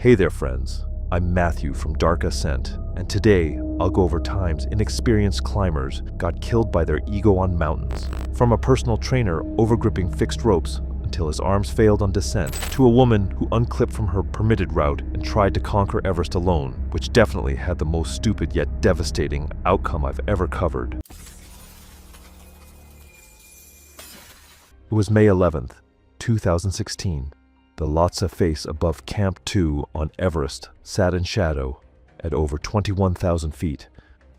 Hey there, friends. I'm Matthew from Dark Ascent, and today I'll go over times inexperienced climbers got killed by their ego on mountains. From a personal trainer overgripping fixed ropes until his arms failed on descent, to a woman who unclipped from her permitted route and tried to conquer Everest alone, which definitely had the most stupid yet devastating outcome I've ever covered. It was May 11th, 2016. The Lhotse face above Camp 2 on Everest sat in shadow at over 21,000 feet,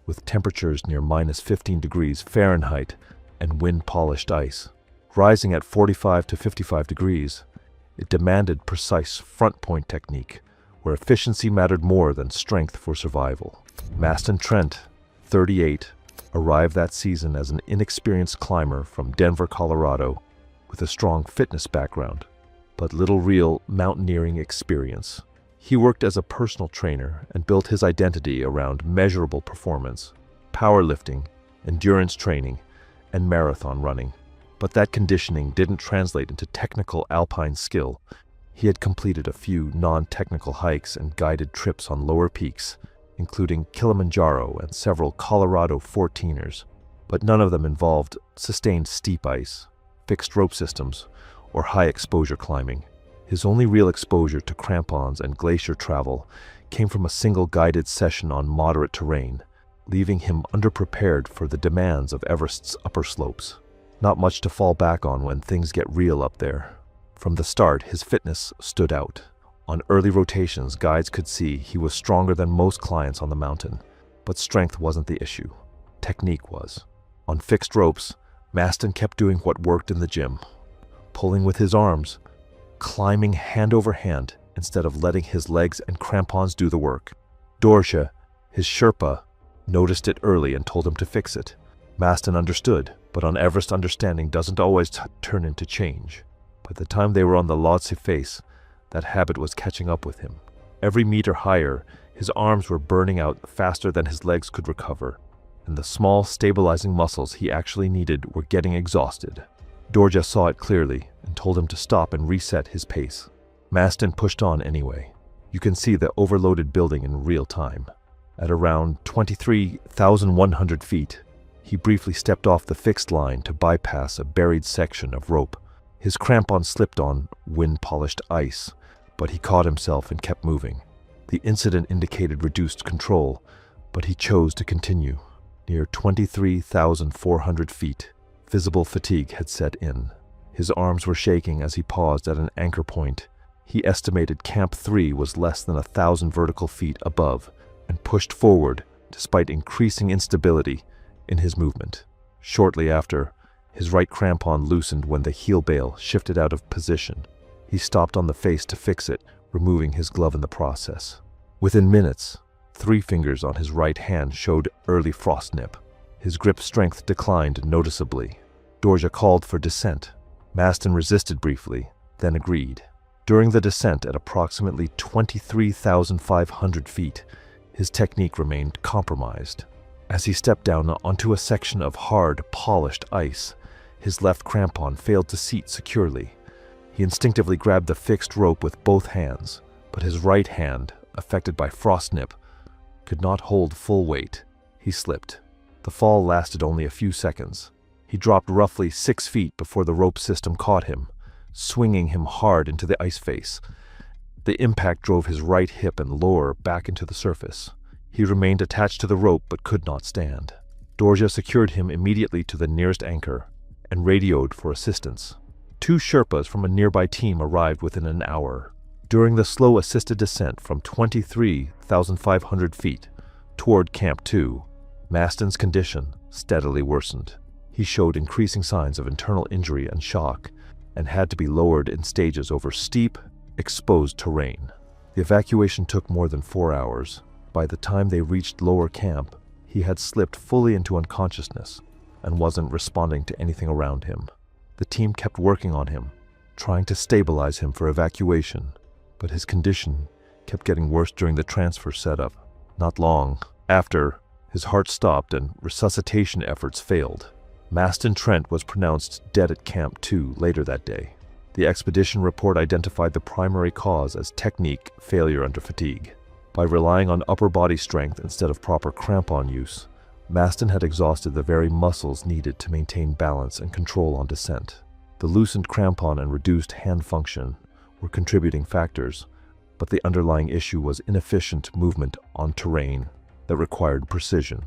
with temperatures near minus 15 degrees Fahrenheit and wind-polished ice. Rising at 45 to 55 degrees, it demanded precise front-point technique, where efficiency mattered more than strength for survival. Maston Trent, 38, arrived that season as an inexperienced climber from Denver, Colorado, with a strong fitness background, but little real mountaineering experience. He worked as a personal trainer and built his identity around measurable performance, powerlifting, endurance training, and marathon running. But that conditioning didn't translate into technical alpine skill. He had completed a few non-technical hikes and guided trips on lower peaks, including Kilimanjaro and several Colorado 14ers, but none of them involved sustained steep ice, fixed rope systems, or high-exposure climbing. His only real exposure to crampons and glacier travel came from a single guided session on moderate terrain, leaving him underprepared for the demands of Everest's upper slopes. Not much to fall back on when things get real up there. From the start, his fitness stood out. On early rotations, guides could see he was stronger than most clients on the mountain, but strength wasn't the issue. Technique was. On fixed ropes, Maston kept doing what worked in the gym. Pulling with his arms, climbing hand over hand instead of letting his legs and crampons do the work. Dorje, his Sherpa, noticed it early and told him to fix it. Maston understood, but on Everest understanding doesn't always turn into change. By the time they were on the Lhotse face, that habit was catching up with him. Every meter higher, his arms were burning out faster than his legs could recover, and the small stabilizing muscles he actually needed were getting exhausted. Dorje saw it clearly and told him to stop and reset his pace. Maston pushed on anyway. You can see the overloaded building in real time. At around 23,100 feet, he briefly stepped off the fixed line to bypass a buried section of rope. His crampon slipped on wind-polished ice, but he caught himself and kept moving. The incident indicated reduced control, but he chose to continue. Near 23,400 feet, visible fatigue had set in. His arms were shaking as he paused at an anchor point. He estimated Camp 3 was less than 1,000 vertical feet above and pushed forward despite increasing instability in his movement. Shortly after, his right crampon loosened when the heel bail shifted out of position. He stopped on the face to fix it, removing his glove in the process. Within minutes, 3 fingers on his right hand showed early frost nip. His grip strength declined noticeably. Dorje called for descent. Maston resisted briefly, then agreed. During the descent at approximately 23,500 feet, his technique remained compromised. As he stepped down onto a section of hard, polished ice, his left crampon failed to seat securely. He instinctively grabbed the fixed rope with both hands, but his right hand, affected by frost nip, could not hold full weight. He slipped. The fall lasted only a few seconds. He dropped roughly 6 feet before the rope system caught him, swinging him hard into the ice face. The impact drove his right hip and lower back into the surface. He remained attached to the rope but could not stand. Dorje secured him immediately to the nearest anchor and radioed for assistance. 2 Sherpas from a nearby team arrived within an hour. During the slow assisted descent from 23,500 feet toward Camp 2, Maston's condition steadily worsened. He showed increasing signs of internal injury and shock and had to be lowered in stages over steep, exposed terrain. The evacuation took more than 4 hours. By the time they reached lower camp, he had slipped fully into unconsciousness and wasn't responding to anything around him. The team kept working on him, trying to stabilize him for evacuation, but his condition kept getting worse during the transfer setup. Not long after, his heart stopped and resuscitation efforts failed. Maston Trent was pronounced dead at Camp 2 later that day. The expedition report identified the primary cause as technique failure under fatigue. By relying on upper body strength instead of proper crampon use, Maston had exhausted the very muscles needed to maintain balance and control on descent. The loosened crampon and reduced hand function were contributing factors, but the underlying issue was inefficient movement on terrain that required precision.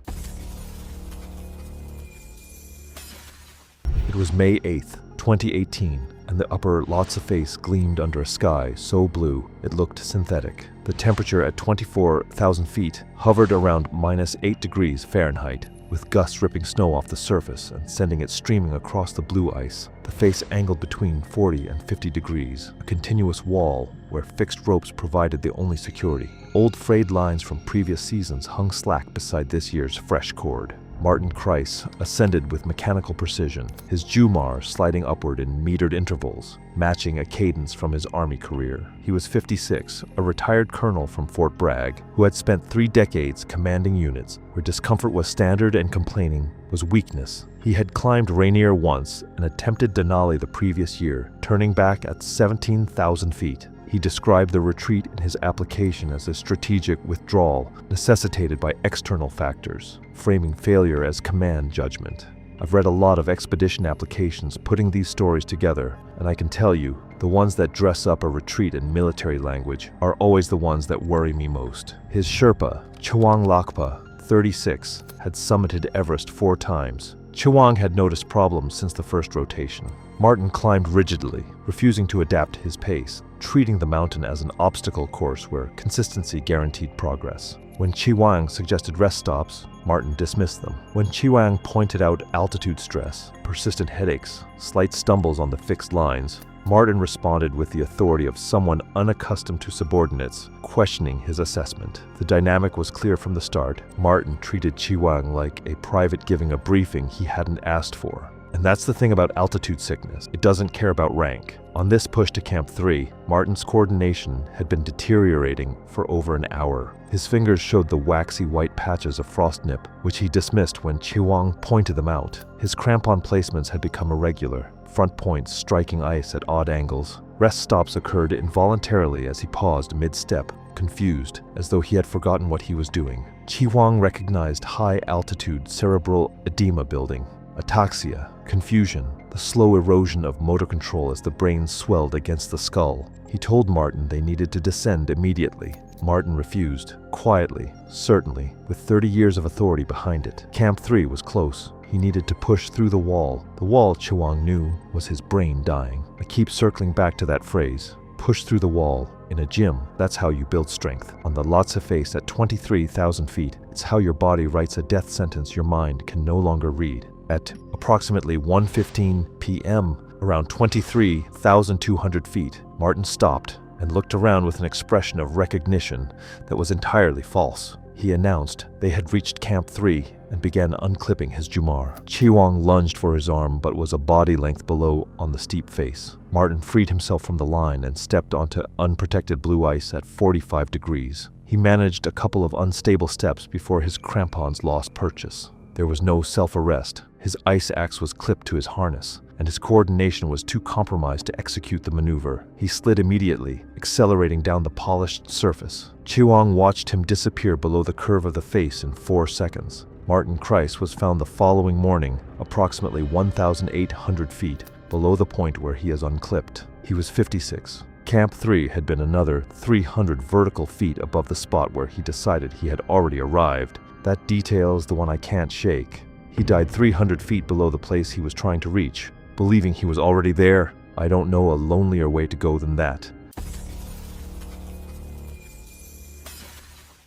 It was May 8th, 2018, and the upper Lhotse face gleamed under a sky so blue it looked synthetic. The temperature at 24,000 feet hovered around -8 degrees Fahrenheit, with gusts ripping snow off the surface and sending it streaming across the blue ice. The face angled between 40 and 50 degrees, a continuous wall where fixed ropes provided the only security. Old frayed lines from previous seasons hung slack beside this year's fresh cord. Martin Kreis ascended with mechanical precision, his Jumar sliding upward in metered intervals, matching a cadence from his army career. He was 56, a retired colonel from Fort Bragg, who had spent 3 decades commanding units where discomfort was standard and complaining was weakness. He had climbed Rainier once and attempted Denali the previous year, turning back at 17,000 feet. He described the retreat in his application as a strategic withdrawal necessitated by external factors, framing failure as command judgment. I've read a lot of expedition applications putting these stories together, and I can tell you, the ones that dress up a retreat in military language are always the ones that worry me most. His Sherpa, Chewang Lakpa, 36, had summited Everest 4 times. Chewang had noticed problems since the first rotation. Martin climbed rigidly, refusing to adapt his pace, treating the mountain as an obstacle course where consistency guaranteed progress. When Chewang suggested rest stops, Martin dismissed them. When Chewang pointed out altitude stress, persistent headaches, slight stumbles on the fixed lines, Martin responded with the authority of someone unaccustomed to subordinates, questioning his assessment. The dynamic was clear from the start. Martin treated Chewang like a private giving a briefing he hadn't asked for. And that's the thing about altitude sickness. It doesn't care about rank. On this push to Camp 3, Martin's coordination had been deteriorating for over an hour. His fingers showed the waxy white patches of frost nip, which he dismissed when Chewang pointed them out. His crampon placements had become irregular, front points striking ice at odd angles. Rest stops occurred involuntarily as he paused mid-step, confused, as though he had forgotten what he was doing. Chewang recognized high-altitude cerebral edema building, ataxia, confusion, the slow erosion of motor control as the brain swelled against the skull. He told Martin they needed to descend immediately. Martin refused, quietly, certainly, with 30 years of authority behind it. Camp 3 was close. He needed to push through the wall. The wall, Chewang knew, was his brain dying. I keep circling back to that phrase. Push through the wall. In a gym, that's how you build strength. On the Lhotse face at 23,000 feet, it's how your body writes a death sentence your mind can no longer read. At approximately 1:15 p.m., around 23,200 feet, Martin stopped and looked around with an expression of recognition that was entirely false. He announced they had reached Camp 3 and began unclipping his Jumar. Chewang lunged for his arm but was a body length below on the steep face. Martin freed himself from the line and stepped onto unprotected blue ice at 45 degrees. He managed a couple of unstable steps before his crampons lost purchase. There was no self-arrest. His ice axe was clipped to his harness, and his coordination was too compromised to execute the maneuver. He slid immediately, accelerating down the polished surface. Chewang watched him disappear below the curve of the face in 4 seconds. Martin Kreis was found the following morning, approximately 1,800 feet below the point where he is unclipped. He was 56. Camp 3 had been another 300 vertical feet above the spot where he decided he had already arrived. That detail is the one I can't shake. He died 300 feet below the place he was trying to reach, believing he was already there. I don't know a lonelier way to go than that.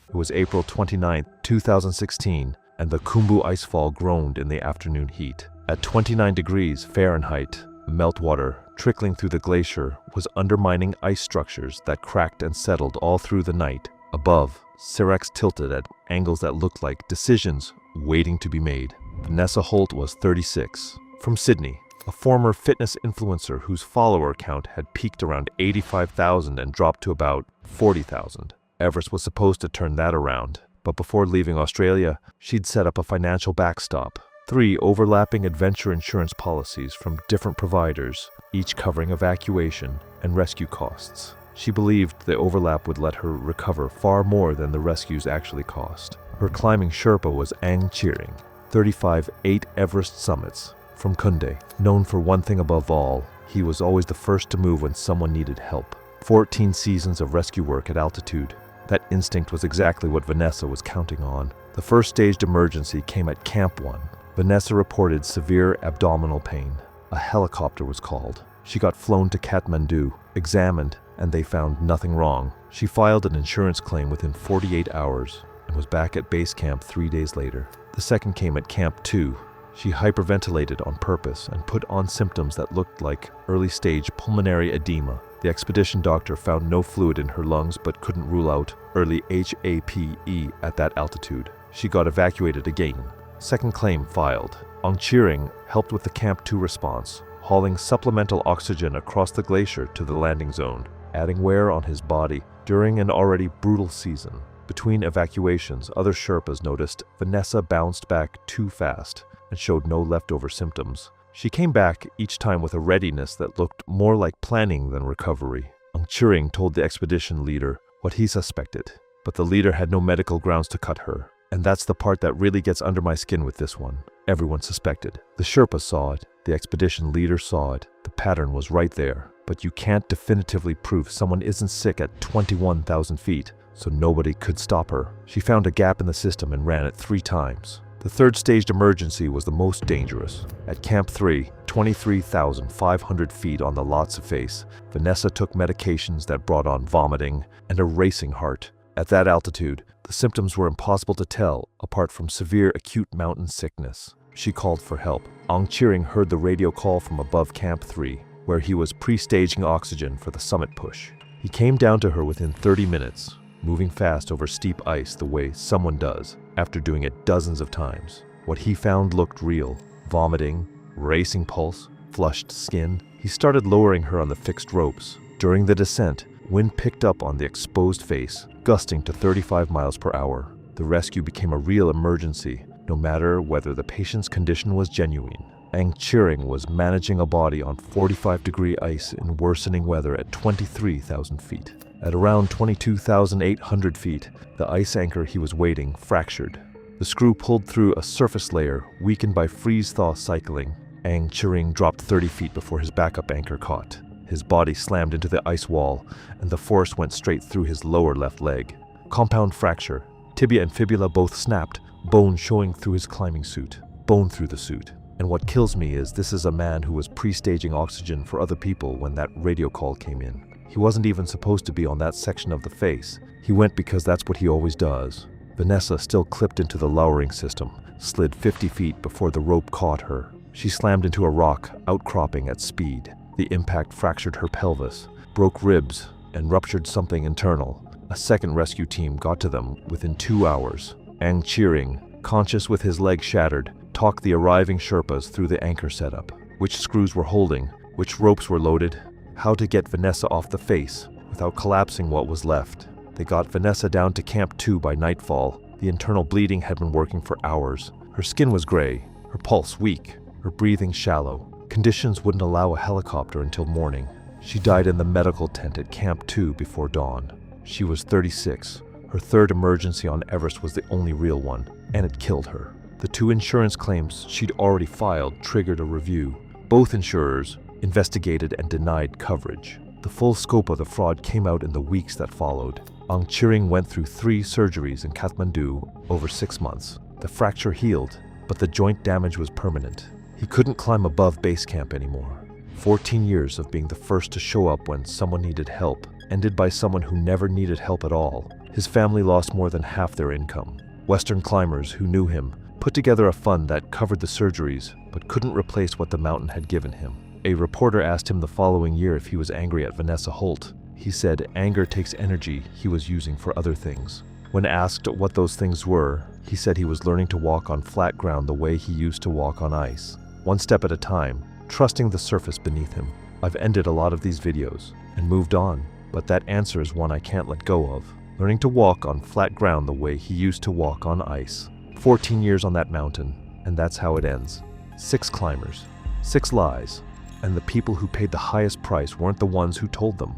It was April 29, 2016, and the Khumbu icefall groaned in the afternoon heat. At 29 degrees Fahrenheit, meltwater trickling through the glacier was undermining ice structures that cracked and settled all through the night. Above, Syrax tilted at angles that looked like decisions waiting to be made. Vanessa Holt was 36, from Sydney, a former fitness influencer whose follower count had peaked around 85,000 and dropped to about 40,000. Everest was supposed to turn that around, but before leaving Australia, she'd set up a financial backstop. 3 overlapping adventure insurance policies from different providers, each covering evacuation and rescue costs. She believed the overlap would let her recover far more than the rescues actually cost. Her climbing Sherpa was Ang Cheering, 35 8 Everest summits, from Kunde. Known for one thing above all, he was always the first to move when someone needed help. 14 seasons of rescue work at altitude. That instinct was exactly what Vanessa was counting on. The first staged emergency came at Camp 1. Vanessa reported severe abdominal pain. A helicopter was called. She got flown to Kathmandu, examined, and they found nothing wrong. She filed an insurance claim within 48 hours and was back at base camp 3 days later. The second came at Camp 2. She hyperventilated on purpose and put on symptoms that looked like early-stage pulmonary edema. The expedition doctor found no fluid in her lungs but couldn't rule out early HAPE at that altitude. She got evacuated again. Second claim filed. Ang Cheering helped with the Camp 2 response, hauling supplemental oxygen across the glacier to the landing zone, adding wear on his body during an already brutal season. Between evacuations, other Sherpas noticed Vanessa bounced back too fast and showed no leftover symptoms. She came back each time with a readiness that looked more like planning than recovery. Ang Cheering told the expedition leader what he suspected, but the leader had no medical grounds to cut her. And that's the part that really gets under my skin with this one. Everyone suspected. The Sherpa saw it, the expedition leader saw it, the pattern was right there. But you can't definitively prove someone isn't sick at 21,000 feet, so nobody could stop her. She found a gap in the system and ran it 3 times. The third staged emergency was the most dangerous. At Camp 3, 23,500 feet on the Lhotse face, Vanessa took medications that brought on vomiting and a racing heart. At that altitude, the symptoms were impossible to tell, apart from severe acute mountain sickness. She called for help. Ang Cheering heard the radio call from above Camp 3, where he was pre-staging oxygen for the summit push. He came down to her within 30 minutes, moving fast over steep ice the way someone does, after doing it dozens of times. What he found looked real. Vomiting, racing pulse, flushed skin. He started lowering her on the fixed ropes. During the descent, wind picked up on the exposed face, gusting to 35 miles per hour. The rescue became a real emergency, no matter whether the patient's condition was genuine. Ang Cheering was managing a body on 45-degree ice in worsening weather at 23,000 feet. At around 22,800 feet, the ice anchor he was waiting fractured. The screw pulled through a surface layer weakened by freeze-thaw cycling. Ang Cheering dropped 30 feet before his backup anchor caught. His body slammed into the ice wall, and the force went straight through his lower left leg. Compound fracture. Tibia and fibula both snapped, bone showing through his climbing suit. Bone through the suit. And what kills me is this is a man who was pre-staging oxygen for other people when that radio call came in. He wasn't even supposed to be on that section of the face. He went because that's what he always does. Vanessa still clipped into the lowering system, slid 50 feet before the rope caught her. She slammed into a rock, outcropping at speed. The impact fractured her pelvis, broke ribs, and ruptured something internal. A second rescue team got to them within 2 hours. Ang Cheering, conscious with his leg shattered, talked the arriving Sherpas through the anchor setup, which screws were holding, which ropes were loaded, how to get Vanessa off the face without collapsing what was left. They got Vanessa down to Camp 2 by nightfall. The internal bleeding had been working for hours. Her skin was gray, her pulse weak, her breathing shallow. Conditions wouldn't allow a helicopter until morning. She died in the medical tent at Camp 2 before dawn. She was 36. Her third emergency on Everest was the only real one, and it killed her. The 2 insurance claims she'd already filed triggered a review. Both insurers investigated and denied coverage. The full scope of the fraud came out in the weeks that followed. Ang Cheering went through 3 surgeries in Kathmandu over 6 months. The fracture healed, but the joint damage was permanent. He couldn't climb above base camp anymore. 14 years of being the first to show up when someone needed help, ended by someone who never needed help at all. His family lost more than half their income. Western climbers who knew him put together a fund that covered the surgeries, but couldn't replace what the mountain had given him. A reporter asked him the following year if he was angry at Vanessa Holt. He said anger takes energy he was using for other things. When asked what those things were, he said he was learning to walk on flat ground the way he used to walk on ice. 1 step at a time, trusting the surface beneath him. I've ended a lot of these videos and moved on, but that answer is one I can't let go of. Learning to walk on flat ground the way he used to walk on ice. 14 years on that mountain, And that's how it ends. 6 climbers, 6 lies, and the people who paid the highest price weren't the ones who told them.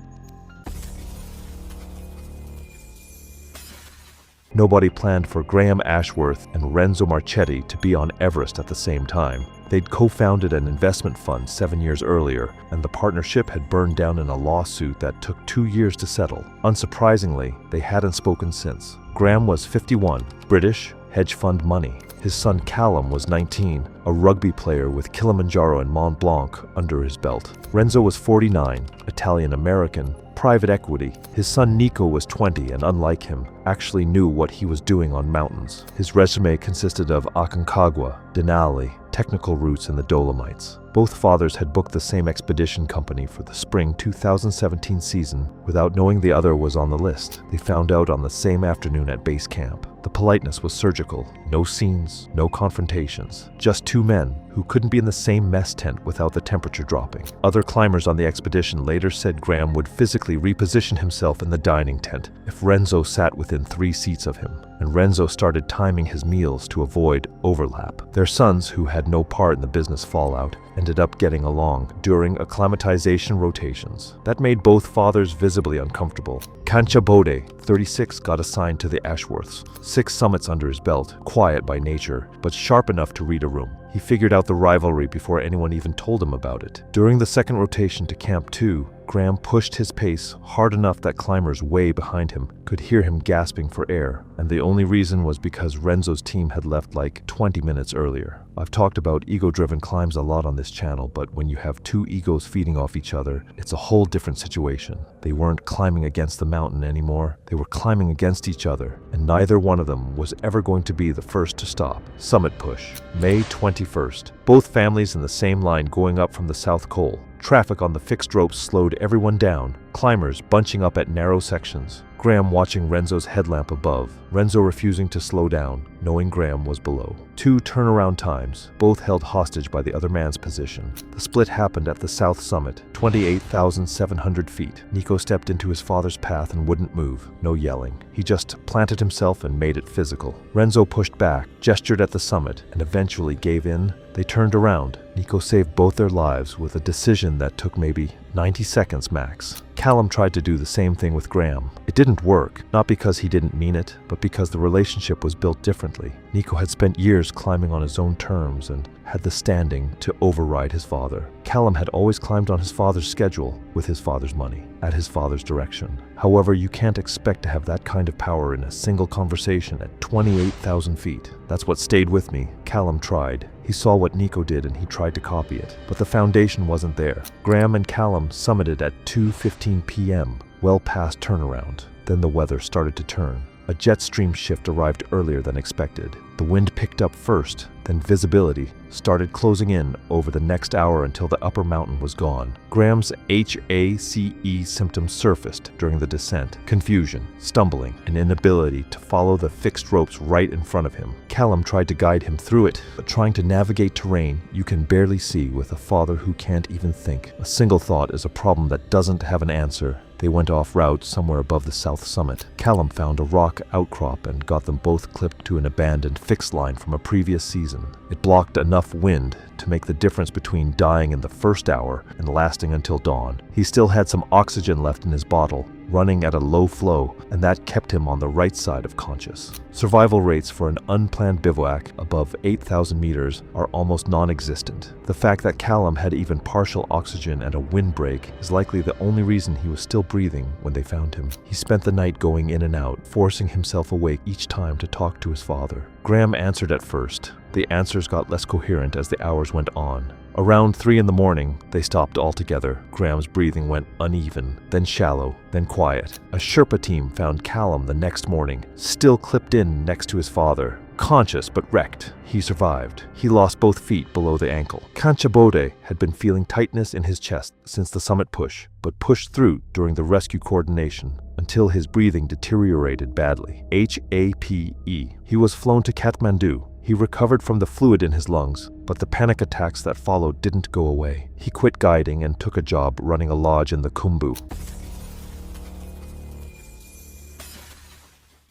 Nobody planned for Graham Ashworth and Renzo Marchetti to be on Everest at the same time. They'd co-founded an investment fund 7 years earlier, and the partnership had burned down in a lawsuit that took 2 years to settle. Unsurprisingly, they hadn't spoken since. Graham was 51, British, hedge fund money. His son Callum was 19, a rugby player with Kilimanjaro and Mont Blanc under his belt. Renzo was 49, Italian-American, private equity. His son Nico was 20 and, unlike him, actually knew what he was doing on mountains. His resume consisted of Aconcagua, Denali, technical routes in the Dolomites. Both fathers had booked the same expedition company for the spring 2017 season without knowing the other was on the list. They found out on the same afternoon at base camp. The politeness was surgical. No scenes, no confrontations. Just 2 men who couldn't be in the same mess tent without the temperature dropping. Other climbers on the expedition later said Graham would physically reposition himself in the dining tent if Renzo sat within 3 seats of him, and Renzo started timing his meals to avoid overlap. Their sons, who had no part in the business fallout, ended up getting along during acclimatization rotations. That made both fathers visibly uncomfortable. Kancha Bode, 36, got assigned to the Ashworths. 6 summits under his belt, quiet by nature, but sharp enough to read a room. He figured out the rivalry before anyone even told him about it. During the second rotation to Camp 2, Graham pushed his pace hard enough that climbers way behind him could hear him gasping for air, and the only reason was because Renzo's team had left like 20 minutes earlier. I've talked about ego-driven climbs a lot on this channel, but when you have 2 egos feeding off each other, it's a whole different situation. They weren't climbing against the mountain anymore, they were climbing against each other, and neither one of them was ever going to be the first to stop. Summit push, May 21st. Both families in the same line going up from the South Col. Traffic on the fixed ropes slowed everyone down, climbers bunching up at narrow sections. Graham watching Renzo's headlamp above, Renzo refusing to slow down, knowing Graham was below. 2 turnaround times, both held hostage by the other man's position. The split happened at the south summit, 28,700 feet. Nico stepped into his father's path and wouldn't move, no yelling. He just planted himself and made it physical. Renzo pushed back, gestured at the summit, and eventually gave in. They turned around. Nico saved both their lives with a decision that took maybe 90 seconds max. Callum tried to do the same thing with Graham. It didn't work, not because he didn't mean it, but because the relationship was built differently. Nico had spent years climbing on his own terms and had the standing to override his father. Callum had always climbed on his father's schedule with his father's money, at his father's direction. However, you can't expect to have that kind of power in a single conversation at 28,000 feet. That's what stayed with me. Callum tried. He saw what Nico did and he tried to copy it, but the foundation wasn't there. Graham and Callum summited at 2:15 p.m., well past turnaround. Then the weather started to turn. A jet stream shift arrived earlier than expected. The wind picked up first, then visibility started closing in over the next hour until the upper mountain was gone. Graham's HACE symptoms surfaced during the descent: confusion, stumbling, and inability to follow the fixed ropes right in front of him. Callum tried to guide him through it, but trying to navigate terrain you can barely see with a father who can't even think. A single thought is a problem that doesn't have an answer. They went off route somewhere above the south summit. Callum found a rock outcrop and got them both clipped to an abandoned fixed line from a previous season. It blocked enough wind to make the difference between dying in the first hour and lasting until dawn. He still had some oxygen left in his bottle, running at a low flow, and that kept him on the right side of conscious. Survival rates for an unplanned bivouac above 8,000 meters are almost non-existent. The fact that Callum had even partial oxygen and a windbreak is likely the only reason he was still breathing when they found him. He spent the night going in and out, forcing himself awake each time to talk to his father. Graham answered at first. The answers got less coherent as the hours went on. Around 3 in the morning, they stopped altogether. Graham's breathing went uneven, then shallow, then quiet. A Sherpa team found Callum the next morning, still clipped in next to his father. Conscious but wrecked, he survived. He lost both feet below the ankle. Kanchabode had been feeling tightness in his chest since the summit push, but pushed through during the rescue coordination until his breathing deteriorated badly. HAPE. He was flown to Kathmandu. He recovered from the fluid in his lungs, but the panic attacks that followed didn't go away. He quit guiding and took a job running a lodge in the Khumbu.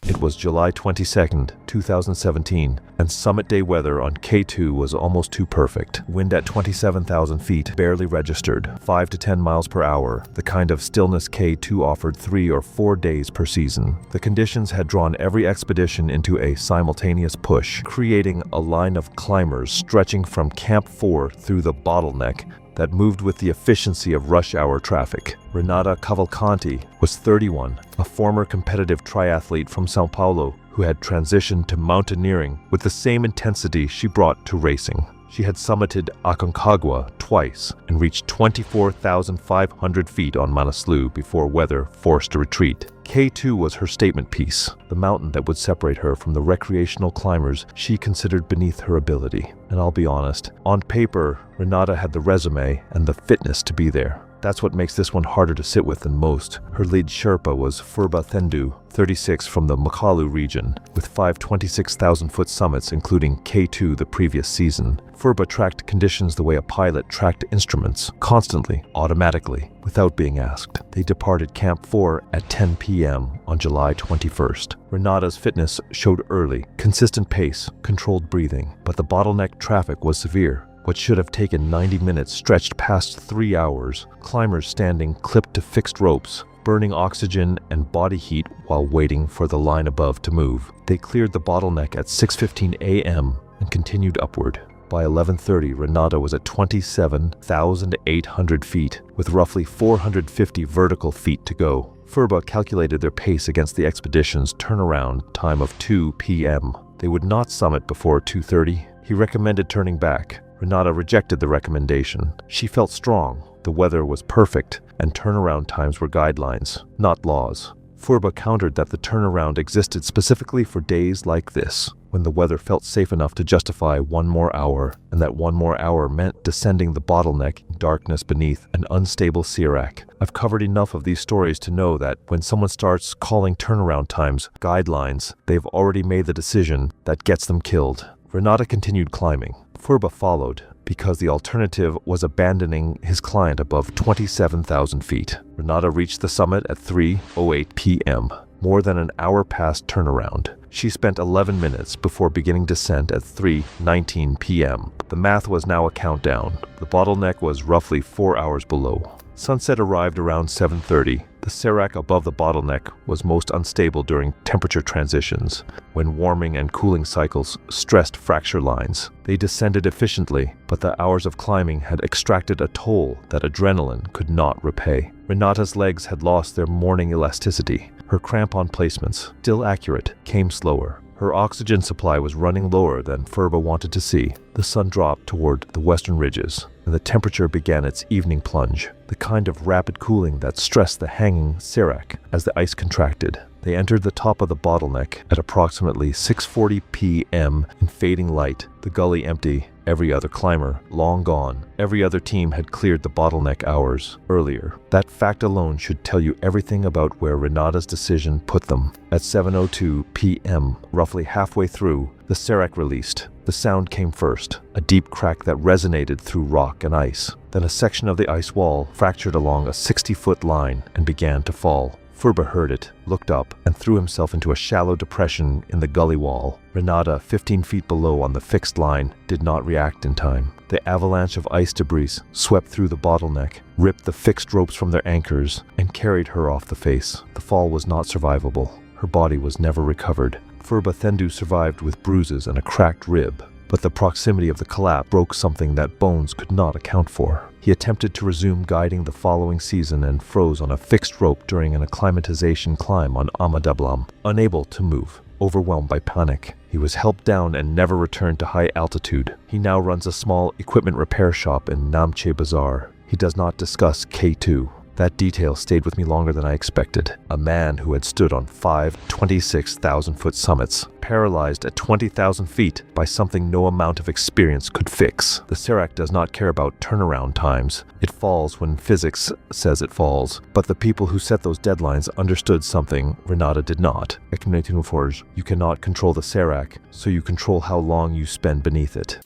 It It was July 22nd, 2017, and summit day weather on K2 was almost too perfect. Wind at 27,000 feet, barely registered, 5 to 10 miles per hour, the kind of stillness K2 offered 3 or 4 days per season. The conditions had drawn every expedition into a simultaneous push, creating a line of climbers stretching from Camp 4 through the bottleneck that moved with the efficiency of rush hour traffic. Renata Cavalcanti was 31, a former competitive triathlete from São Paulo who had transitioned to mountaineering with the same intensity she brought to racing. She had summited Aconcagua twice and reached 24,500 feet on Manaslu before weather forced a retreat. K2 was her statement piece, the mountain that would separate her from the recreational climbers she considered beneath her ability. And I'll be honest, on paper, Renata had the resume and the fitness to be there. That's what makes this one harder to sit with than most. Her lead Sherpa was Furba Thendu, 36 from the Makalu region, with 5 26,000-foot summits including K2 the previous season. Furba tracked conditions the way a pilot tracked instruments, constantly, automatically, without being asked. They departed Camp 4 at 10 p.m. on July 21st. Renata's fitness showed early, consistent pace, controlled breathing, but the bottleneck traffic was severe. What should have taken 90 minutes stretched past 3 hours, climbers standing clipped to fixed ropes, burning oxygen and body heat while waiting for the line above to move. They cleared the bottleneck at 6:15 a.m. and continued upward. By 11:30, Renata was at 27,800 feet, with roughly 450 vertical feet to go. Furba calculated their pace against the expedition's turnaround time of 2 p.m. They would not summit before 2:30. He recommended turning back. Renata rejected the recommendation. She felt strong, the weather was perfect, and turnaround times were guidelines, not laws. Furba countered that the turnaround existed specifically for days like this, when the weather felt safe enough to justify 1 more hour, and that 1 more hour meant descending the bottleneck in darkness beneath an unstable Sirac. I've covered enough of these stories to know that when someone starts calling turnaround times guidelines, they've already made the decision that gets them killed. Renata continued climbing. Furba followed, because the alternative was abandoning his client above 27,000 feet. Renata reached the summit at 3:08 p.m., more than an hour past turnaround. She spent 11 minutes before beginning descent at 3:19 p.m. The math was now a countdown. The bottleneck was roughly 4 hours below. Sunset arrived around 7:30. The Serac above the bottleneck was most unstable during temperature transitions, when warming and cooling cycles stressed fracture lines. They descended efficiently, but the hours of climbing had extracted a toll that adrenaline could not repay. Renata's legs had lost their morning elasticity. Her crampon placements, still accurate, came slower. Her oxygen supply was running lower than Furba wanted to see. The sun dropped toward the western ridges, and the temperature began its evening plunge, the kind of rapid cooling that stressed the hanging Serac as the ice contracted. They entered the top of the bottleneck at approximately 6:40 p.m. in fading light, the gully empty, every other climber long gone. Every other team had cleared the bottleneck hours earlier. That fact alone should tell you everything about where Renata's decision put them. At 7:02 p.m., roughly halfway through, the Serac released. The sound came first, a deep crack that resonated through rock and ice. Then a section of the ice wall fractured along a 60-foot line and began to fall. Furba heard it, looked up, and threw himself into a shallow depression in the gully wall. Renata, 15 feet below on the fixed line, did not react in time. The avalanche of ice debris swept through the bottleneck, ripped the fixed ropes from their anchors, and carried her off the face. The fall was not survivable. Her body was never recovered. Furba Thendu survived with bruises and a cracked rib, but the proximity of the collapse broke something that bones could not account for. He attempted to resume guiding the following season and froze on a fixed rope during an acclimatization climb on Amadablam, unable to move, overwhelmed by panic. He was helped down and never returned to high altitude. He now runs a small equipment repair shop in Namche Bazaar. He does not discuss K2. That detail stayed with me longer than I expected. A man who had stood on 5 26,000-foot summits, paralyzed at 20,000 feet by something no amount of experience could fix. The Serac does not care about turnaround times. It falls when physics says it falls. But the people who set those deadlines understood something Renata did not. You cannot control the Serac, so you control how long you spend beneath it.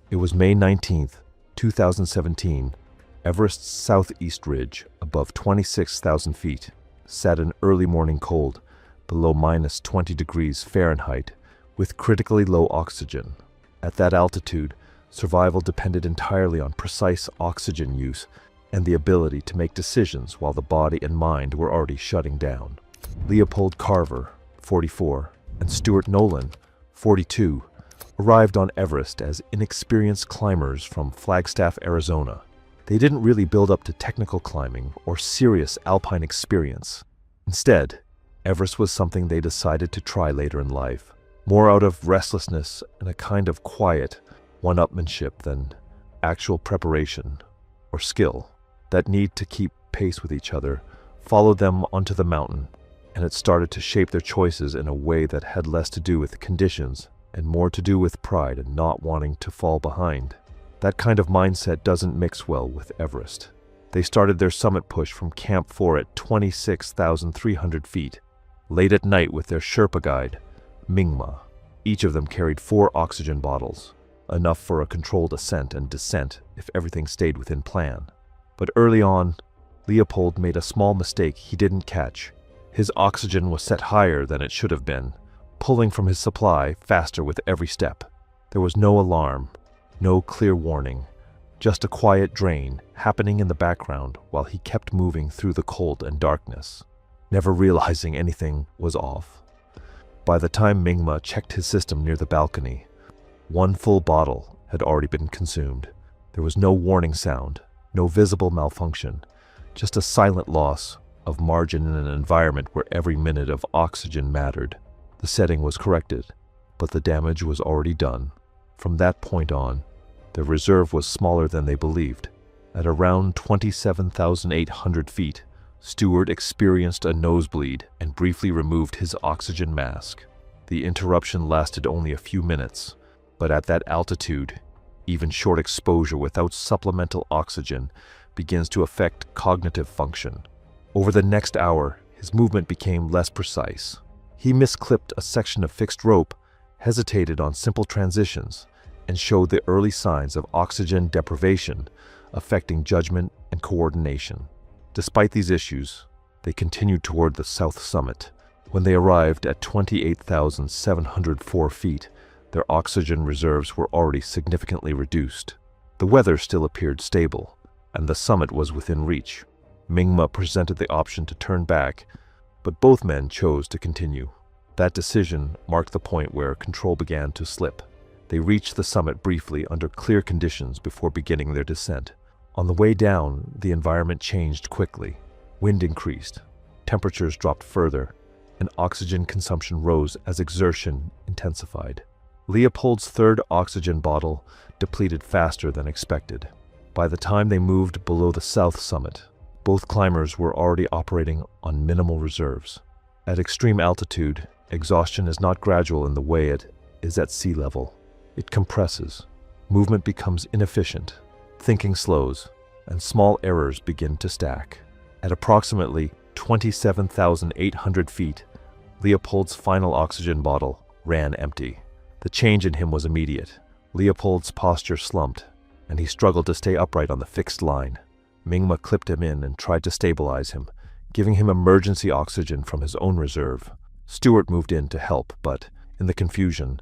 It was May 19th. 2017, Everest's southeast ridge, above 26,000 feet. sat in early morning cold, below minus 20 degrees Fahrenheit, with critically low oxygen. At that altitude, survival depended entirely on precise oxygen use and the ability to make decisions while the body and mind were already shutting down. Leopold Carver, 44, and Stuart Nolan, 42, arrived on Everest as inexperienced climbers from Flagstaff, Arizona. They didn't really build up to technical climbing or serious alpine experience. Instead, Everest was something they decided to try later in life, more out of restlessness and a kind of quiet one-upmanship than actual preparation or skill. That need to keep pace with each other followed them onto the mountain, and it started to shape their choices in a way that had less to do with conditions and more to do with pride and not wanting to fall behind. That kind of mindset doesn't mix well with Everest. They started their summit push from Camp 4 at 26,300 feet, late at night with their Sherpa guide, Mingma. Each of them carried 4 oxygen bottles, enough for a controlled ascent and descent if everything stayed within plan. But early on, Leopold made a small mistake he didn't catch. His oxygen was set higher than it should have been, pulling from his supply faster with every step. There was no alarm, no clear warning, just a quiet drain happening in the background while he kept moving through the cold and darkness, never realizing anything was off. By the time Mingma checked his system near the balcony, 1 full bottle had already been consumed. There was no warning sound, no visible malfunction, just a silent loss of margin in an environment where every minute of oxygen mattered. The setting was corrected, but the damage was already done. From that point on, the reserve was smaller than they believed. At around 27,800 feet, Stewart experienced a nosebleed and briefly removed his oxygen mask. The interruption lasted only a few minutes, but at that altitude, even short exposure without supplemental oxygen begins to affect cognitive function. Over the next hour, his movement became less precise. He misclipped a section of fixed rope, hesitated on simple transitions, and showed the early signs of oxygen deprivation affecting judgment and coordination. Despite these issues, they continued toward the south summit. When they arrived at 28,704 feet, their oxygen reserves were already significantly reduced. The weather still appeared stable, and the summit was within reach. Mingma presented the option to turn back, but both men chose to continue. That decision marked the point where control began to slip. They reached the summit briefly under clear conditions before beginning their descent. On the way down, the environment changed quickly. Wind increased, temperatures dropped further, and oxygen consumption rose as exertion intensified. Leopold's 3rd oxygen bottle depleted faster than expected. By the time they moved below the south summit, both climbers were already operating on minimal reserves. At extreme altitude, exhaustion is not gradual in the way it is at sea level. It compresses, movement becomes inefficient, thinking slows, and small errors begin to stack. At approximately 27,800 feet, Leopold's final oxygen bottle ran empty. The change in him was immediate. Leopold's posture slumped, and he struggled to stay upright on the fixed line. Mingma clipped him in and tried to stabilize him, giving him emergency oxygen from his own reserve. Stewart moved in to help, but, in the confusion,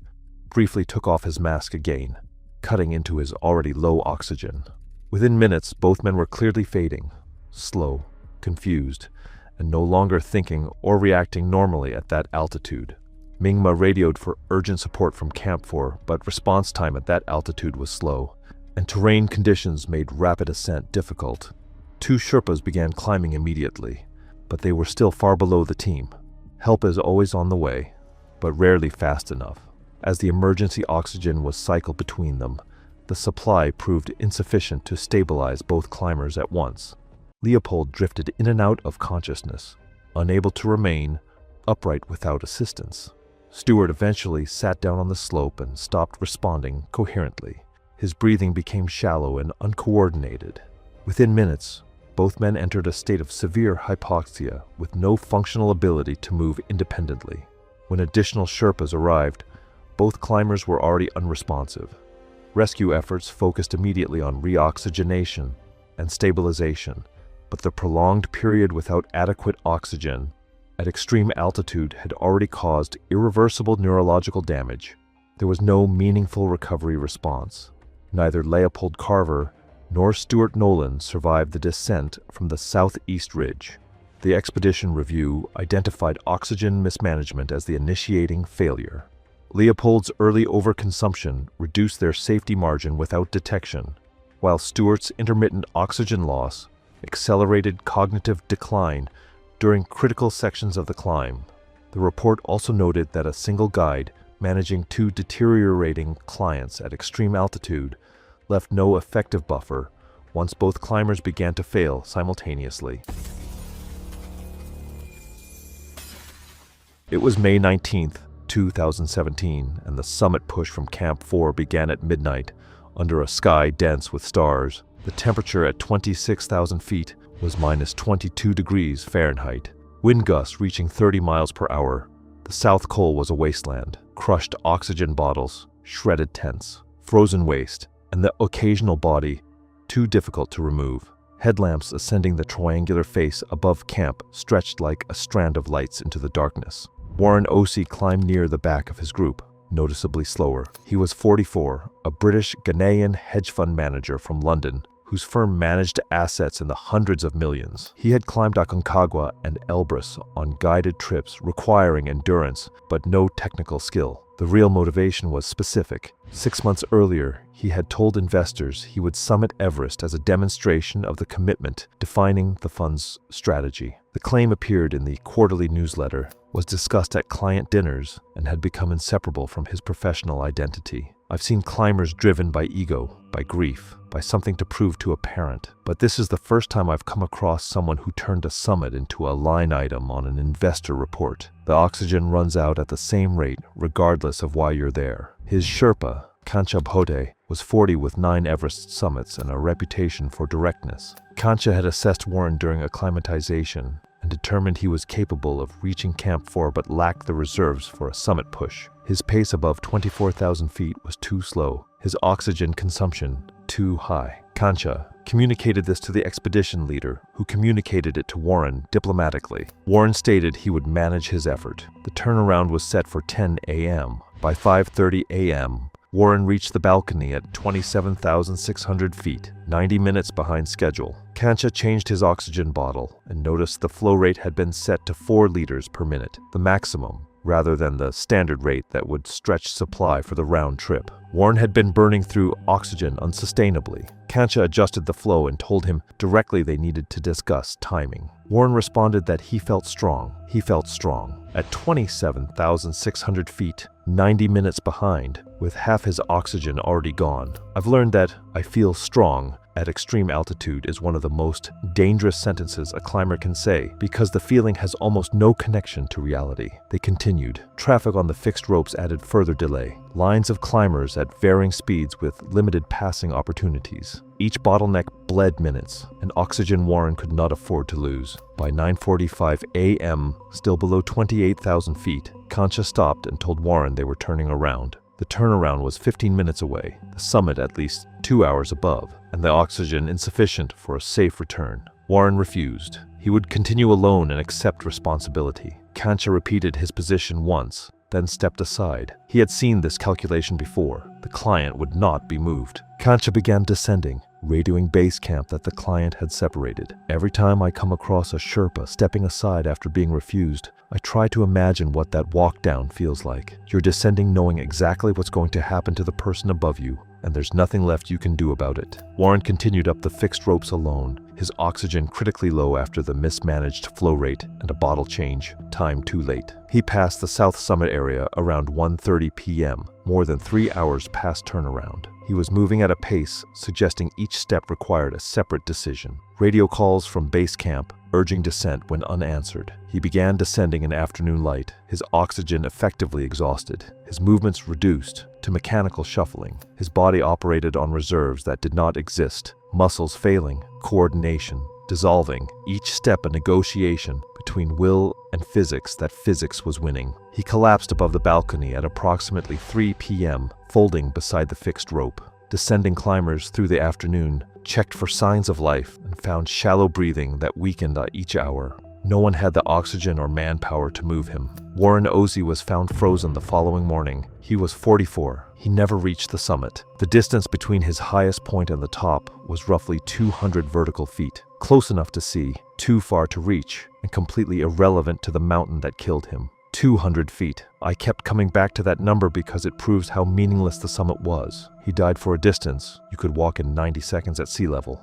briefly took off his mask again, cutting into his already low oxygen. Within minutes, both men were clearly fading, slow, confused, and no longer thinking or reacting normally at that altitude. Mingma radioed for urgent support from Camp 4, but response time at that altitude was slow, and terrain conditions made rapid ascent difficult. 2 Sherpas began climbing immediately, but they were still far below the team. Help is always on the way, but rarely fast enough. As the emergency oxygen was cycled between them, the supply proved insufficient to stabilize both climbers at once. Leopold drifted in and out of consciousness, unable to remain upright without assistance. Stewart eventually sat down on the slope and stopped responding coherently. His breathing became shallow and uncoordinated. Within minutes, both men entered a state of severe hypoxia with no functional ability to move independently. When additional Sherpas arrived, both climbers were already unresponsive. Rescue efforts focused immediately on reoxygenation and stabilization, but the prolonged period without adequate oxygen at extreme altitude had already caused irreversible neurological damage. There was no meaningful recovery response. Neither Leopold Carver nor Stuart Nolan survived the descent from the southeast ridge. The expedition review identified oxygen mismanagement as the initiating failure. Leopold's early overconsumption reduced their safety margin without detection, while Stuart's intermittent oxygen loss accelerated cognitive decline during critical sections of the climb. The report also noted that a single guide managing two deteriorating clients at extreme altitude left no effective buffer once both climbers began to fail simultaneously. It was May 19, 2017, and the summit push from Camp 4 began at midnight under a sky dense with stars. The temperature at 26,000 feet was minus 22 degrees Fahrenheit. Wind gusts reaching 30 miles per hour. The South Col was a wasteland. Crushed oxygen bottles, shredded tents, frozen waste, and the occasional body too difficult to remove. Headlamps ascending the triangular face above camp stretched like a strand of lights into the darkness. Warren Ossie climbed near the back of his group, noticeably slower. He was 44, a British Ghanaian hedge fund manager from London, whose firm managed assets in the hundreds of millions. He had climbed Aconcagua and Elbrus on guided trips requiring endurance but no technical skill. The real motivation was specific. 6 months earlier, he had told investors he would summit Everest as a demonstration of the commitment defining the fund's strategy. The claim appeared in the quarterly newsletter, was discussed at client dinners, and had become inseparable from his professional identity. I've seen climbers driven by ego, by grief, by something to prove to a parent, but this is the first time I've come across someone who turned a summit into a line item on an investor report. The oxygen runs out at the same rate, regardless of why you're there. His Sherpa, Kancha Bhode, was 40 with 9 Everest summits and a reputation for directness. Kancha had assessed Warren during acclimatization and determined he was capable of reaching Camp 4 but lacked the reserves for a summit push. His pace above 24,000 feet was too slow, his oxygen consumption too high. Kancha communicated this to the expedition leader, who communicated it to Warren diplomatically. Warren stated he would manage his effort. The turnaround was set for 10 a.m. By 5:30 a.m., Warren reached the balcony at 27,600 feet, 90 minutes behind schedule. Kancha changed his oxygen bottle and noticed the flow rate had been set to 4 liters per minute, the maximum, rather than the standard rate that would stretch supply for the round trip. Warren had been burning through oxygen unsustainably. Kancha adjusted the flow and told him directly they needed to discuss timing. Warren responded that he felt strong. He felt strong. At 27,600 feet, 90 minutes behind, with half his oxygen already gone. I've learned that I feel strong at extreme altitude is one of the most dangerous sentences a climber can say because the feeling has almost no connection to reality. They continued. Traffic on the fixed ropes added further delay. Lines of climbers at varying speeds with limited passing opportunities. Each bottleneck bled minutes, and oxygen Warren could not afford to lose. By 9:45 a.m., still below 28,000 feet, Kancha stopped and told Warren they were turning around. The turnaround was 15 minutes away, the summit at least 2 hours above, and the oxygen insufficient for a safe return. Warren refused. He would continue alone and accept responsibility. Kancha repeated his position once, then stepped aside. He had seen this calculation before. The client would not be moved. Kancha began descending, radioing base camp that the client had separated. Every time I come across a Sherpa stepping aside after being refused, I try to imagine what that walk down feels like. You're descending knowing exactly what's going to happen to the person above you, and there's nothing left you can do about it. Warren continued up the fixed ropes alone, his oxygen critically low after the mismanaged flow rate and a bottle change, time too late. He passed the South Summit area around 1:30 p.m., more than 3 hours past turnaround. He was moving at a pace suggesting each step required a separate decision. Radio calls from base camp urging descent went unanswered. He began descending in afternoon light, his oxygen effectively exhausted, his movements reduced to mechanical shuffling. His body operated on reserves that did not exist, muscles failing, coordination dissolving, each step a negotiation between will and physics that physics was winning. He collapsed above the balcony at approximately 3 p.m., folding beside the fixed rope. Descending climbers through the afternoon checked for signs of life, and found shallow breathing that weakened each hour. No one had the oxygen or manpower to move him. Warren Ozzie was found frozen the following morning. He was 44. He never reached the summit. The distance between his highest point and the top was roughly 200 vertical feet. Close enough to see, too far to reach, and completely irrelevant to the mountain that killed him. 200 feet. I kept coming back to that number because it proves how meaningless the summit was. He died for a distance you could walk in 90 seconds at sea level.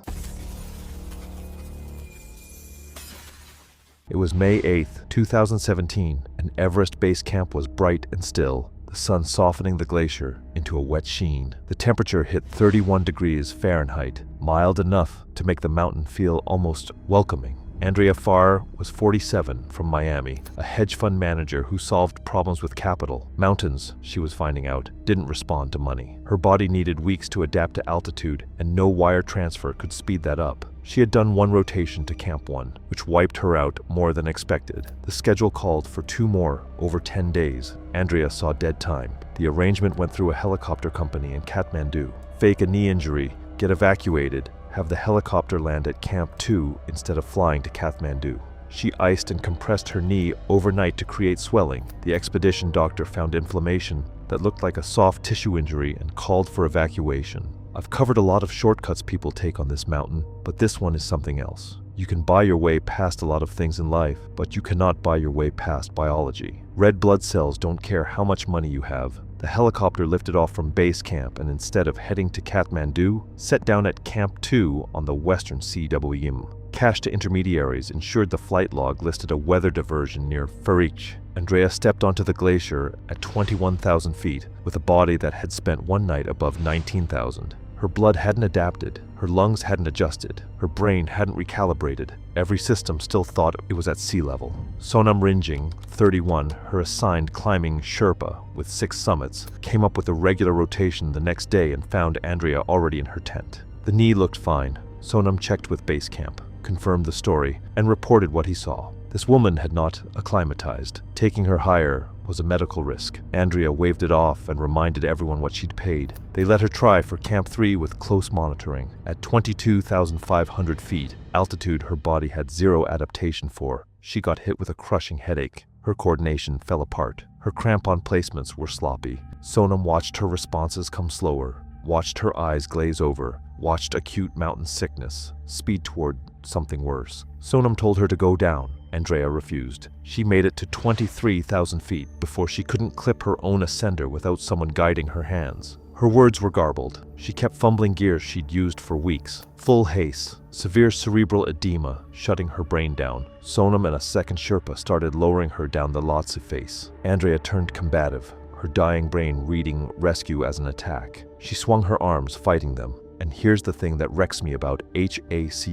It was May 8th, 2017, and Everest Base Camp was bright and still, the sun softening the glacier into a wet sheen. The temperature hit 31 degrees Fahrenheit, mild enough to make the mountain feel almost welcoming. Andrea Farr was 47, from Miami, a hedge fund manager who solved problems with capital. Mountains, she was finding out, didn't respond to money. Her body needed weeks to adapt to altitude, and no wire transfer could speed that up. She had done one rotation to Camp 1, which wiped her out more than expected. The schedule called for 2 more over 10 days. Andrea saw dead time. The arrangement went through a helicopter company in Kathmandu. Fake a knee injury, get evacuated, have the helicopter land at Camp 2 instead of flying to Kathmandu. She iced and compressed her knee overnight to create swelling. The expedition doctor found inflammation that looked like a soft tissue injury and called for evacuation. I've covered a lot of shortcuts people take on this mountain, but this one is something else. You can buy your way past a lot of things in life, but you cannot buy your way past biology. Red blood cells don't care how much money you have. The helicopter lifted off from base camp and instead of heading to Kathmandu, set down at Camp 2 on the western CWM. Cash to intermediaries ensured the flight log listed a weather diversion near Farich. Andrea stepped onto the glacier at 21,000 feet with a body that had spent one night above 19,000. Her blood hadn't adapted, her lungs hadn't adjusted, her brain hadn't recalibrated. Every system still thought it was at sea level. Sonam Rinjing, 31, her assigned climbing Sherpa with 6 summits, came up with a regular rotation the next day and found Andrea already in her tent. The knee looked fine. Sonam checked with base camp, confirmed the story, and reported what he saw. This woman had not acclimatized. Taking her higher was a medical risk. Andrea waved it off and reminded everyone what she'd paid. They let her try for Camp 3 with close monitoring. At 22,500 feet, altitude her body had zero adaptation for, she got hit with a crushing headache. Her coordination fell apart. Her crampon placements were sloppy. Sonam watched her responses come slower, watched her eyes glaze over, watched acute mountain sickness speed toward something worse. Sonam told her to go down. Andrea refused. She made it to 23,000 feet before she couldn't clip her own ascender without someone guiding her hands. Her words were garbled. She kept fumbling gears she'd used for weeks. Full haste, severe cerebral edema shutting her brain down. Sonam and a second Sherpa started lowering her down the Lhotse face. Andrea turned combative, her dying brain reading rescue as an attack. She swung her arms, fighting them. And here's the thing that wrecks me about HACE.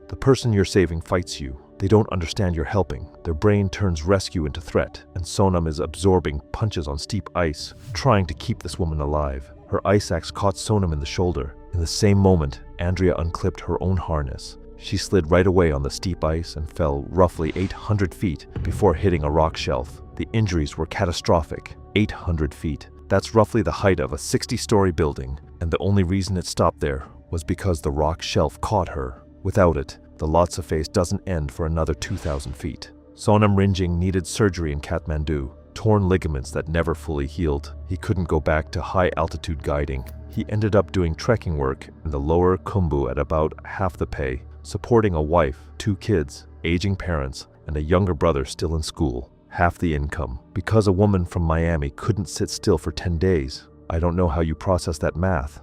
The person you're saving fights you. They don't understand you're helping. Their brain turns rescue into threat, and Sonam is absorbing punches on steep ice, trying to keep this woman alive. Her ice axe caught Sonam in the shoulder. In the same moment, Andrea unclipped her own harness. She slid right away on the steep ice and fell roughly 800 feet before hitting a rock shelf. The injuries were catastrophic. 800 feet. That's roughly the height of a 60-story building, and the only reason it stopped there was because the rock shelf caught her. Without it, the Lhotse face doesn't end for another 2,000 feet. Sonam Rinjing needed surgery in Kathmandu, torn ligaments that never fully healed. He couldn't go back to high-altitude guiding. He ended up doing trekking work in the lower Khumbu at about half the pay, supporting a wife, 2 kids, aging parents, and a younger brother still in school. Half the income. Because a woman from Miami couldn't sit still for 10 days. I don't know how you process that math.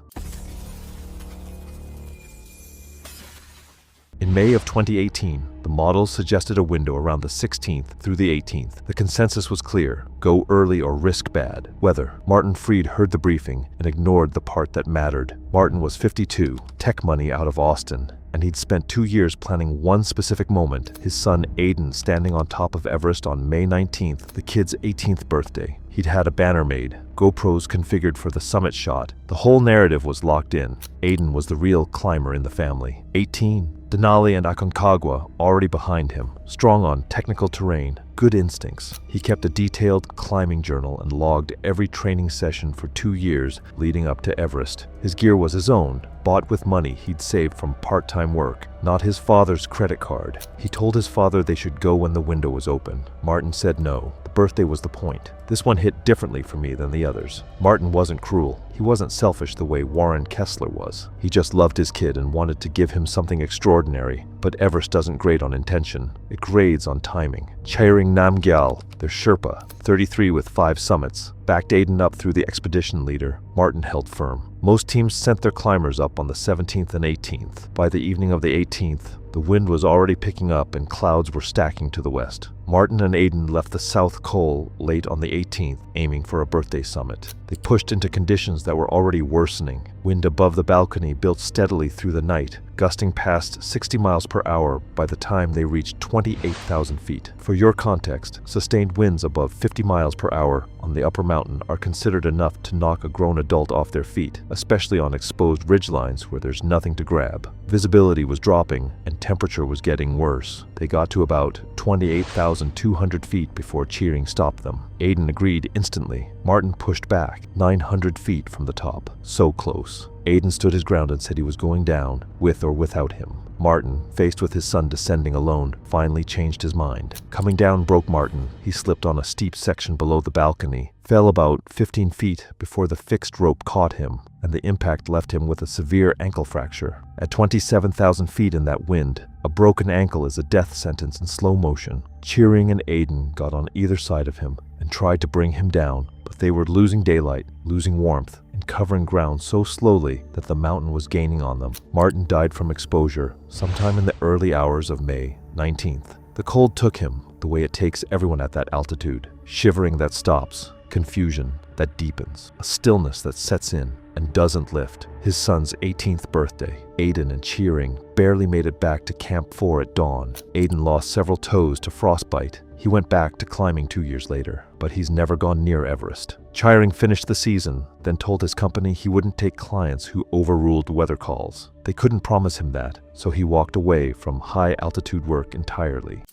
In May of 2018, the models suggested a window around the 16th through the 18th. The consensus was clear: go early or risk bad weather. Martin Freed heard the briefing and ignored the part that mattered. Martin was 52, tech money out of Austin, and he'd spent 2 years planning one specific moment, his son Aiden standing on top of Everest on May 19th, the kid's 18th birthday. He'd had a banner made, GoPros configured for the summit shot. The whole narrative was locked in. Aiden was the real climber in the family. 18, Denali and Aconcagua already behind him, strong on technical terrain, good instincts. He kept a detailed climbing journal and logged every training session for 2 years leading up to Everest. His gear was his own, bought with money he'd saved from part-time work, not his father's credit card. He told his father they should go when the window was open. Martin said no. The birthday was the point. This one hit differently for me than the others. Martin wasn't cruel. He wasn't selfish the way Warren Kessler was. He just loved his kid and wanted to give him something extraordinary. But Everest doesn't grade on intention. It grades on timing. Chairing Namgyal, their Sherpa, 33 with 5 summits, backed Aiden up through the expedition leader. Martin held firm. Most teams sent their climbers up on the 17th and 18th. By the evening of the 18th, the wind was already picking up and clouds were stacking to the west. Martin and Aiden left the South Col late on the 18th, aiming for a birthday summit. They pushed into conditions that were already worsening. Wind above the balcony built steadily through the night, gusting past 60 miles per hour by the time they reached 28,000 feet. For your context, sustained winds above 50 miles per hour on the upper mountain are considered enough to knock a grown adult off their feet, especially on exposed ridgelines where there's nothing to grab. Visibility was dropping and temperature was getting worse. They got to about 28,200 feet before cheering stopped them. Aiden agreed instantly. Martin pushed back 900 feet from the top. So close. Aiden stood his ground and said he was going down, with or without him. Martin, faced with his son descending alone, finally changed his mind. Coming down broke Martin. He slipped on a steep section below the balcony, fell about 15 feet before the fixed rope caught him, and the impact left him with a severe ankle fracture. At 27,000 feet in that wind, a broken ankle is a death sentence in slow motion. Cheering and Aiden got on either side of him and tried to bring him down, but they were losing daylight, losing warmth, and covering ground so slowly that the mountain was gaining on them. Martin died from exposure sometime in the early hours of May 19th. The cold took him the way it takes everyone at that altitude. Shivering that stops, confusion that deepens, a stillness that sets in and doesn't lift. His son's 18th birthday, Aiden and Cheering barely made it back to Camp 4 at dawn. Aiden lost several toes to frostbite. He went back to climbing 2 years later, but he's never gone near Everest. Cheering finished the season, then told his company he wouldn't take clients who overruled weather calls. They couldn't promise him that, so he walked away from high-altitude work entirely.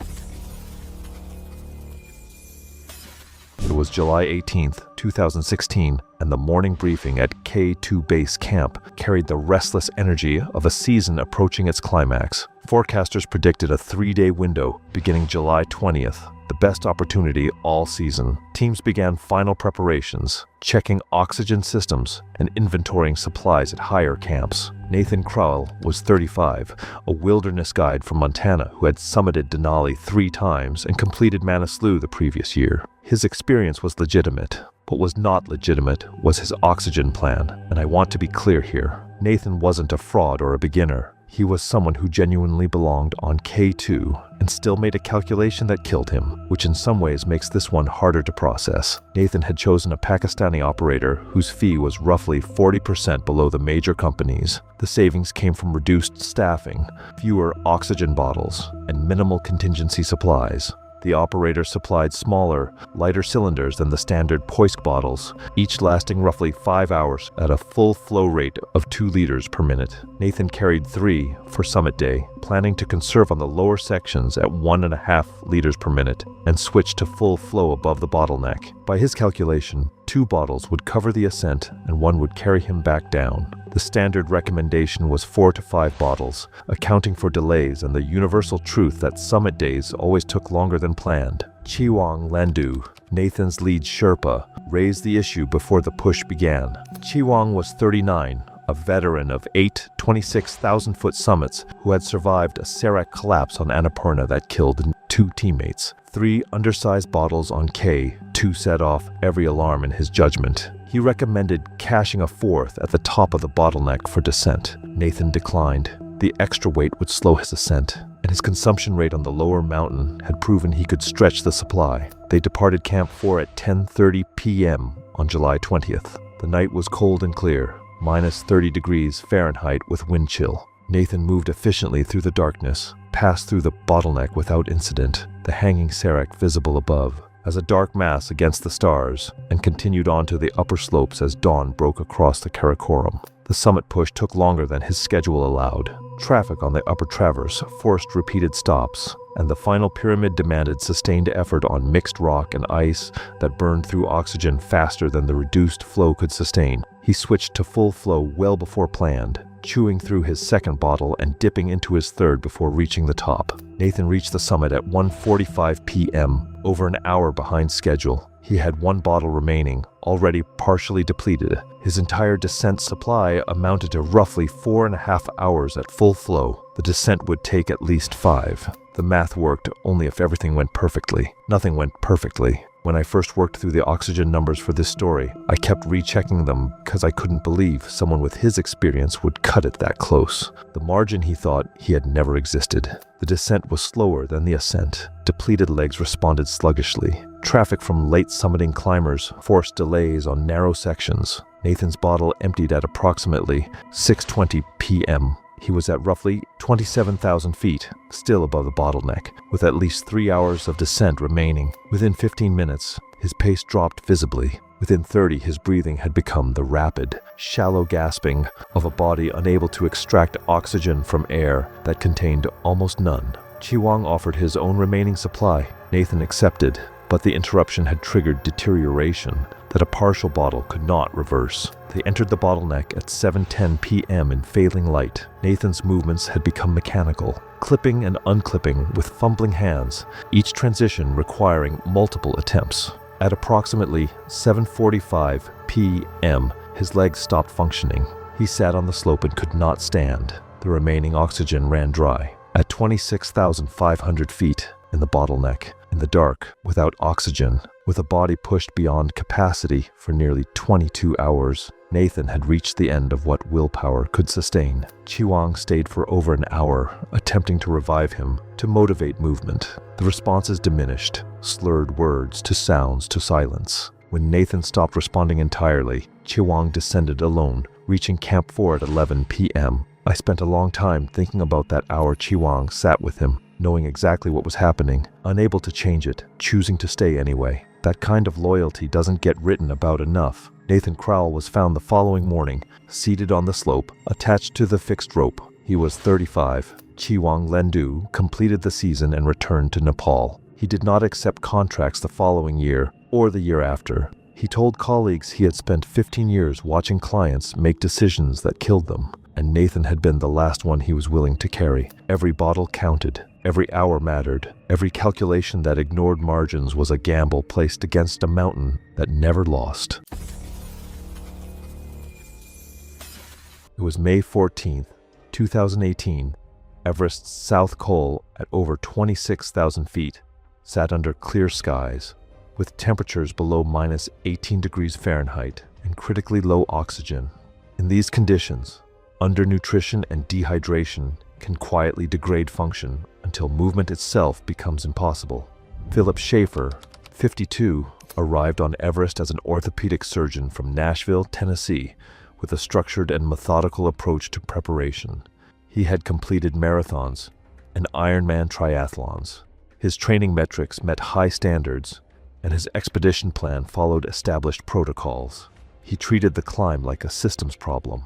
It was July 18th, 2016, and the morning briefing at K2 Base Camp carried the restless energy of a season approaching its climax. Forecasters predicted a 3-day window beginning July 20th, the best opportunity all season. Teams began final preparations, checking oxygen systems and inventorying supplies at higher camps. Nathan Crowell was 35, a wilderness guide from Montana who had summited Denali 3 times and completed Manaslu the previous year. His experience was legitimate. What was not legitimate was his oxygen plan, and I want to be clear here. Nathan wasn't a fraud or a beginner. He was someone who genuinely belonged on K2 and still made a calculation that killed him, which in some ways makes this one harder to process. Nathan had chosen a Pakistani operator whose fee was roughly 40% below the major companies. The savings came from reduced staffing, fewer oxygen bottles, and minimal contingency supplies. The operator supplied smaller, lighter cylinders than the standard Poisk bottles, each lasting roughly 5 hours at a full flow rate of 2 liters per minute. Nathan carried 3 for summit day, planning to conserve on the lower sections at 1.5 liters per minute and switch to full flow above the bottleneck. By his calculation, 2 bottles would cover the ascent and 1 would carry him back down. The standard recommendation was 4 to 5 bottles, accounting for delays and the universal truth that summit days always took longer than planned. Chiwang Landu, Nathan's lead Sherpa, raised the issue before the push began. Chiwang was 39, a veteran of 8 26,000-foot summits who had survived a Serac collapse on Annapurna that killed 2 teammates. 3 undersized bottles on K2 set off every alarm in his judgment. He recommended caching a 4th at the top of the bottleneck for descent. Nathan declined. The extra weight would slow his ascent, and his consumption rate on the lower mountain had proven he could stretch the supply. They departed Camp 4 at 10:30 p.m. on July 20th. The night was cold and clear, minus 30 degrees Fahrenheit with wind chill. Nathan moved efficiently through the darkness, passed through the bottleneck without incident, the hanging Serac visible above as a dark mass against the stars, and continued on to the upper slopes as dawn broke across the Karakoram. The summit push took longer than his schedule allowed. Traffic on the upper traverse forced repeated stops, and the final pyramid demanded sustained effort on mixed rock and ice that burned through oxygen faster than the reduced flow could sustain. He switched to full flow well before planned, chewing through his second bottle and dipping into his third before reaching the top. Nathan reached the summit at 1:45 p.m., over an hour behind schedule. He had one bottle remaining, already partially depleted. His entire descent supply amounted to roughly 4.5 hours at full flow. The descent would take at least 5. The math worked only if everything went perfectly. Nothing went perfectly. When I first worked through the oxygen numbers for this story, I kept rechecking them because I couldn't believe someone with his experience would cut it that close. The margin, he thought, he had never existed. The descent was slower than the ascent. Depleted legs responded sluggishly. Traffic from late summiting climbers forced delays on narrow sections. Nathan's bottle emptied at approximately 6:20 p.m. He was at roughly 27,000 feet, still above the bottleneck, with at least 3 hours of descent remaining. Within 15 minutes, his pace dropped visibly. Within 30, his breathing had become the rapid, shallow gasping of a body unable to extract oxygen from air that contained almost none. Chiwang offered his own remaining supply. Nathan accepted, but the interruption had triggered deterioration that a partial bottle could not reverse. They entered the bottleneck at 7:10 p.m. in failing light. Nathan's movements had become mechanical, clipping and unclipping with fumbling hands, each transition requiring multiple attempts. At approximately 7:45 p.m., his legs stopped functioning. He sat on the slope and could not stand. The remaining oxygen ran dry. At 26,500 feet in the bottleneck, in the dark, without oxygen, with a body pushed beyond capacity for nearly 22 hours, Nathan had reached the end of what willpower could sustain. Chiwang stayed for over an hour, attempting to revive him, to motivate movement. The responses diminished, slurred words to sounds to silence. When Nathan stopped responding entirely, Chiwang descended alone, reaching Camp 4 at 11 p.m. I spent a long time thinking about that hour Chiwang sat with him, knowing exactly what was happening, unable to change it, choosing to stay anyway. That kind of loyalty doesn't get written about enough. Nathan Crowell was found the following morning, seated on the slope, attached to the fixed rope. He was 35. Chiwang Lendu completed the season and returned to Nepal. He did not accept contracts the following year or the year after. He told colleagues he had spent 15 years watching clients make decisions that killed them, and Nathan had been the last one he was willing to carry. Every bottle counted. Every hour mattered. Every calculation that ignored margins was a gamble placed against a mountain that never lost. It was May 14th, 2018. Everest's South Col, at over 26,000 feet, sat under clear skies, with temperatures below minus 18 degrees Fahrenheit and critically low oxygen. In these conditions, undernutrition and dehydration can quietly degrade function until movement itself becomes impossible. Philip Schaefer, 52, arrived on Everest as an orthopedic surgeon from Nashville, Tennessee, with a structured and methodical approach to preparation. He had completed marathons and Ironman triathlons. His training metrics met high standards, and his expedition plan followed established protocols. He treated the climb like a systems problem,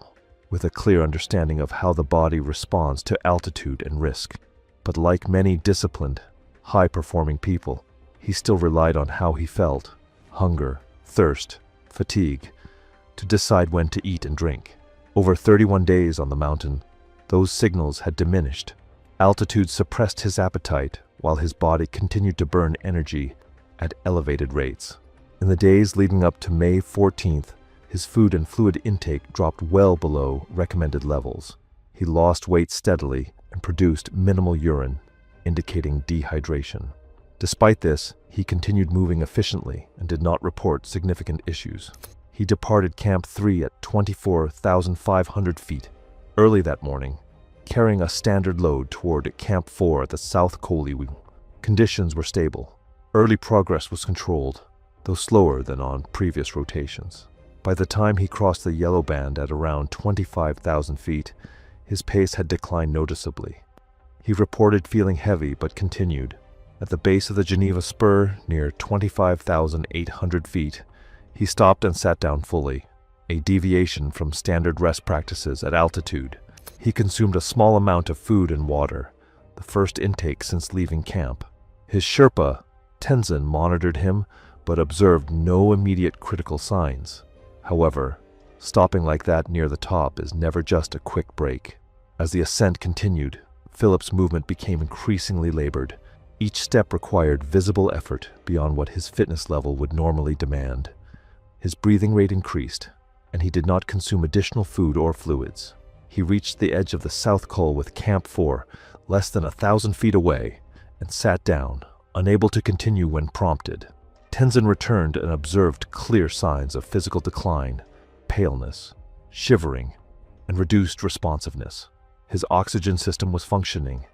with a clear understanding of how the body responds to altitude and risk. But like many disciplined, high-performing people, he still relied on how he felt, hunger, thirst, fatigue, to decide when to eat and drink. Over 31 days on the mountain, those signals had diminished. Altitude suppressed his appetite, while his body continued to burn energy at elevated rates. In the days leading up to May 14th, his food and fluid intake dropped well below recommended levels. He lost weight steadily and produced minimal urine, indicating dehydration. Despite this, he continued moving efficiently and did not report significant issues. He departed Camp 3 at 24,500 feet early that morning, carrying a standard load toward Camp 4 at the South Col. Conditions were stable. Early progress was controlled, though slower than on previous rotations. By the time he crossed the yellow band at around 25,000 feet, his pace had declined noticeably. He reported feeling heavy but continued. At the base of the Geneva Spur, near 25,800 feet, he stopped and sat down fully, a deviation from standard rest practices at altitude. He consumed a small amount of food and water, the first intake since leaving camp. His Sherpa, Tenzin, monitored him but observed no immediate critical signs. However, stopping like that near the top is never just a quick break. As the ascent continued, Philip's movement became increasingly labored. Each step required visible effort beyond what his fitness level would normally demand. His breathing rate increased, and he did not consume additional food or fluids. He reached the edge of the South Col with Camp 4, less than 1,000 feet away, and sat down, unable to continue when prompted. Tenzin returned and observed clear signs of physical decline, paleness, shivering, and reduced responsiveness. His oxygen system was functioning,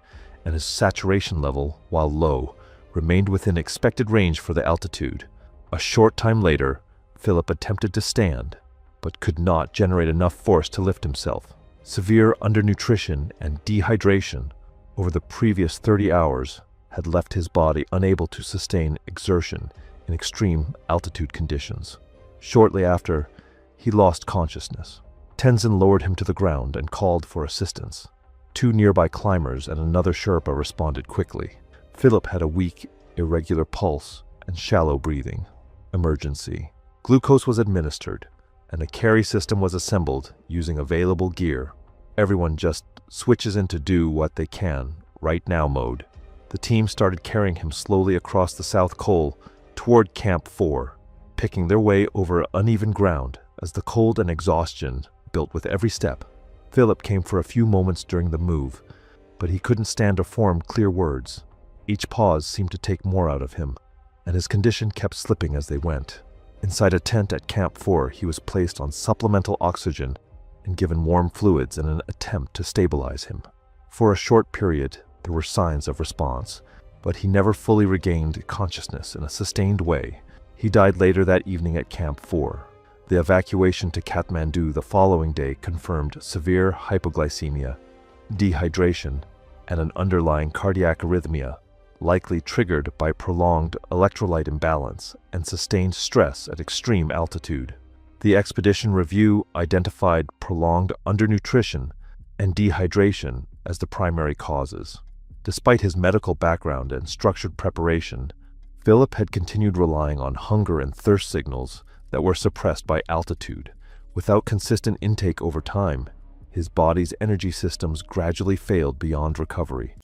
and his saturation level, while low, remained within expected range for the altitude. A short time later, Philip attempted to stand, but could not generate enough force to lift himself. Severe undernutrition and dehydration over the previous 30 hours had left his body unable to sustain exertion in extreme altitude conditions. Shortly after, he lost consciousness. Tenzin lowered him to the ground and called for assistance. 2 nearby climbers and another Sherpa responded quickly. Philip had a weak, irregular pulse and shallow breathing. Emergency. Glucose was administered, and a carry system was assembled using available gear. Everyone just switches into do what they can, right now mode. The team started carrying him slowly across the South Col toward Camp 4, picking their way over uneven ground as the cold and exhaustion built with every step. Philip came for a few moments during the move, but he couldn't stand or form clear words. Each pause seemed to take more out of him, and his condition kept slipping as they went. Inside a tent at Camp 4, he was placed on supplemental oxygen and given warm fluids in an attempt to stabilize him. For a short period, there were signs of response, but he never fully regained consciousness in a sustained way. He died later that evening at Camp 4. The evacuation to Kathmandu the following day confirmed severe hypoglycemia, dehydration, and an underlying cardiac arrhythmia, likely triggered by prolonged electrolyte imbalance and sustained stress at extreme altitude. The expedition review identified prolonged undernutrition and dehydration as the primary causes. Despite his medical background and structured preparation, Philip had continued relying on hunger and thirst signals that were suppressed by altitude. Without consistent intake over time, his body's energy systems gradually failed beyond recovery.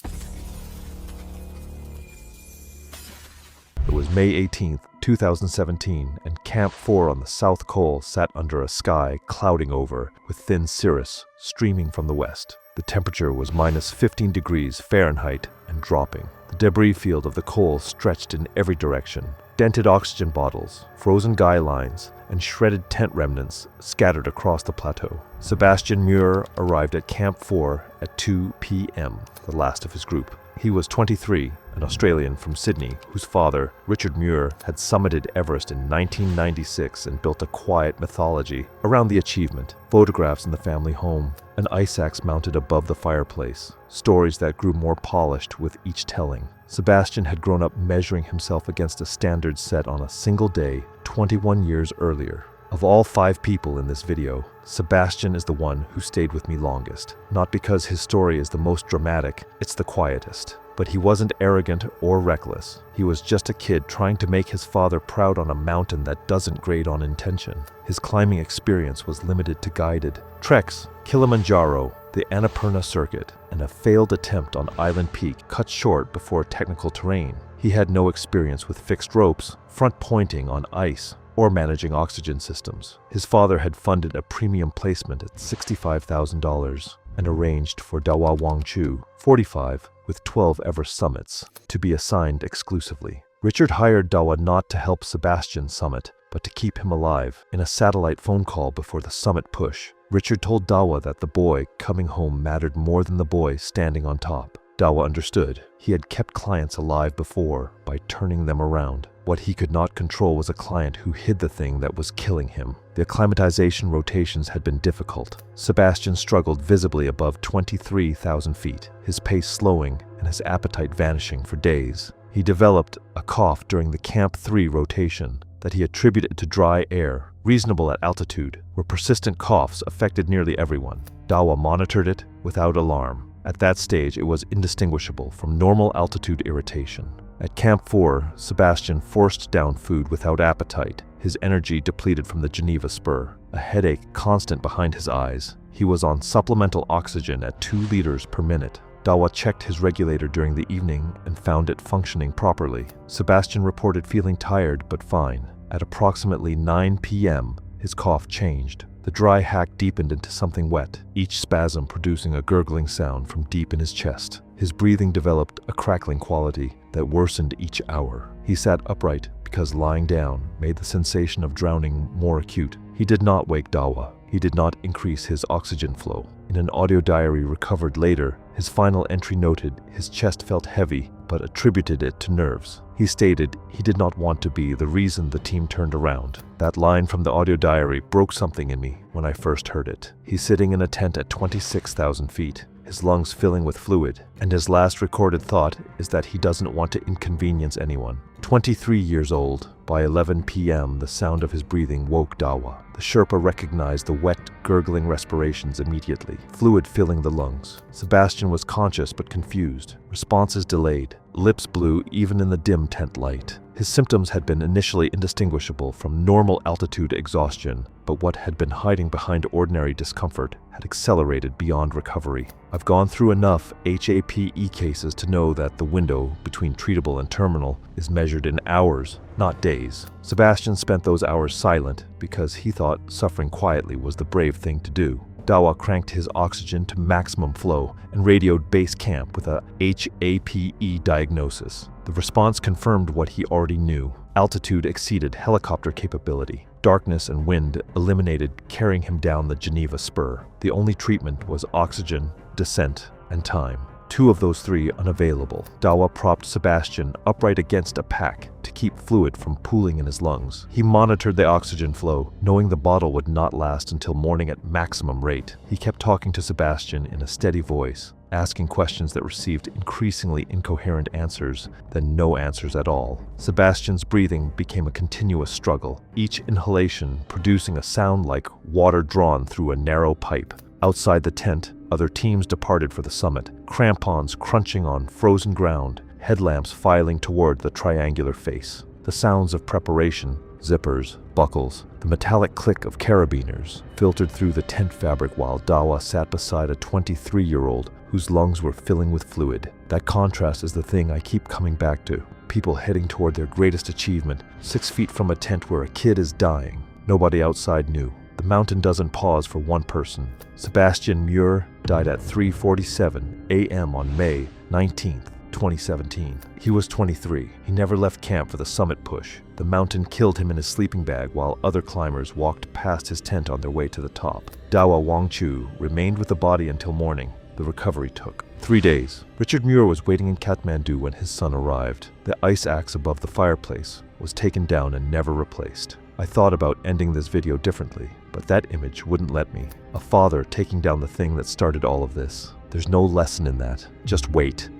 It was May 18, 2017, and Camp 4 on the South Col sat under a sky clouding over, with thin cirrus streaming from the west. The temperature was minus 15 degrees Fahrenheit and dropping. The debris field of the Col stretched in every direction. Dented oxygen bottles, frozen guy lines, and shredded tent remnants scattered across the plateau. Sebastian Muir arrived at Camp 4 at 2 p.m., the last of his group. He was 23, an Australian from Sydney, whose father, Richard Muir, had summited Everest in 1996 and built a quiet mythology around the achievement. Photographs in the family home, an ice axe mounted above the fireplace, stories that grew more polished with each telling. Sebastian had grown up measuring himself against a standard set on a single day 21 years earlier. Of all 5 people in this video, Sebastian is the one who stayed with me longest. Not because his story is the most dramatic, it's the quietest. But he wasn't arrogant or reckless. He was just a kid trying to make his father proud on a mountain that doesn't grade on intention. His climbing experience was limited to guided treks, Kilimanjaro, the Annapurna circuit, and a failed attempt on Island Peak cut short before technical terrain. He had no experience with fixed ropes, front pointing on ice, or managing oxygen systems. His father had funded a premium placement at $65,000 and arranged for Dawa Wangchu, 45, with 12 Everest summits, to be assigned exclusively. Richard hired Dawa not to help Sebastian summit, but to keep him alive. In a satellite phone call before the summit push, Richard told Dawa that the boy coming home mattered more than the boy standing on top. Dawa understood. He had kept clients alive before by turning them around. What he could not control was a client who hid the thing that was killing him. The acclimatization rotations had been difficult. Sebastian struggled visibly above 23,000 feet, his pace slowing and his appetite vanishing for days. He developed a cough during the Camp 3 rotation that he attributed to dry air, reasonable at altitude, where persistent coughs affected nearly everyone. Dawa monitored it, without alarm. At that stage, it was indistinguishable from normal altitude irritation. At Camp 4, Sebastian forced down food without appetite, his energy depleted from the Geneva spur, a headache constant behind his eyes. He was on supplemental oxygen at 2 liters per minute. Dawa checked his regulator during the evening and found it functioning properly. Sebastian reported feeling tired but fine. At approximately 9 p.m., his cough changed. The dry hack deepened into something wet, each spasm producing a gurgling sound from deep in his chest. His breathing developed a crackling quality that worsened each hour. He sat upright because lying down made the sensation of drowning more acute. He did not wake Dawa. He did not increase his oxygen flow. In an audio diary recovered later, his final entry noted his chest felt heavy but attributed it to nerves. He stated he did not want to be the reason the team turned around. That line from the audio diary broke something in me when I first heard it. He's sitting in a tent at 26,000 feet, his lungs filling with fluid, and his last recorded thought is that he doesn't want to inconvenience anyone. 23 years old, by 11 p.m. the sound of his breathing woke Dawa. The Sherpa recognized the wet, gurgling respirations immediately, fluid filling the lungs. Sebastian was conscious but confused, responses delayed, lips blue even in the dim tent light. His symptoms had been initially indistinguishable from normal altitude exhaustion, but what had been hiding behind ordinary discomfort had accelerated beyond recovery. I've gone through enough HAPE cases to know that the window between treatable and terminal is measured in hours, not days. Sebastian spent those hours silent because he thought suffering quietly was the brave thing to do. Dawa cranked his oxygen to maximum flow and radioed base camp with a HAPE diagnosis. The response confirmed what he already knew. Altitude exceeded helicopter capability. Darkness and wind eliminated carrying him down the Geneva spur. The only treatment was oxygen, descent, and time. 2 of those 3 unavailable. Dawa propped Sebastian upright against a pack to keep fluid from pooling in his lungs. He monitored the oxygen flow, knowing the bottle would not last until morning at maximum rate. He kept talking to Sebastian in a steady voice, asking questions that received increasingly incoherent answers, then no answers at all. Sebastian's breathing became a continuous struggle, each inhalation producing a sound like water drawn through a narrow pipe. Outside the tent, other teams departed for the summit, crampons crunching on frozen ground, headlamps filing toward the triangular face. The sounds of preparation, zippers, buckles, the metallic click of carabiners filtered through the tent fabric while Dawa sat beside a 23-year-old whose lungs were filling with fluid. That contrast is the thing I keep coming back to. People heading toward their greatest achievement, 6 feet from a tent where a kid is dying. Nobody outside knew. The mountain doesn't pause for one person. Sebastian Muir died at 3:47 a.m. on May 19, 2017. He was 23. He never left camp for the summit push. The mountain killed him in his sleeping bag while other climbers walked past his tent on their way to the top. Dawa Wangchu remained with the body until morning. The recovery took 3 days. Richard Muir was waiting in Kathmandu when his son arrived. The ice axe above the fireplace was taken down and never replaced. I thought about ending this video differently, but that image wouldn't let me. A father taking down the thing that started all of this. There's no lesson in that. Just wait.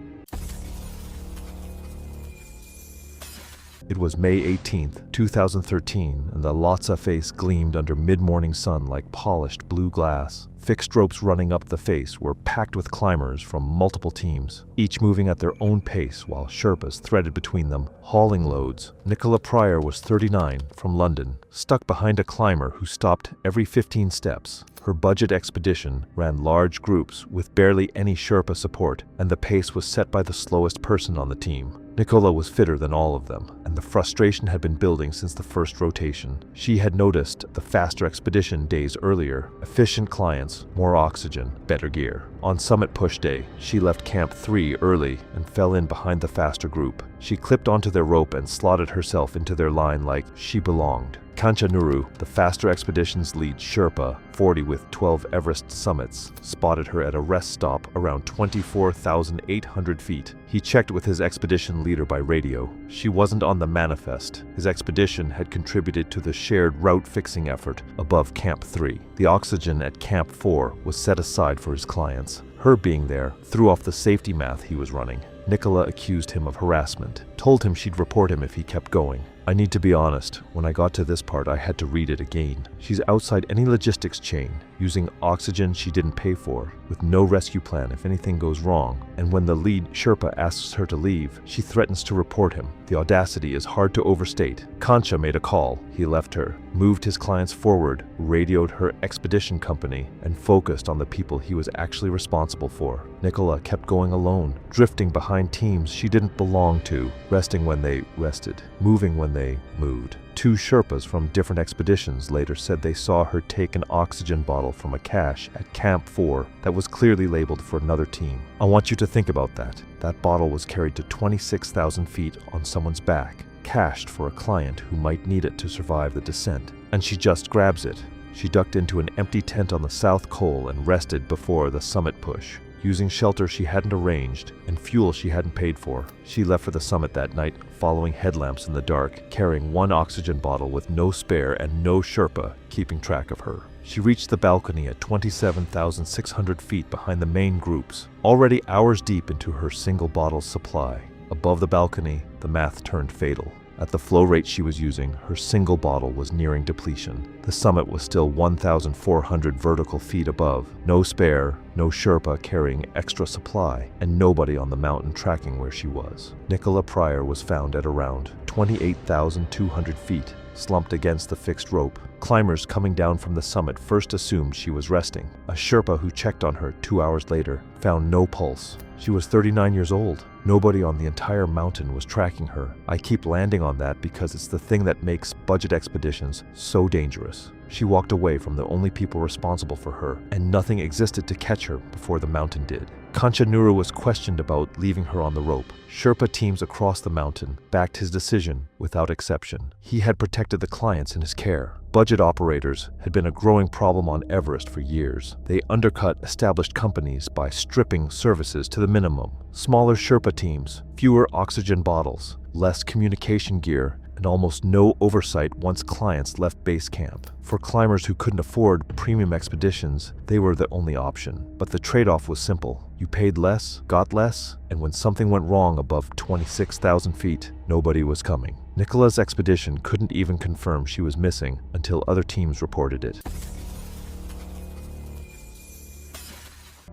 It was May 18th, 2013, and the Lhasa face gleamed under mid-morning sun like polished blue glass. Fixed ropes running up the face were packed with climbers from multiple teams, each moving at their own pace while Sherpas threaded between them, hauling loads. Nicola Pryor was 39, from London, stuck behind a climber who stopped every 15 steps. Her budget expedition ran large groups with barely any Sherpa support, and the pace was set by the slowest person on the team. Nicola was fitter than all of them, and the frustration had been building since the first rotation. She had noticed the faster expedition days earlier. Efficient clients, more oxygen, better gear. On summit push day, she left Camp 3 early and fell in behind the faster group. She clipped onto their rope and slotted herself into their line like she belonged. Kanchanuru, the faster expedition's lead Sherpa, 40 with 12 Everest summits, spotted her at a rest stop around 24,800 feet. He checked with his expedition leader by radio. She wasn't on the manifest. His expedition had contributed to the shared route-fixing effort above Camp 3. The oxygen at Camp 4 was set aside for his clients. Her being there threw off the safety math he was running. Nicola accused him of harassment, told him she'd report him if he kept going. I need to be honest, when I got to this part I had to read it again. She's outside any logistics chain, using oxygen she didn't pay for, with no rescue plan if anything goes wrong, and when the lead Sherpa asks her to leave, she threatens to report him. The audacity is hard to overstate. Kancha made a call. He left her, moved his clients forward, radioed her expedition company, and focused on the people he was actually responsible for. Nicola kept going alone, drifting behind teams she didn't belong to, resting when they rested, moving when they moved. Two Sherpas from different expeditions later said they saw her take an oxygen bottle from a cache at Camp 4 that was clearly labeled for another team. I want you to think about that. That bottle was carried to 26,000 feet on someone's back, cached for a client who might need it to survive the descent. And she just grabs it. She ducked into an empty tent on the South Col and rested before the summit push. Using shelter she hadn't arranged and fuel she hadn't paid for, she left for the summit that night, following headlamps in the dark, carrying one oxygen bottle with no spare and no Sherpa keeping track of her. She reached the balcony at 27,600 feet behind the main groups, already hours deep into her single bottle's supply. Above the balcony, the math turned fatal. At the flow rate she was using, her single bottle was nearing depletion. The summit was still 1,400 vertical feet above, no spare, no Sherpa carrying extra supply, and nobody on the mountain tracking where she was. Nicola Pryor was found at around 28,200 feet, slumped against the fixed rope. Climbers coming down from the summit first assumed she was resting. A Sherpa who checked on her 2 hours later found no pulse. She was 39 years old. Nobody on the entire mountain was tracking her. I keep landing on that because it's the thing that makes budget expeditions so dangerous. She walked away from the only people responsible for her, and nothing existed to catch her before the mountain did. Kanchanuru was questioned about leaving her on the rope. Sherpa teams across the mountain backed his decision without exception. He had protected the clients in his care. Budget operators had been a growing problem on Everest for years. They undercut established companies by stripping services to the minimum. Smaller Sherpa teams, fewer oxygen bottles, less communication gear, and almost no oversight once clients left base camp. For climbers who couldn't afford premium expeditions, they were the only option. But the trade-off was simple. You paid less, got less, and when something went wrong above 26,000 feet, nobody was coming. Nicola's expedition couldn't even confirm she was missing until other teams reported it.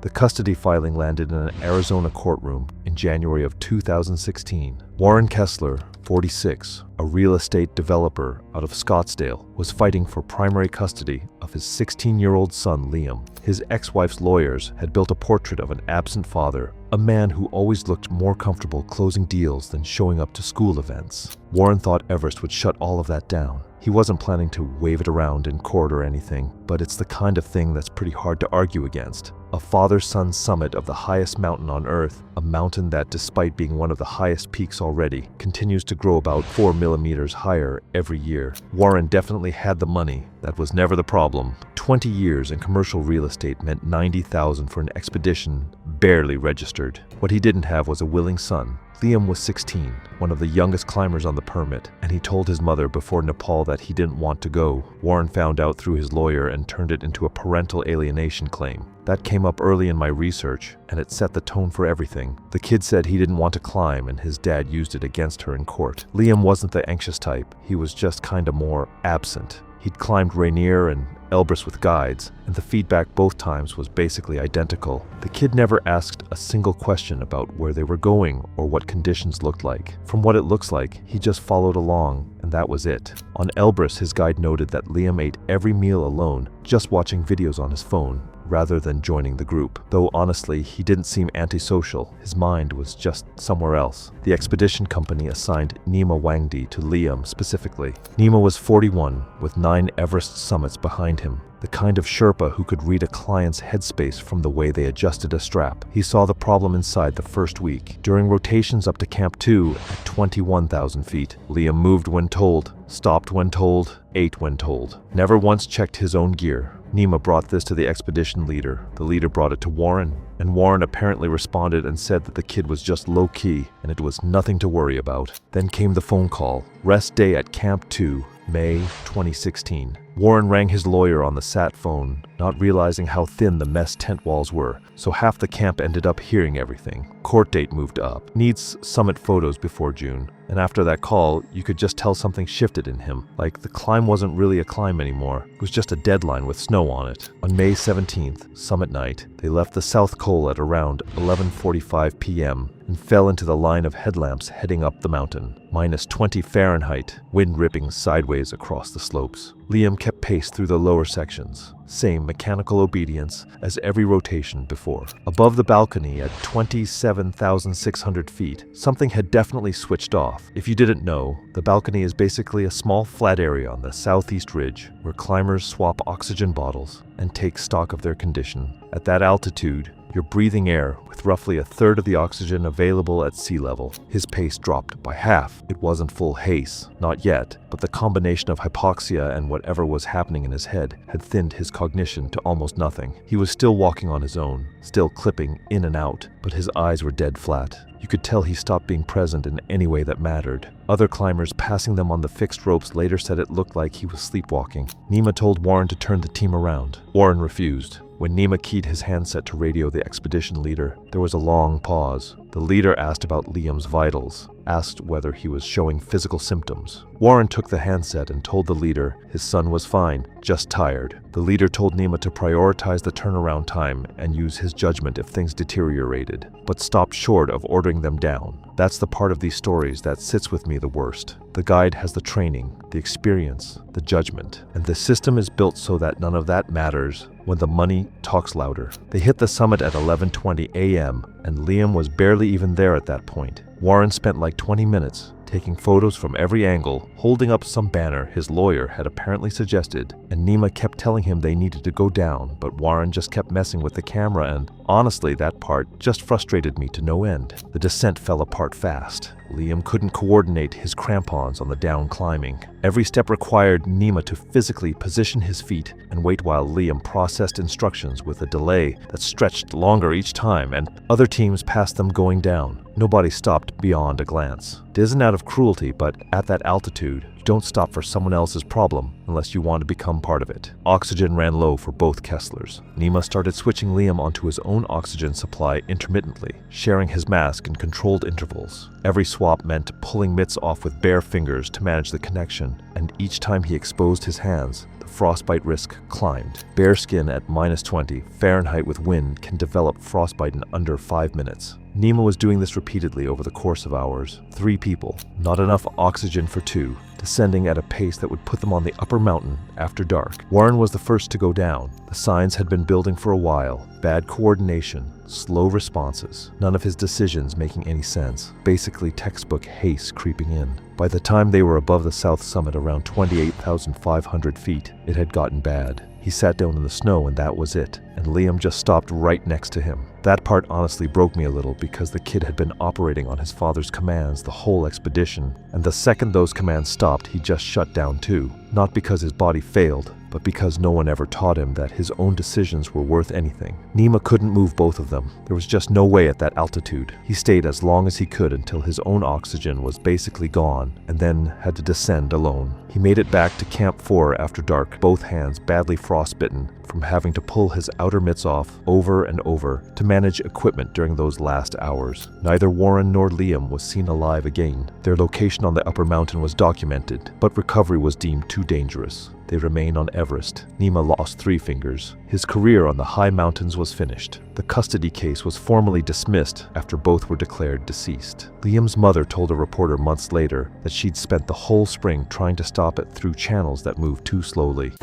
The custody filing landed in an Arizona courtroom in January of 2016. Warren Kessler, 46, a real estate developer out of Scottsdale, was fighting for primary custody of his 16-year-old son, Liam. His ex-wife's lawyers had built a portrait of an absent father, a man who always looked more comfortable closing deals than showing up to school events. Warren thought Everest would shut all of that down. He wasn't planning to wave it around in court or anything, but it's the kind of thing that's pretty hard to argue against. A father-son summit of the highest mountain on Earth, a mountain that, despite being one of the highest peaks already, continues to grow about 4 millimeters higher every year. Warren definitely had the money. That was never the problem. 20 years in commercial real estate meant $90,000 for an expedition barely registered. What he didn't have was a willing son. Liam was 16, one of the youngest climbers on the permit, and he told his mother before Nepal that he didn't want to go. Warren found out through his lawyer and turned it into a parental alienation claim. That came up early in my research, and it set the tone for everything. The kid said he didn't want to climb, and his dad used it against her in court. Liam wasn't the anxious type. He was just kinda more absent. He'd climbed Rainier and Elbrus with guides, and the feedback both times was basically identical. The kid never asked a single question about where they were going or what conditions looked like. From what it looks like, he just followed along, and that was it. On Elbrus, his guide noted that Liam ate every meal alone, just watching videos on his phone, rather than joining the group. Though honestly, he didn't seem antisocial. His mind was just somewhere else. The expedition company assigned Nima Wangdi to Liam specifically. Nima was 41, with 9 Everest summits behind him. The kind of Sherpa who could read a client's headspace from the way they adjusted a strap. He saw the problem inside the first week. During rotations up to Camp 2 at 21,000 feet, Liam moved when told, stopped when told, ate when told. Never once checked his own gear. Nima brought this to the expedition leader. The leader brought it to Warren, and Warren apparently responded and said that the kid was just low-key and it was nothing to worry about. Then came the phone call. Rest day at Camp 2. May 2016. Warren rang his lawyer on the sat phone, not realizing how thin the mess tent walls were, so half the camp ended up hearing everything. Court date moved up. Needs summit photos before June. And after that call, you could just tell something shifted in him. Like the climb wasn't really a climb anymore. It was just a deadline with snow on it. On May 17th, summit night, they left the South Col at around 11:45 p.m. and fell into the line of headlamps heading up the mountain. -20 Fahrenheit, wind ripping sideways across the slopes. Liam kept pace through the lower sections. Same mechanical obedience as every rotation before. Above the balcony at 27,600 feet, something had definitely switched off. If you didn't know, the balcony is basically a small flat area on the southeast ridge where climbers swap oxygen bottles and take stock of their condition. At that altitude, you're breathing air with roughly a third of the oxygen available at sea level. His pace dropped by half. It wasn't full haste, not yet, but the combination of hypoxia and whatever was happening in his head had thinned his cognition to almost nothing. He was still walking on his own, still clipping in and out, but his eyes were dead flat. You could tell he stopped being present in any way that mattered. Other climbers passing them on the fixed ropes later said it looked like he was sleepwalking. Nima told Warren to turn the team around. Warren refused. When Nima keyed his handset to radio the expedition leader, there was a long pause. The leader asked about Liam's vitals, asked whether he was showing physical symptoms. Warren took the handset and told the leader his son was fine, just tired. The leader told Nima to prioritize the turnaround time and use his judgment if things deteriorated, but stopped short of ordering them down. That's the part of these stories that sits with me the worst. The guide has the training, the experience, the judgment, and the system is built so that none of that matters when the money talks louder. They hit the summit at 11:20 a.m., and Liam was barely even there at that point. Warren spent like 20 minutes taking photos from every angle, holding up some banner his lawyer had apparently suggested, and Nima kept telling him they needed to go down, but Warren just kept messing with the camera, and honestly, that part just frustrated me to no end. The descent fell apart fast. Liam couldn't coordinate his crampons on the down climbing. Every step required Nima to physically position his feet and wait while Liam processed instructions with a delay that stretched longer each time, and other teams passed them going down. Nobody stopped beyond a glance. It isn't out of cruelty, but at that altitude, you don't stop for someone else's problem unless you want to become part of it. Oxygen ran low for both Kesslers. Nima started switching Liam onto his own oxygen supply intermittently, sharing his mask in controlled intervals. Every swap meant pulling mitts off with bare fingers to manage the connection, and each time he exposed his hands, the frostbite risk climbed. Bare skin at -20 Fahrenheit with wind can develop frostbite in under 5 minutes. Nima was doing this repeatedly over the course of hours. 3 people, not enough oxygen for 2, descending at a pace that would put them on the upper mountain after dark. Warren was the first to go down. The signs had been building for a while. Bad coordination, slow responses, none of his decisions making any sense. Basically textbook haste creeping in. By the time they were above the south summit around 28,500 feet, it had gotten bad. He sat down in the snow and that was it, and Liam just stopped right next to him. That part honestly broke me a little because the kid had been operating on his father's commands the whole expedition, and the second those commands stopped, he just shut down too. Not because his body failed, but because no one ever taught him that his own decisions were worth anything. Nima couldn't move both of them. There was just no way at that altitude. He stayed as long as he could until his own oxygen was basically gone, and then had to descend alone. He made it back to Camp 4 after dark, both hands badly frostbitten from having to pull his outer mitts off over and over to manage equipment during those last hours. Neither Warren nor Liam was seen alive again. Their location on the upper mountain was documented, but recovery was deemed too dangerous. They remain on Everest. Nima lost 3 fingers. His career on the high mountains was finished. The custody case was formally dismissed after both were declared deceased. Liam's mother told a reporter months later that she'd spent the whole spring trying to stop it through channels that moved too slowly.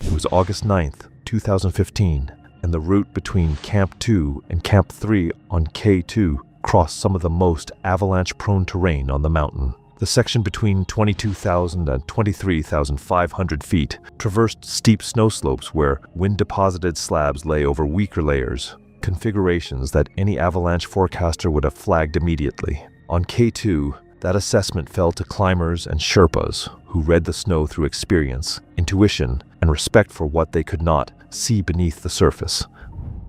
It was August 9th, 2015, and the route between Camp 2 and Camp 3 on K2 crossed some of the most avalanche-prone terrain on the mountain. The section between 22,000 and 23,500 feet traversed steep snow slopes where wind-deposited slabs lay over weaker layers, configurations that any avalanche forecaster would have flagged immediately. On K2, that assessment fell to climbers and Sherpas who read the snow through experience, intuition, and respect for what they could not see beneath the surface.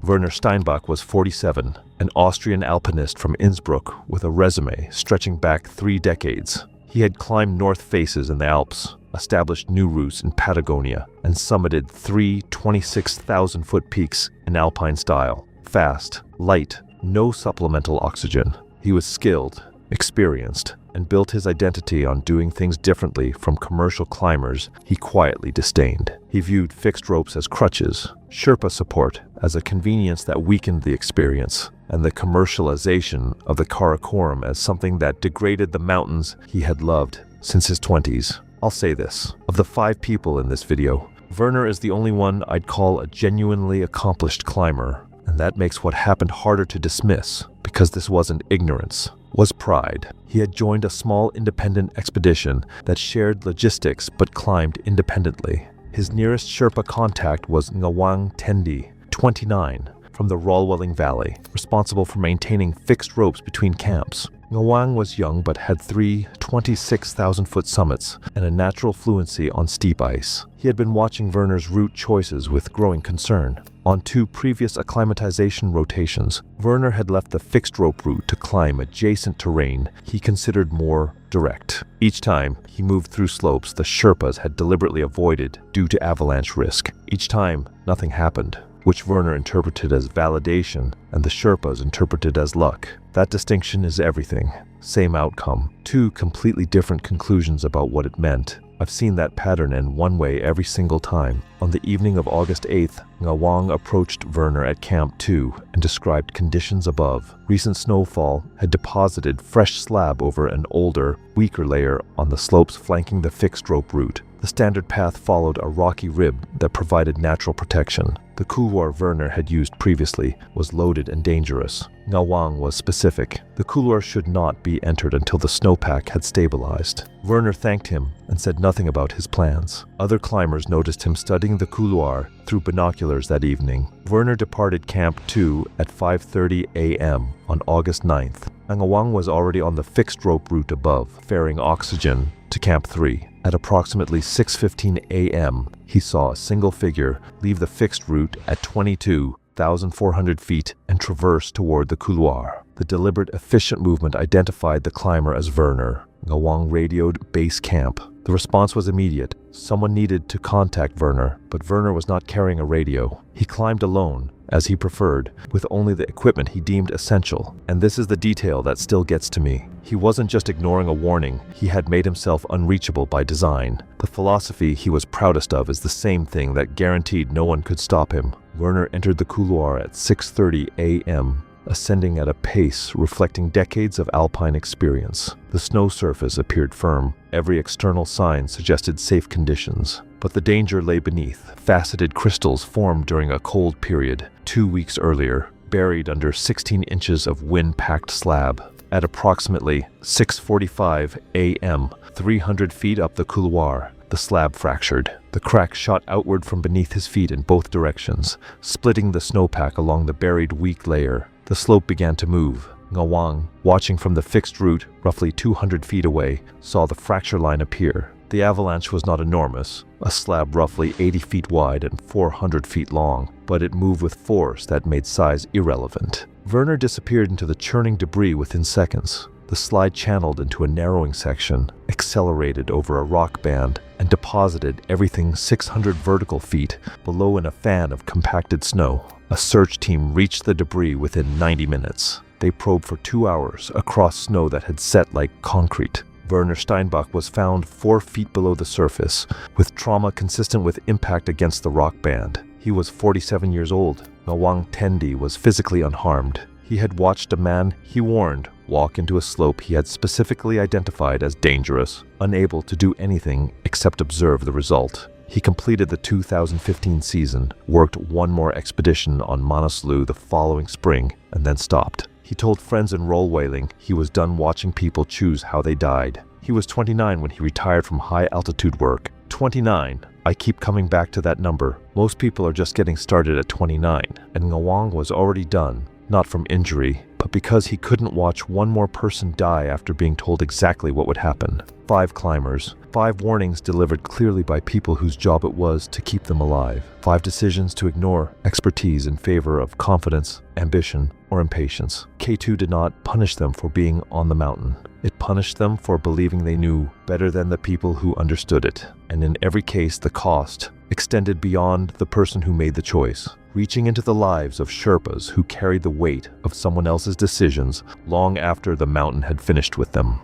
Werner Steinbach was 47, an Austrian alpinist from Innsbruck with a resume stretching back 3 decades. He had climbed north faces in the Alps, established new routes in Patagonia, and summited 3 26,000-foot peaks in alpine style. Fast, light, no supplemental oxygen. He was skilled, experienced, and built his identity on doing things differently from commercial climbers he quietly disdained. He viewed fixed ropes as crutches, Sherpa support as a convenience that weakened the experience, and the commercialization of the Karakoram as something that degraded the mountains he had loved since his 20s. I'll say this, of the 5 people in this video, Werner is the only one I'd call a genuinely accomplished climber, and that makes what happened harder to dismiss, because this wasn't ignorance, was pride. He had joined a small independent expedition that shared logistics but climbed independently. His nearest Sherpa contact was Ngawang Tendi, 29, from the Rollwelling Valley, responsible for maintaining fixed ropes between camps. Ngawang was young but had 3 26,000-foot summits and a natural fluency on steep ice. He had been watching Werner's route choices with growing concern. On 2 previous acclimatization rotations, Werner had left the fixed rope route to climb adjacent terrain he considered more direct. Each time he moved through slopes the Sherpas had deliberately avoided due to avalanche risk. Each time, nothing happened, which Werner interpreted as validation and the Sherpas interpreted as luck. That distinction is everything. Same outcome. 2 completely different conclusions about what it meant. I've seen that pattern end one way every single time. On the evening of August 8th, Ngawang approached Werner at Camp 2 and described conditions above. Recent snowfall had deposited fresh slab over an older, weaker layer on the slopes flanking the fixed rope route. The standard path followed a rocky rib that provided natural protection. The couloir Werner had used previously was loaded and dangerous. Ngawang was specific. The couloir should not be entered until the snowpack had stabilized. Werner thanked him and said nothing about his plans. Other climbers noticed him studying the couloir through binoculars that evening. Werner departed Camp 2 at 5:30 a.m. on August 9th. Ngawang was already on the fixed rope route above, ferrying oxygen to Camp 3. At approximately 6:15 a.m., he saw a single figure leave the fixed route at 22,400 feet and traverse toward the couloir. The deliberate, efficient movement identified the climber as Werner. Ngawang radioed base camp. The response was immediate. Someone needed to contact Werner, but Werner was not carrying a radio. He climbed alone, as he preferred, with only the equipment he deemed essential. And this is the detail that still gets to me. He wasn't just ignoring a warning, he had made himself unreachable by design. The philosophy he was proudest of is the same thing that guaranteed no one could stop him. Werner entered the couloir at 6:30 a.m., ascending at a pace reflecting decades of alpine experience. The snow surface appeared firm. Every external sign suggested safe conditions. But the danger lay beneath. Faceted crystals formed during a cold period 2 weeks earlier, buried under 16 inches of wind-packed slab. At approximately 6:45 a.m., 300 feet up the couloir, the slab fractured. The crack shot outward from beneath his feet in both directions, splitting the snowpack along the buried weak layer. The slope began to move. Ngawang, watching from the fixed route roughly 200 feet away, saw the fracture line appear. The avalanche was not enormous, a slab roughly 80 feet wide and 400 feet long, but it moved with force that made size irrelevant. Werner disappeared into the churning debris within seconds. The slide channeled into a narrowing section, accelerated over a rock band, and deposited everything 600 vertical feet below in a fan of compacted snow. A search team reached the debris within 90 minutes. They probed for 2 hours across snow that had set like concrete. Werner Steinbach was found 4 feet below the surface, with trauma consistent with impact against the rock band. He was 47 years old. Ngawang Tendi was physically unharmed. He had watched a man he warned walk into a slope he had specifically identified as dangerous, unable to do anything except observe the result. He completed the 2015 season, worked one more expedition on Manaslu the following spring, and then stopped. He told friends in Rollwelling he was done watching people choose how they died. He was 29 when he retired from high-altitude work. 29. I keep coming back to that number. Most people are just getting started at 29, and Ngawang was already done. not from injury, but because he couldn't watch one more person die after being told exactly what would happen. 5 climbers, 5 warnings delivered clearly by people whose job it was to keep them alive. 5 decisions to ignore expertise in favor of confidence, ambition, or impatience. K2 did not punish them for being on the mountain. It punished them for believing they knew better than the people who understood it. And in every case, the cost extended beyond the person who made the choice, reaching into the lives of Sherpas who carried the weight of someone else's decisions long after the mountain had finished with them.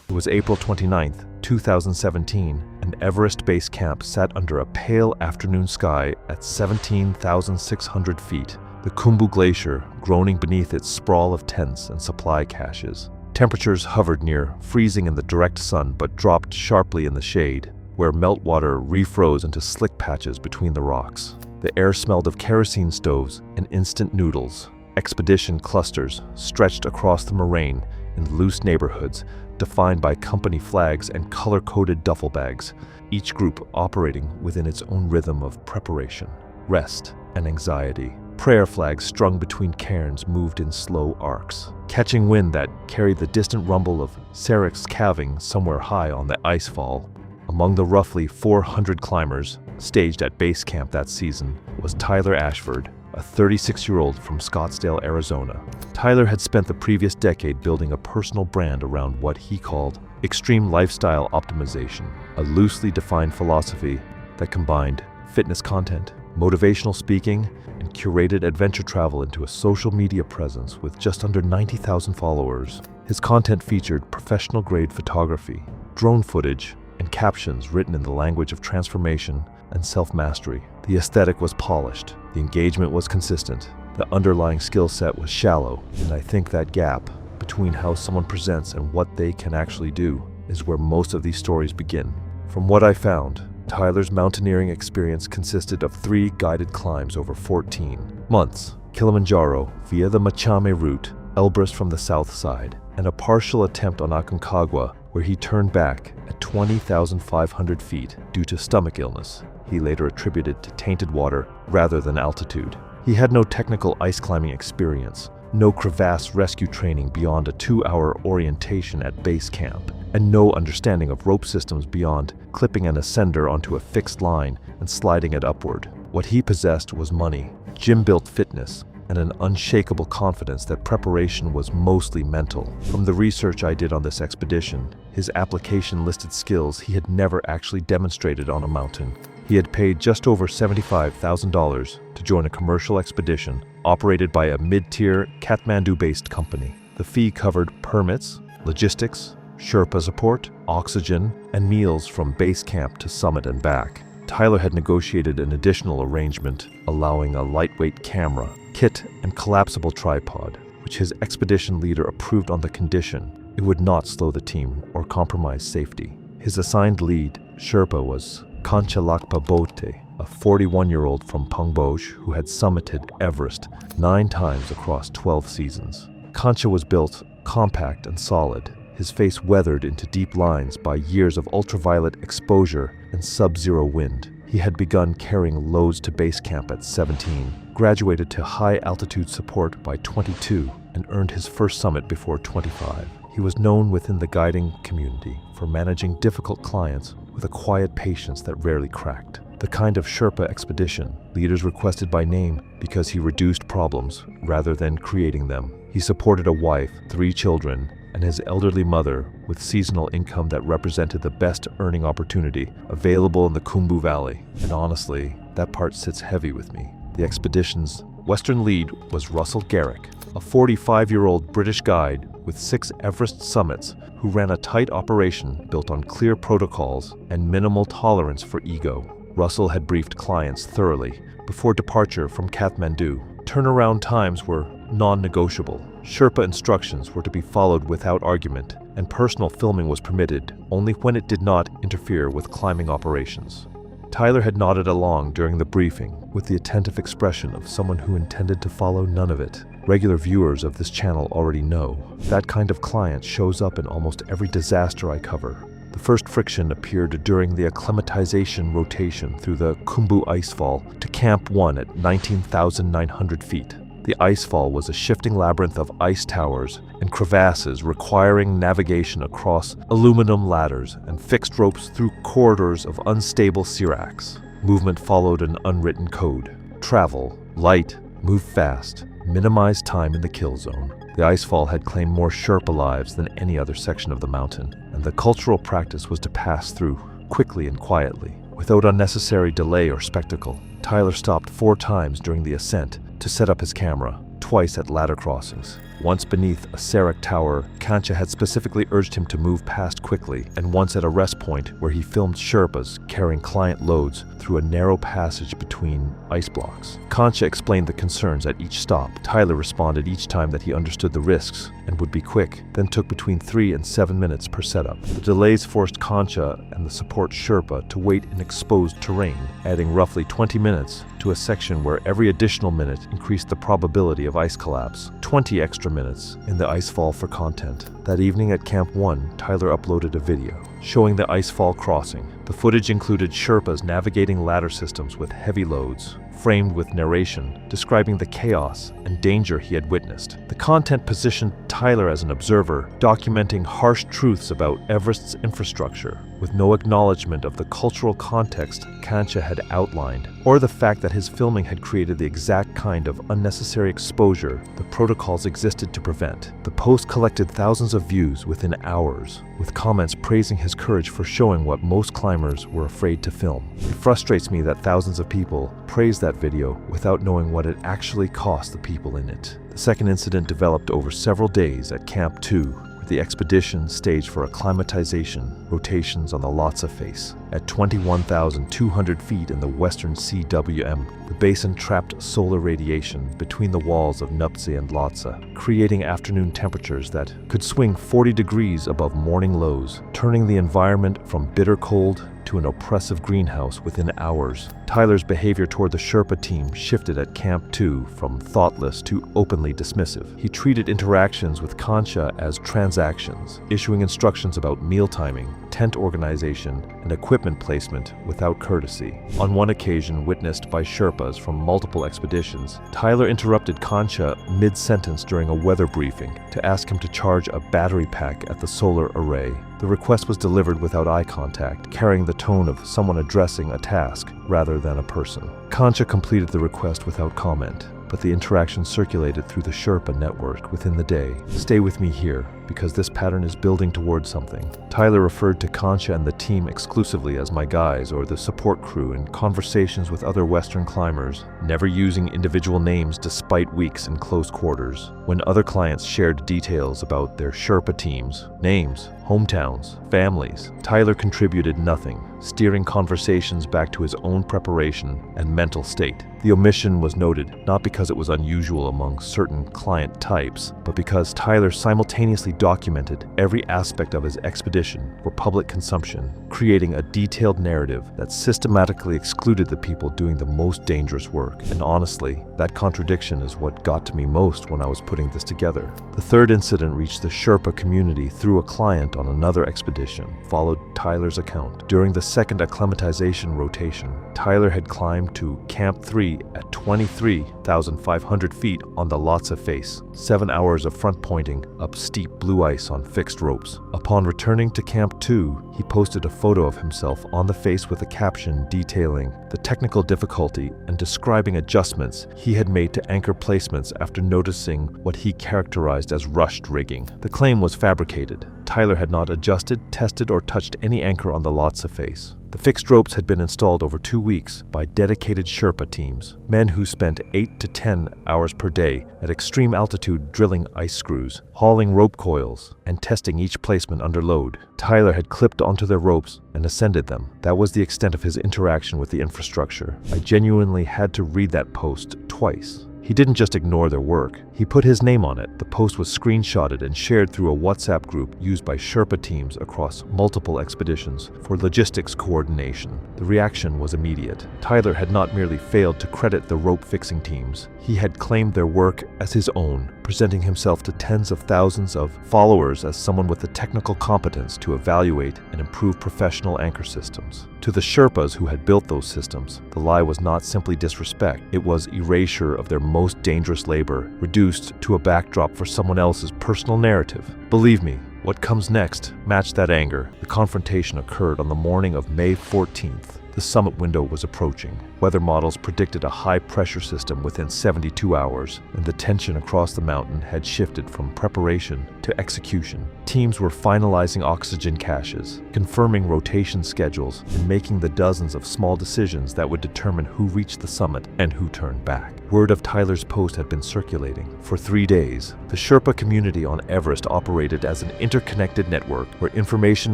It was April 29th, 2017, and Everest Base Camp sat under a pale afternoon sky at 17,600 feet, the Khumbu Glacier groaning beneath its sprawl of tents and supply caches. Temperatures hovered near freezing in the direct sun but dropped sharply in the shade, where meltwater refroze into slick patches between the rocks. The air smelled of kerosene stoves and instant noodles. Expedition clusters stretched across the moraine in loose neighborhoods, defined by company flags and color-coded duffel bags, each group operating within its own rhythm of preparation, rest, and anxiety. Prayer flags strung between cairns moved in slow arcs, catching wind that carried the distant rumble of Serik's calving somewhere high on the icefall. Among the roughly 400 climbers staged at base camp that season was Tyler Ashford, a 36-year-old from Scottsdale, Arizona. Tyler had spent the previous decade building a personal brand around what he called extreme lifestyle optimization, a loosely defined philosophy that combined fitness content, motivational speaking, and curated adventure travel into a social media presence with just under 90,000 followers. His content featured professional-grade photography, drone footage, and captions written in the language of transformation and self-mastery. The aesthetic was polished, the engagement was consistent, the underlying skill set was shallow, and I think that gap between how someone presents and what they can actually do is where most of these stories begin. From what I found, Tyler's mountaineering experience consisted of 3 guided climbs over 14 months, Kilimanjaro via the Machame route, Elbrus from the south side, and a partial attempt on Aconcagua where he turned back at 20,500 feet due to stomach illness he later attributed to tainted water rather than altitude. He had no technical ice climbing experience, no crevasse rescue training beyond a 2-hour orientation at base camp, and no understanding of rope systems beyond clipping an ascender onto a fixed line and sliding it upward. What he possessed was money, gym-built fitness, and an unshakable confidence that preparation was mostly mental. From the research I did on this expedition, his application listed skills he had never actually demonstrated on a mountain. He had paid just over $75,000 to join a commercial expedition operated by a mid-tier Kathmandu-based company. The fee covered permits, logistics, Sherpa support, oxygen, and meals from base camp to summit and back. Tyler had negotiated an additional arrangement allowing a lightweight camera, kit, and collapsible tripod, which his expedition leader approved on the condition it would not slow the team or compromise safety. His assigned lead, Sherpa, was Kanchalakpa Bote, a 41-year-old from Pangboj who had summited Everest 9 times across 12 seasons. Kancha was built compact and solid, his face weathered into deep lines by years of ultraviolet exposure and sub-zero wind. He had begun carrying loads to base camp at 17, graduated to high-altitude support by 22, and earned his first summit before 25. He was known within the guiding community for managing difficult clients with a quiet patience that rarely cracked. The kind of Sherpa expedition leaders requested by name because he reduced problems rather than creating them. He supported a wife, 3 children, and his elderly mother with seasonal income that represented the best earning opportunity available in the Khumbu Valley. And honestly, that part sits heavy with me. The expedition's Western lead was Russell Garrick, a 45-year-old British guide with 6 Everest summits who ran a tight operation built on clear protocols and minimal tolerance for ego. Russell had briefed clients thoroughly before departure from Kathmandu. Turnaround times were non-negotiable. Sherpa instructions were to be followed without argument, and personal filming was permitted only when it did not interfere with climbing operations. Tyler had nodded along during the briefing with the attentive expression of someone who intended to follow none of it. Regular viewers of this channel already know that kind of client shows up in almost every disaster I cover. The first friction appeared during the acclimatization rotation through the Khumbu Icefall to Camp 1 at 19,900 feet. The icefall was a shifting labyrinth of ice towers and crevasses requiring navigation across aluminum ladders and fixed ropes through corridors of unstable seracs. Movement followed an unwritten code. Travel, light, move fast, minimize time in the kill zone. The icefall had claimed more Sherpa lives than any other section of the mountain, and the cultural practice was to pass through, quickly and quietly, without unnecessary delay or spectacle. Tyler stopped 4 times during the ascent to set up his camera, twice at ladder crossings. Once beneath a Serac tower, Kancha had specifically urged him to move past quickly, and once at a rest point where he filmed Sherpas carrying client loads through a narrow passage between ice blocks. Kancha explained the concerns at each stop. Tyler responded each time that he understood the risks and would be quick, then took between 3 and 7 minutes per setup. The delays forced Kancha and the support Sherpa to wait in exposed terrain, adding roughly 20 minutes to a section where every additional minute increased the probability of ice collapse. 20 extra minutes in the icefall for content. That evening at Camp 1, Tyler uploaded a video showing the icefall crossing. The footage included Sherpas navigating ladder systems with heavy loads, framed with narration describing the chaos and danger he had witnessed. The content positioned Tyler as an observer, documenting harsh truths about Everest's infrastructure, with no acknowledgement of the cultural context Kancha had outlined, or the fact that his filming had created the exact kind of unnecessary exposure the protocols existed to prevent. The post collected thousands of views within hours, with comments praising his courage for showing what most climbers were afraid to film. It frustrates me that thousands of people praise that video without knowing what it actually cost the people in it. The second incident developed over several days at Camp 2, where the expedition staged for acclimatization rotations on the Lhotse face. At 21,200 feet in the western CWM, the basin trapped solar radiation between the walls of Nuptse and Lhotse, creating afternoon temperatures that could swing 40 degrees above morning lows, turning the environment from bitter cold to an oppressive greenhouse within hours. Tyler's behavior toward the Sherpa team shifted at Camp 2 from thoughtless to openly dismissive. He treated interactions with Kancha as transactions, issuing instructions about meal timing, tent organization, and equipment placement without courtesy. On one occasion witnessed by Sherpas from multiple expeditions, Tyler interrupted Kancha mid-sentence during a weather briefing to ask him to charge a battery pack at the solar array. The request was delivered without eye contact, carrying the tone of someone addressing a task rather than a person. Kancha completed the request without comment, but the interaction circulated through the Sherpa network within the day. Stay with me here, because this pattern is building towards something. Tyler referred to Kancha and the team exclusively as my guys or the support crew in conversations with other Western climbers, never using individual names despite weeks in close quarters. When other clients shared details about their Sherpa teams, names, hometowns, families, Tyler contributed nothing, steering conversations back to his own preparation and mental state. The omission was noted not because it was unusual among certain client types, but because Tyler simultaneously documented every aspect of his expedition for public consumption, creating a detailed narrative that systematically excluded the people doing the most dangerous work. And honestly, that contradiction is what got to me most when I was putting this together. The third incident reached the Sherpa community through a client on another expedition, followed Tyler's account. During the second acclimatization rotation, Tyler had climbed to Camp 3 at 23,500 feet on the Lhotse face, 7 hours of front pointing up steep blue ice on fixed ropes. Upon returning to Camp 2, he posted a photo of himself on the face with a caption detailing the technical difficulty and describing adjustments he had made to anchor placements after noticing what he characterized as rushed rigging. The claim was fabricated. Tyler had not adjusted, tested, or touched any anchor on the Lhotse face. The fixed ropes had been installed over 2 weeks by dedicated Sherpa teams, men who spent 8 to 10 hours per day at extreme altitude drilling ice screws, hauling rope coils, and testing each placement under load. Tyler had clipped onto their ropes and ascended them. That was the extent of his interaction with the infrastructure. I genuinely had to read that post twice. He didn't just ignore their work. He put his name on it. The post was screenshotted and shared through a WhatsApp group used by Sherpa teams across multiple expeditions for logistics coordination. The reaction was immediate. Tyler had not merely failed to credit the rope-fixing teams. He had claimed their work as his own, presenting himself to tens of thousands of followers as someone with the technical competence to evaluate and improve professional anchor systems. To the Sherpas who had built those systems, the lie was not simply disrespect, it was erasure of their most dangerous labor, reduced to a backdrop for someone else's personal narrative. Believe me, what comes next matched that anger. The confrontation occurred on the morning of May 14th. The summit window was approaching. Weather models predicted a high-pressure system within 72 hours, and the tension across the mountain had shifted from preparation to execution. Teams were finalizing oxygen caches, confirming rotation schedules, and making the dozens of small decisions that would determine who reached the summit and who turned back. Word of Tyler's post had been circulating. For 3 days, the Sherpa community on Everest operated as an interconnected network where information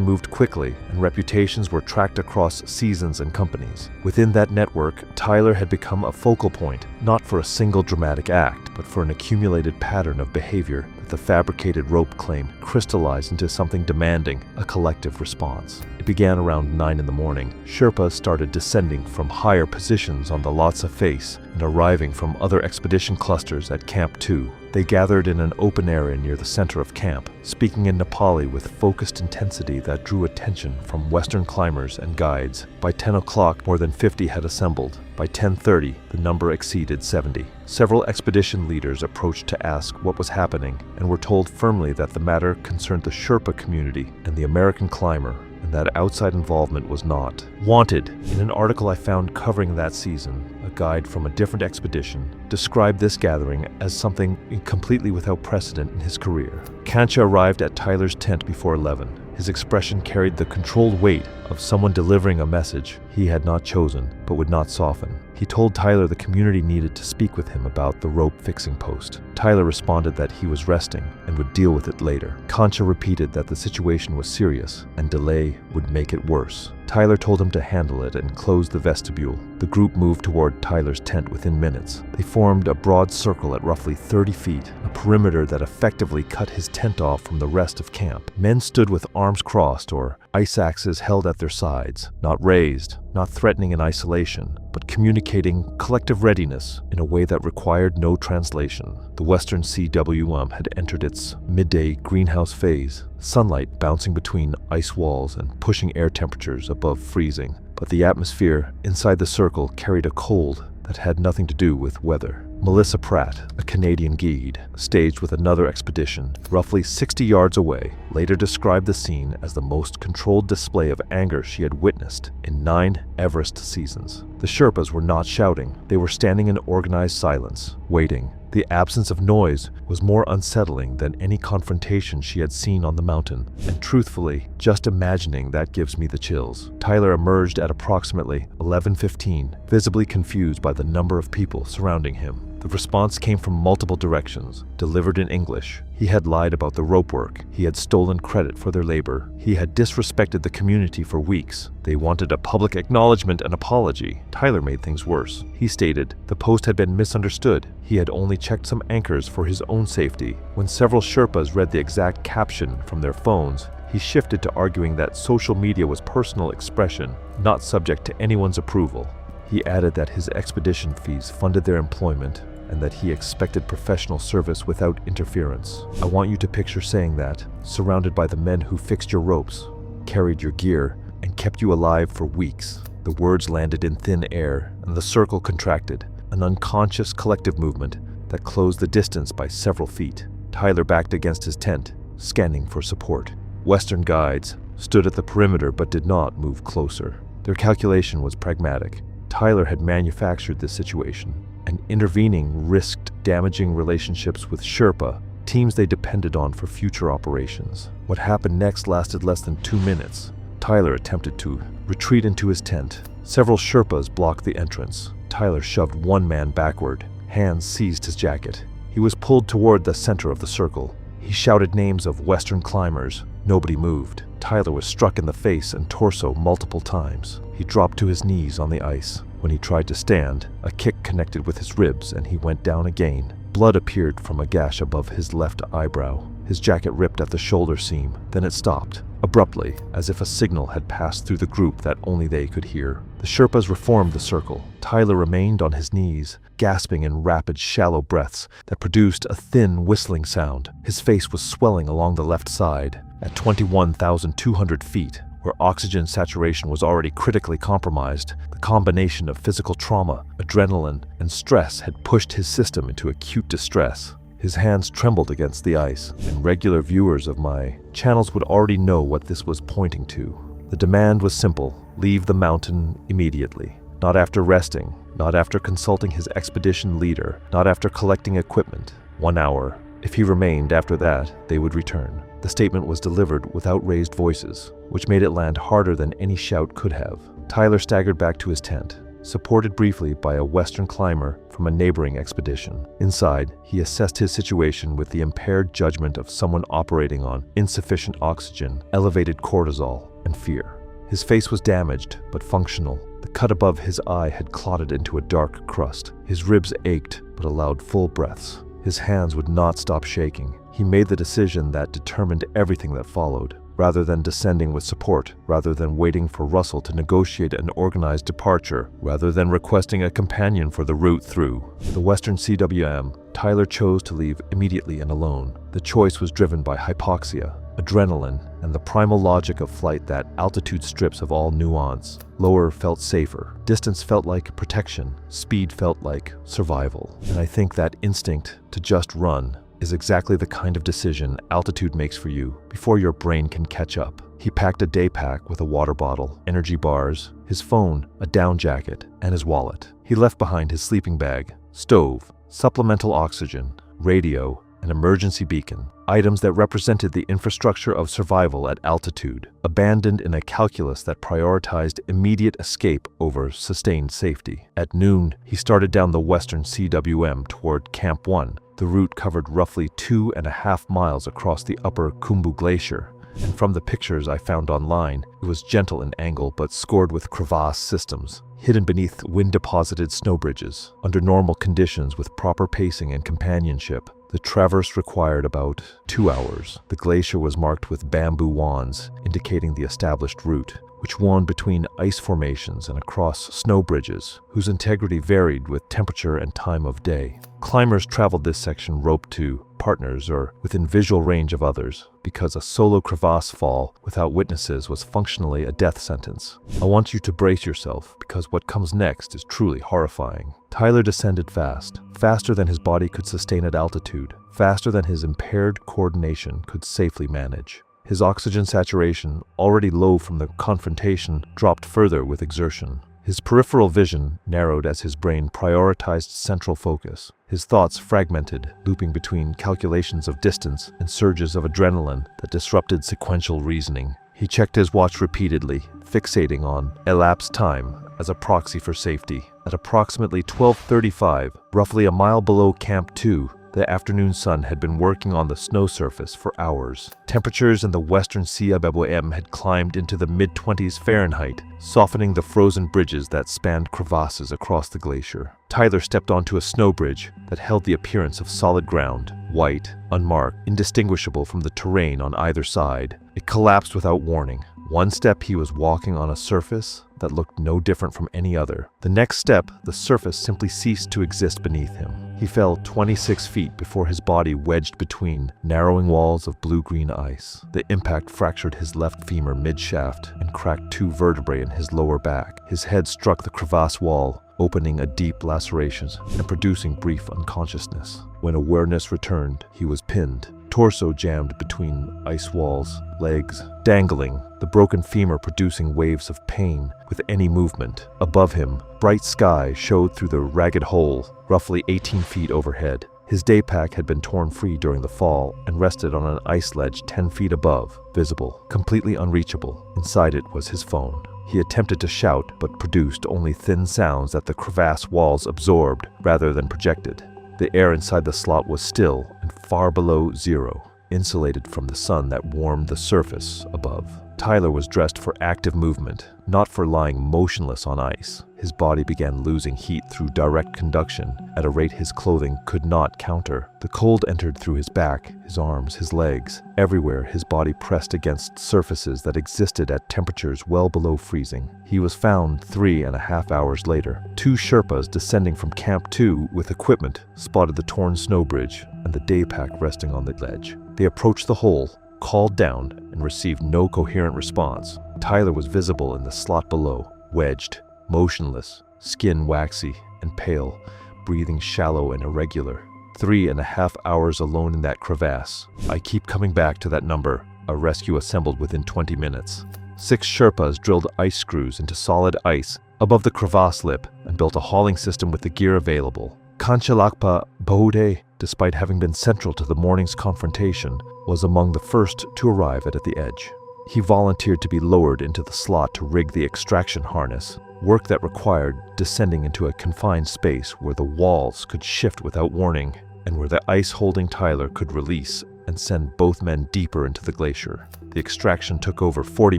moved quickly and reputations were tracked across seasons and companies. Within that network, Tyler had become a focal point, not for a single dramatic act, but for an accumulated pattern of behavior that the fabricated rope claim crystallized into something demanding a collective response. It began around 9 in the morning. Sherpas started descending from higher positions on the Lhotse face and arriving from other expedition clusters at Camp 2. They gathered in an open area near the center of camp, speaking in Nepali with focused intensity that drew attention from Western climbers and guides. By 10 o'clock, more than 50 had assembled. By 10:30, the number exceeded 70. Several expedition leaders approached to ask what was happening and were told firmly that the matter concerned the Sherpa community and the American climber, and that outside involvement was not wanted. In an article I found covering that season, a guide from a different expedition described this gathering as something completely without precedent in his career. Kancha arrived at Tyler's tent before 11. His expression carried the controlled weight of someone delivering a message he had not chosen, but would not soften. He told Tyler the community needed to speak with him about the rope-fixing post. Tyler responded that he was resting and would deal with it later. Kancha repeated that the situation was serious and delay would make it worse. Tyler told him to handle it and closed the vestibule. The group moved toward Tyler's tent within minutes. They formed a broad circle at roughly 30 feet, a perimeter that effectively cut his tent off from the rest of camp. Men stood with arms crossed or ice axes held at their sides, not raised, not threatening in isolation, but communicating collective readiness in a way that required no translation. The Western CWM had entered its midday greenhouse phase, sunlight bouncing between ice walls and pushing air temperatures above freezing. But the atmosphere inside the circle carried a cold that had nothing to do with weather. Melissa Pratt, a Canadian guide, staged with another expedition roughly 60 yards away, later described the scene as the most controlled display of anger she had witnessed in 9 Everest seasons. The Sherpas were not shouting. They were standing in organized silence, waiting. The absence of noise was more unsettling than any confrontation she had seen on the mountain, and truthfully, just imagining that gives me the chills. Tyler emerged at approximately 11:15, visibly confused by the number of people surrounding him. The response came from multiple directions, delivered in English. He had lied about the rope work. He had stolen credit for their labor. He had disrespected the community for weeks. They wanted a public acknowledgement and apology. Tyler made things worse. He stated the post had been misunderstood. He had only checked some anchors for his own safety. When several Sherpas read the exact caption from their phones, he shifted to arguing that social media was personal expression, not subject to anyone's approval. He added that his expedition fees funded their employment and that he expected professional service without interference. I want you to picture saying that, surrounded by the men who fixed your ropes, carried your gear, and kept you alive for weeks. The words landed in thin air, and the circle contracted, an unconscious collective movement that closed the distance by several feet. Tyler backed against his tent, scanning for support. Western guides stood at the perimeter but did not move closer. Their calculation was pragmatic. Tyler had manufactured this situation, and intervening risked damaging relationships with Sherpa, teams they depended on for future operations. What happened next lasted less than 2 minutes. Tyler attempted to retreat into his tent. Several Sherpas blocked the entrance. Tyler shoved one man backward. Hands seized his jacket. He was pulled toward the center of the circle. He shouted names of Western climbers. Nobody moved. Tyler was struck in the face and torso multiple times. He dropped to his knees on the ice. When he tried to stand, a kick connected with his ribs and he went down again. Blood appeared from a gash above his left eyebrow. His jacket ripped at the shoulder seam, then it stopped, abruptly, as if a signal had passed through the group that only they could hear. The Sherpas reformed the circle. Tyler remained on his knees, gasping in rapid, shallow breaths that produced a thin, whistling sound. His face was swelling along the left side. At 21,200 feet, where oxygen saturation was already critically compromised, the combination of physical trauma, adrenaline, and stress had pushed his system into acute distress. His hands trembled against the ice, and regular viewers of my channels would already know what this was pointing to. The demand was simple: leave the mountain immediately. Not after resting, not after consulting his expedition leader, not after collecting equipment. 1 hour. If he remained after that, they would return. The statement was delivered without raised voices, which made it land harder than any shout could have. Tyler staggered back to his tent, supported briefly by a Western climber from a neighboring expedition. Inside, he assessed his situation with the impaired judgment of someone operating on insufficient oxygen, elevated cortisol, and fear. His face was damaged, but functional. The cut above his eye had clotted into a dark crust. His ribs ached, but allowed full breaths. His hands would not stop shaking. He made the decision that determined everything that followed. Rather than descending with support, rather than waiting for Russell to negotiate an organized departure, rather than requesting a companion for the route through the Western CWM, Tyler chose to leave immediately and alone. The choice was driven by hypoxia, adrenaline, and the primal logic of flight that altitude strips of all nuance. Lower felt safer. Distance felt like protection. Speed felt like survival. And I think that instinct to just run is exactly the kind of decision altitude makes for you before your brain can catch up. He packed a day pack with a water bottle, energy bars, his phone, a down jacket, and his wallet. He left behind his sleeping bag, stove, supplemental oxygen, radio, an emergency beacon, items that represented the infrastructure of survival at altitude, abandoned in a calculus that prioritized immediate escape over sustained safety. At noon, he started down the Western CWM toward Camp 1. The route covered roughly 2.5 miles across the upper Khumbu Glacier, and from the pictures I found online, it was gentle in angle but scored with crevasse systems, hidden beneath wind-deposited snow bridges. Under normal conditions with proper pacing and companionship, the traverse required about 2 hours. The glacier was marked with bamboo wands, indicating the established route, which wound between ice formations and across snow bridges, whose integrity varied with temperature and time of day. Climbers traveled this section roped to partners or within visual range of others, because a solo crevasse fall without witnesses was functionally a death sentence. I want you to brace yourself, because what comes next is truly horrifying. Tyler descended fast, faster than his body could sustain at altitude, faster than his impaired coordination could safely manage. His oxygen saturation, already low from the confrontation, dropped further with exertion. His peripheral vision narrowed as his brain prioritized central focus. His thoughts fragmented, looping between calculations of distance and surges of adrenaline that disrupted sequential reasoning. He checked his watch repeatedly, fixating on elapsed time as a proxy for safety. At approximately 12:35, roughly a mile below Camp 2, the afternoon sun had been working on the snow surface for hours. Temperatures in the Western CWM had climbed into the mid-20s Fahrenheit, softening the frozen bridges that spanned crevasses across the glacier. Tyler stepped onto a snow bridge that held the appearance of solid ground, white, unmarked, indistinguishable from the terrain on either side. It collapsed without warning. One step, he was walking on a surface that looked no different from any other. The next step, the surface simply ceased to exist beneath him. He fell 26 feet before his body wedged between narrowing walls of blue-green ice. The impact fractured his left femur mid-shaft and cracked 2 vertebrae in his lower back. His head struck the crevasse wall, opening a deep laceration and producing brief unconsciousness. When awareness returned, he was pinned, torso jammed between ice walls, legs dangling, the broken femur producing waves of pain with any movement. Above him, bright sky showed through the ragged hole, roughly 18 feet overhead. His day pack had been torn free during the fall and rested on an ice ledge 10 feet above, visible, completely unreachable. Inside it was his phone. He attempted to shout, but produced only thin sounds that the crevasse walls absorbed rather than projected. The air inside the slot was still and far below zero, insulated from the sun that warmed the surface above. Tyler was dressed for active movement, not for lying motionless on ice. His body began losing heat through direct conduction at a rate his clothing could not counter. The cold entered through his back, his arms, his legs. Everywhere, his body pressed against surfaces that existed at temperatures well below freezing. He was found 3.5 hours later. 2 Sherpas descending from Camp 2 with equipment spotted the torn snow bridge and the day pack resting on the ledge. They approached the hole, called down, and received no coherent response. Tyler was visible in the slot below, wedged, motionless, skin waxy and pale, breathing shallow and irregular. 3.5 hours alone in that crevasse. I keep coming back to that number. A rescue assembled within 20 minutes. 6 Sherpas drilled ice screws into solid ice above the crevasse lip and built a hauling system with the gear available. Kanchalakpa Bode, despite having been central to the morning's confrontation, was among the first to arrive at the edge. He volunteered to be lowered into the slot to rig the extraction harness, work that required descending into a confined space where the walls could shift without warning and where the ice holding Tyler could release and send both men deeper into the glacier. The extraction took over 40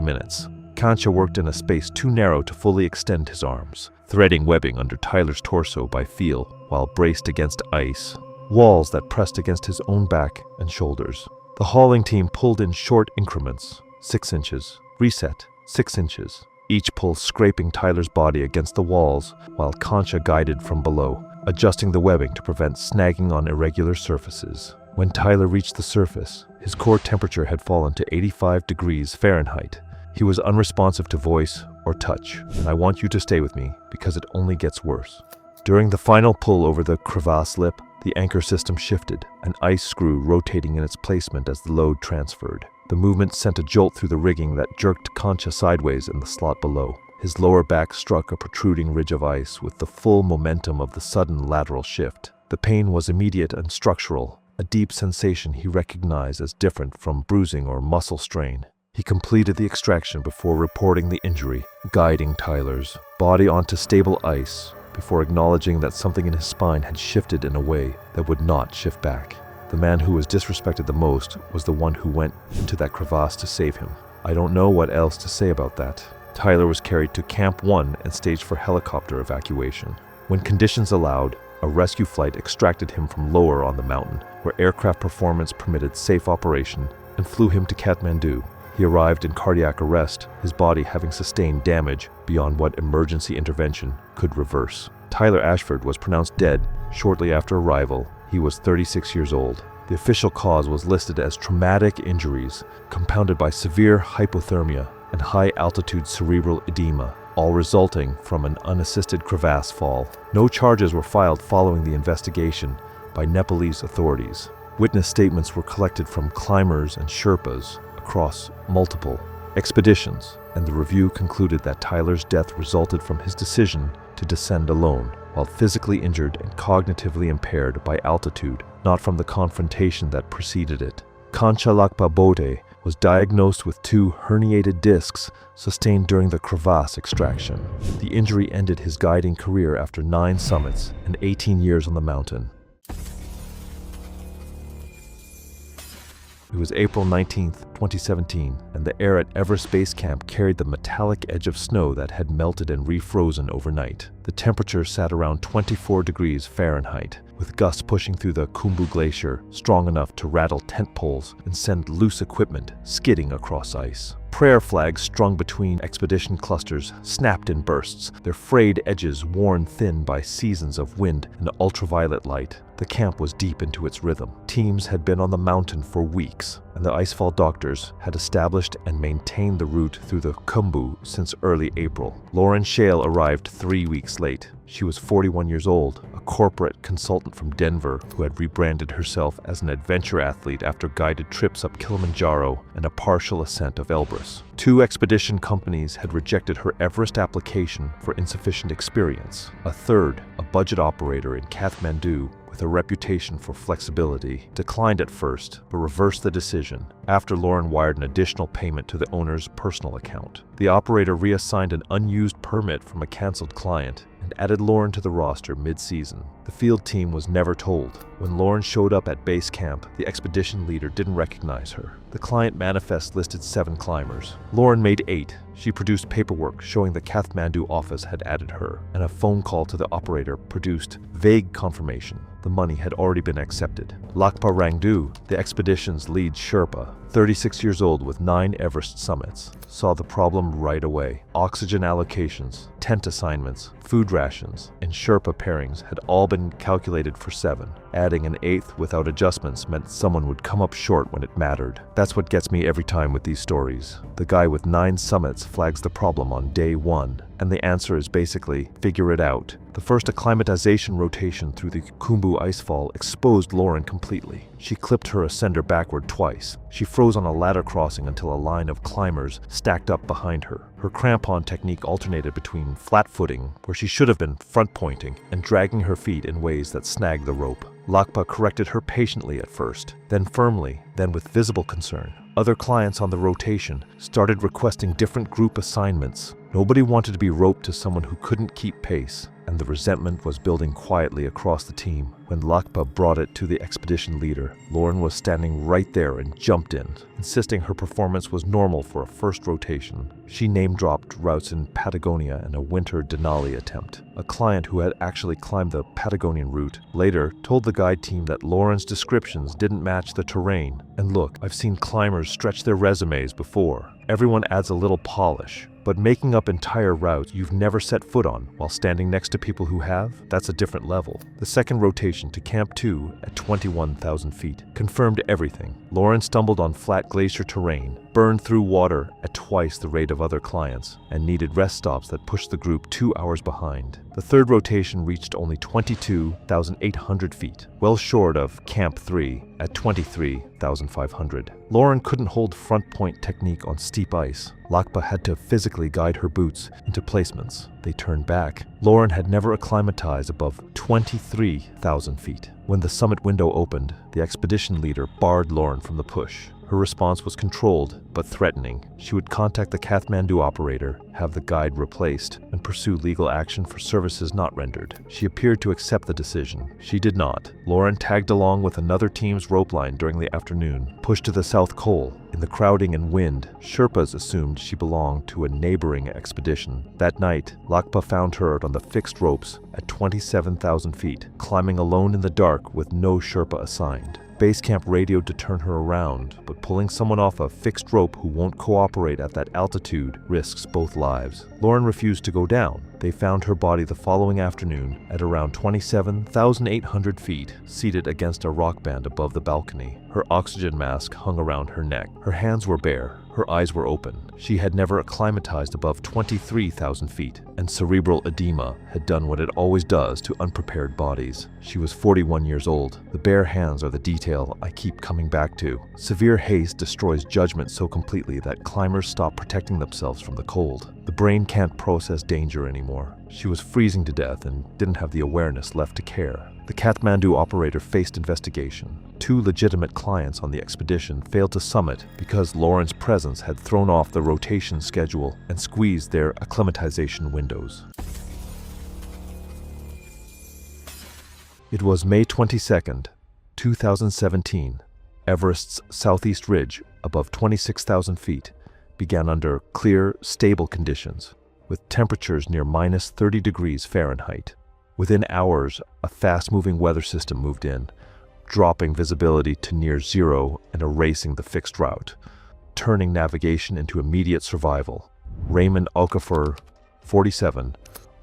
minutes. Kancha worked in a space too narrow to fully extend his arms, threading webbing under Tyler's torso by feel while braced against ice, walls that pressed against his own back and shoulders. The hauling team pulled in short increments, 6 inches, reset, 6 inches, each pull scraping Tyler's body against the walls while Kancha guided from below, adjusting the webbing to prevent snagging on irregular surfaces. When Tyler reached the surface, his core temperature had fallen to 85 degrees Fahrenheit. He was unresponsive to voice or touch, and I want you to stay with me because it only gets worse. During the final pull over the crevasse lip, the anchor system shifted, an ice screw rotating in its placement as the load transferred. The movement sent a jolt through the rigging that jerked Kancha sideways in the slot below. His lower back struck a protruding ridge of ice with the full momentum of the sudden lateral shift. The pain was immediate and structural, a deep sensation he recognized as different from bruising or muscle strain. He completed the extraction before reporting the injury, guiding Tyler's body onto stable ice before acknowledging that something in his spine had shifted in a way that would not shift back. The man who was disrespected the most was the one who went into that crevasse to save him. I don't know what else to say about that. Tyler was carried to Camp 1 and staged for helicopter evacuation. When conditions allowed, a rescue flight extracted him from lower on the mountain, where aircraft performance permitted safe operation, and flew him to Kathmandu. He arrived in cardiac arrest, his body having sustained damage beyond what emergency intervention could reverse. Tyler Ashford was pronounced dead shortly after arrival. He was 36 years old. The official cause was listed as traumatic injuries, compounded by severe hypothermia and high-altitude cerebral edema, all resulting from an unassisted crevasse fall. No charges were filed following the investigation by Nepalese authorities. Witness statements were collected from climbers and Sherpas across multiple expeditions, and the review concluded that Tyler's death resulted from his decision to descend alone, while physically injured and cognitively impaired by altitude, not from the confrontation that preceded it. Kanchalakpa Bode was diagnosed with 2 herniated discs sustained during the crevasse extraction. The injury ended his guiding career after 9 summits and 18 years on the mountain. It was April 19, 2017, and the air at Everest Base Camp carried the metallic edge of snow that had melted and refrozen overnight. The temperature sat around 24 degrees Fahrenheit, with gusts pushing through the Khumbu Glacier, strong enough to rattle tent poles and send loose equipment skidding across ice. Prayer flags strung between expedition clusters snapped in bursts, their frayed edges worn thin by seasons of wind and ultraviolet light. The camp was deep into its rhythm. Teams had been on the mountain for weeks, and the icefall doctors had established and maintained the route through the Khumbu since early April. Lauren Shale arrived 3 weeks late. She was 41 years old, a corporate consultant from Denver who had rebranded herself as an adventure athlete after guided trips up Kilimanjaro and a partial ascent of Elbrus. 2 expedition companies had rejected her Everest application for insufficient experience. A third, a budget operator in Kathmandu with a reputation for flexibility, declined at first but reversed the decision after Lauren wired an additional payment to the owner's personal account. The operator reassigned an unused permit from a canceled client, and had added Lauren to the roster mid-season. The field team was never told. When Lauren showed up at base camp, the expedition leader didn't recognize her. The client manifest listed 7 climbers. Lauren made 8. She produced paperwork showing the Kathmandu office had added her, and a phone call to the operator produced vague confirmation. The money had already been accepted. Lakpa Rangdu, the expedition's lead Sherpa, 36 years old with 9 Everest summits, saw the problem right away. Oxygen allocations, tent assignments, food rations, and Sherpa pairings had all been calculated for 7. Adding an 8th without adjustments meant someone would come up short when it mattered. That's what gets me every time with these stories. The guy with 9 summits flags the problem on day 1, and the answer is basically, figure it out. The first acclimatization rotation through the Khumbu icefall exposed Lauren completely. She clipped her ascender backward twice. She froze on a ladder crossing until a line of climbers stacked up behind her. Her crampon technique alternated between flat footing, where she should have been front pointing, and dragging her feet in ways that snagged the rope. Lakpa corrected her patiently at first, then firmly, then with visible concern. Other clients on the rotation started requesting different group assignments. Nobody wanted to be roped to someone who couldn't keep pace, and the resentment was building quietly across the team. When Lakpa brought it to the expedition leader, Lauren was standing right there and jumped in, insisting her performance was normal for a first rotation. She name-dropped routes in Patagonia and a winter Denali attempt. A client who had actually climbed the Patagonian route later told the guide team that Lauren's descriptions didn't match the terrain. And look, I've seen climbers stretch their resumes before. Everyone adds a little polish. But making up entire routes you've never set foot on while standing next to people who have, that's a different level. The second rotation to Camp 2 at 21,000 feet confirmed everything. Lauren stumbled on flat glacier terrain, burned through water at twice the rate of other clients, and needed rest stops that pushed the group 2 hours behind. The third rotation reached only 22,800 feet, well short of Camp 3 at 23,500. Lauren couldn't hold front point technique on steep ice. Lakpa had to physically guide her boots into placements. They turned back. Lauren had never acclimatized above 23,000 feet. When the summit window opened, the expedition leader barred Lauren from the push. Her response was controlled, but threatening. She would contact the Kathmandu operator, have the guide replaced, and pursue legal action for services not rendered. She appeared to accept the decision. She did not. Lauren tagged along with another team's rope line during the afternoon, pushed to the South Col. In the crowding and wind, Sherpas assumed she belonged to a neighboring expedition. That night, Lakpa found her on the fixed ropes at 27,000 feet, climbing alone in the dark with no Sherpa assigned. Base camp radioed to turn her around, but pulling someone off a fixed rope who won't cooperate at that altitude risks both lives. Lauren refused to go down. They found her body the following afternoon at around 27,800 feet, seated against a rock band above the balcony. Her oxygen mask hung around her neck. Her hands were bare. Her eyes were open. She had never acclimatized above 23,000 feet, and cerebral edema had done what it always does to unprepared bodies. She was 41 years old. The bare hands are the detail I keep coming back to. Severe haste destroys judgment so completely that climbers stop protecting themselves from the cold. The brain can't process danger anymore. She was freezing to death and didn't have the awareness left to care. The Kathmandu operator faced investigation. 2 legitimate clients on the expedition failed to summit because Lauren's presence had thrown off the rotation schedule and squeezed their acclimatization windows. It was May 22nd, 2017. Everest's southeast ridge, above 26,000 feet, began under clear, stable conditions, with temperatures near minus 30 degrees Fahrenheit. Within hours, a fast-moving weather system moved in, dropping visibility to near zero and erasing the fixed route, turning navigation into immediate survival. Raymond Okafor, 47,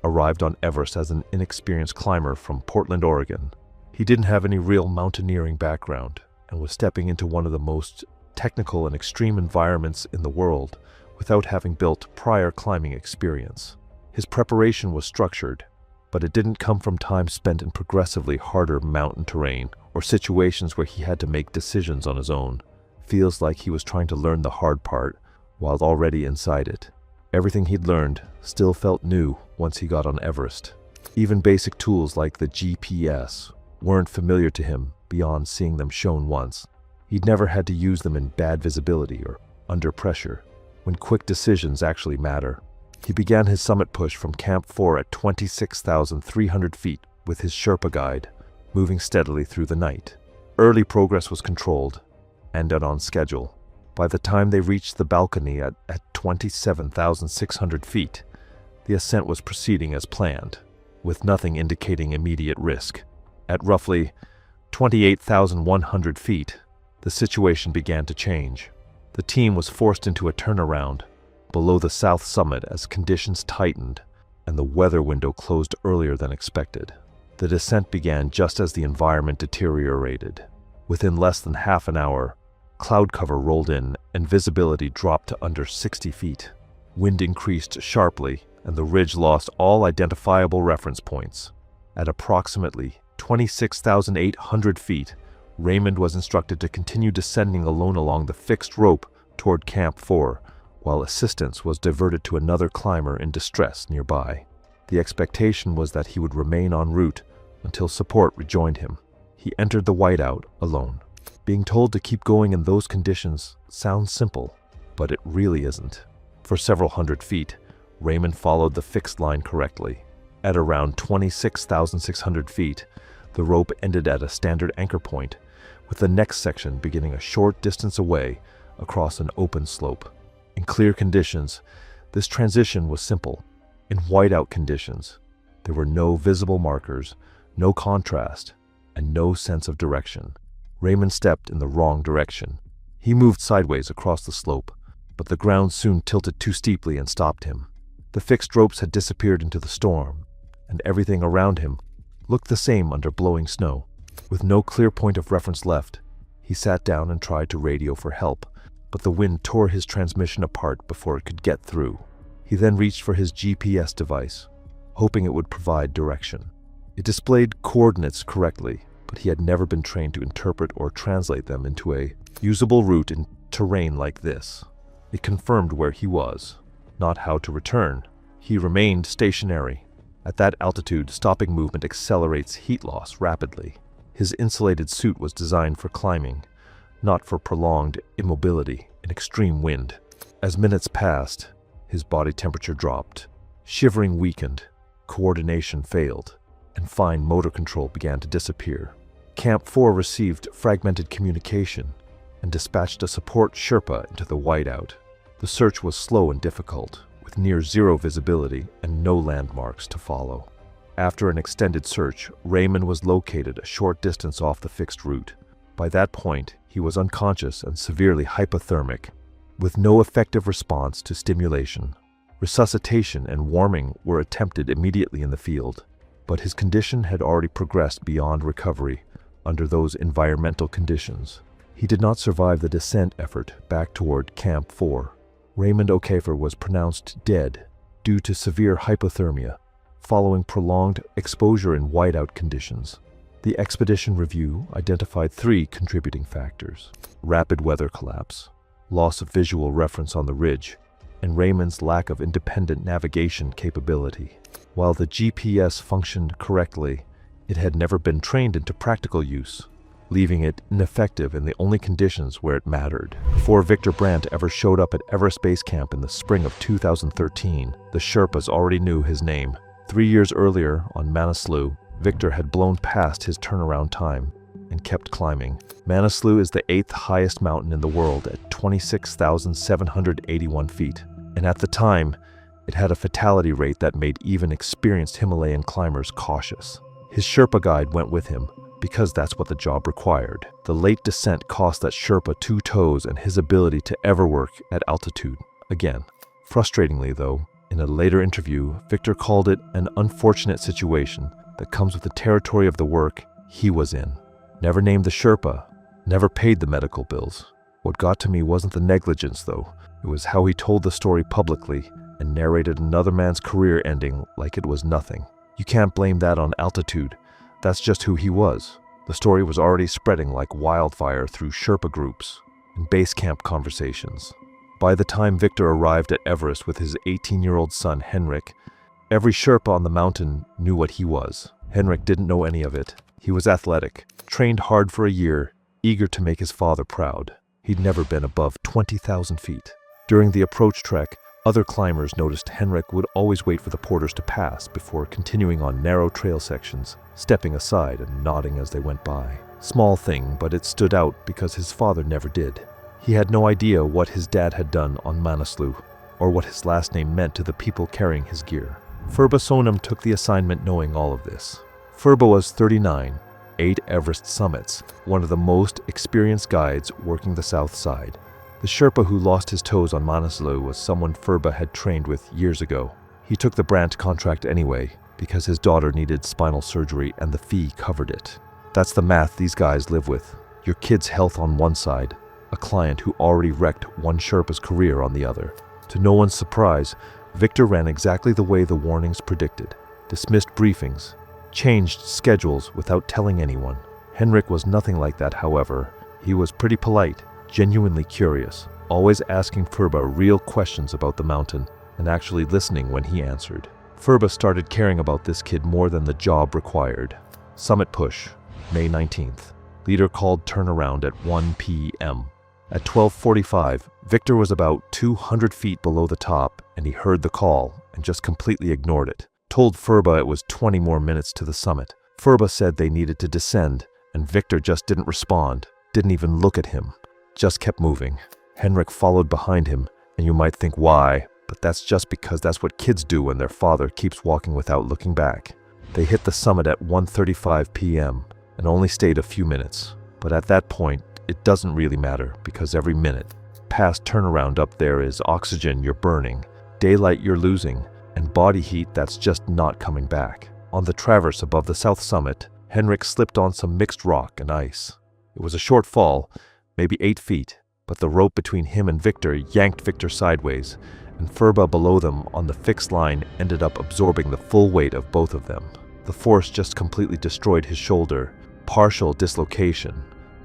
arrived on Everest as an inexperienced climber from Portland, Oregon. He didn't have any real mountaineering background and was stepping into one of the most technical and extreme environments in the world without having built prior climbing experience. His preparation was structured, but it didn't come from time spent in progressively harder mountain terrain or situations where he had to make decisions on his own. Feels like he was trying to learn the hard part while already inside it. Everything he'd learned still felt new once he got on Everest. Even basic tools like the GPS weren't familiar to him beyond seeing them shown once. He'd never had to use them in bad visibility or under pressure, when quick decisions actually matter. He began his summit push from Camp 4 at 26,300 feet with his Sherpa guide, moving steadily through the night. Early progress was controlled and on schedule. By the time they reached the balcony at 27,600 feet, the ascent was proceeding as planned, with nothing indicating immediate risk. At roughly 28,100 feet, the situation began to change. The team was forced into a turnaround below the south summit as conditions tightened and the weather window closed earlier than expected. The descent began just as the environment deteriorated. Within less than half an hour, cloud cover rolled in and visibility dropped to under 60 feet. Wind increased sharply and the ridge lost all identifiable reference points. At approximately 26,800 feet, Raymond was instructed to continue descending alone along the fixed rope toward Camp 4, while assistance was diverted to another climber in distress nearby. The expectation was that he would remain en route until support rejoined him. He entered the whiteout alone. Being told to keep going in those conditions sounds simple, but it really isn't. For several hundred feet, Raymond followed the fixed line correctly. At around 26,600 feet, the rope ended at a standard anchor point, with the next section beginning a short distance away across an open slope. In clear conditions, this transition was simple. In whiteout conditions, there were no visible markers, no contrast, and no sense of direction. Raymond stepped in the wrong direction. He moved sideways across the slope, but the ground soon tilted too steeply and stopped him. The fixed ropes had disappeared into the storm, and everything around him looked the same under blowing snow. With no clear point of reference left, he sat down and tried to radio for help, but the wind tore his transmission apart before it could get through. He then reached for his GPS device, hoping it would provide direction. It displayed coordinates correctly, but he had never been trained to interpret or translate them into a usable route in terrain like this. It confirmed where he was, not how to return. He remained stationary. At that altitude, stopping movement accelerates heat loss rapidly. His insulated suit was designed for climbing, not for prolonged immobility in extreme wind. As minutes passed, his body temperature dropped. Shivering weakened, coordination failed, and fine motor control began to disappear. Camp 4 received fragmented communication and dispatched a support Sherpa into the whiteout. The search was slow and difficult, with near zero visibility and no landmarks to follow. After an extended search, Raymond was located a short distance off the fixed route. By that point, he was unconscious and severely hypothermic, with no effective response to stimulation. Resuscitation and warming were attempted immediately in the field, but his condition had already progressed beyond recovery under those environmental conditions. He did not survive the descent effort back toward Camp 4. Raymond O'Kafer was pronounced dead due to severe hypothermia following prolonged exposure in whiteout conditions. The expedition review identified 3 contributing factors: rapid weather collapse, loss of visual reference on the ridge, and Raymond's lack of independent navigation capability. While the GPS functioned correctly, it had never been trained into practical use, leaving it ineffective in the only conditions where it mattered. Before Victor Brandt ever showed up at Everest Base Camp in the spring of 2013, the Sherpas already knew his name. 3 years earlier, on Manaslu, Victor had blown past his turnaround time and kept climbing. Manaslu is the 8th highest mountain in the world at 26,781 feet, and at the time, it had a fatality rate that made even experienced Himalayan climbers cautious. His Sherpa guide went with him, because that's what the job required. The late descent cost that Sherpa 2 toes and his ability to ever work at altitude again. Frustratingly though, in a later interview, Victor called it an unfortunate situation that comes with the territory of the work he was in. Never named the Sherpa, never paid the medical bills. What got to me wasn't the negligence though, it was how he told the story publicly and narrated another man's career ending like it was nothing. You can't blame that on altitude. That's just who he was. The story was already spreading like wildfire through Sherpa groups and base camp conversations. By the time Victor arrived at Everest with his 18-year-old son Henrik, every Sherpa on the mountain knew what he was. Henrik didn't know any of it. He was athletic, trained hard for a year, eager to make his father proud. He'd never been above 20,000 feet. During the approach trek, Other climbers noticed Henrik would always wait for the porters to pass before continuing on narrow trail sections, stepping aside and nodding as they went by. Small thing, but it stood out because his father never did. He had no idea what his dad had done on Manaslu, or what his last name meant to the people carrying his gear. Furba Sonam took the assignment knowing all of this. Furba was 39, 8 Everest summits, one of the most experienced guides working the south side. The Sherpa who lost his toes on Manaslu was someone Furba had trained with years ago. He took the Brandt contract anyway, because his daughter needed spinal surgery and the fee covered it. That's the math these guys live with. Your kid's health on one side, a client who already wrecked one Sherpa's career on the other. To no one's surprise, Victor ran exactly the way the warnings predicted. Dismissed briefings, changed schedules without telling anyone. Henrik was nothing like that, however. He was pretty polite, genuinely curious, always asking Furba real questions about the mountain and actually listening when he answered. Furba started caring about this kid more than the job required. Summit push, May 19th. Leader called turnaround at 1 p.m. At 12:45, Victor was about 200 feet below the top and he heard the call and just completely ignored it. Told Furba it was 20 more minutes to the summit. Furba said they needed to descend and Victor just didn't respond, didn't even look at him, just kept moving. Henrik followed behind him, and you might think why, but that's just because that's what kids do when their father keeps walking without looking back. They hit the summit at 1:35 p.m. and only stayed a few minutes. But at that point, it doesn't really matter because every minute past turnaround up there is oxygen you're burning, daylight you're losing, and body heat that's just not coming back. On the traverse above the south summit, Henrik slipped on some mixed rock and ice. It was a short fall, maybe 8 feet, but the rope between him and Victor yanked Victor sideways, and Furba below them on the fixed line ended up absorbing the full weight of both of them. The force just completely destroyed his shoulder, partial dislocation,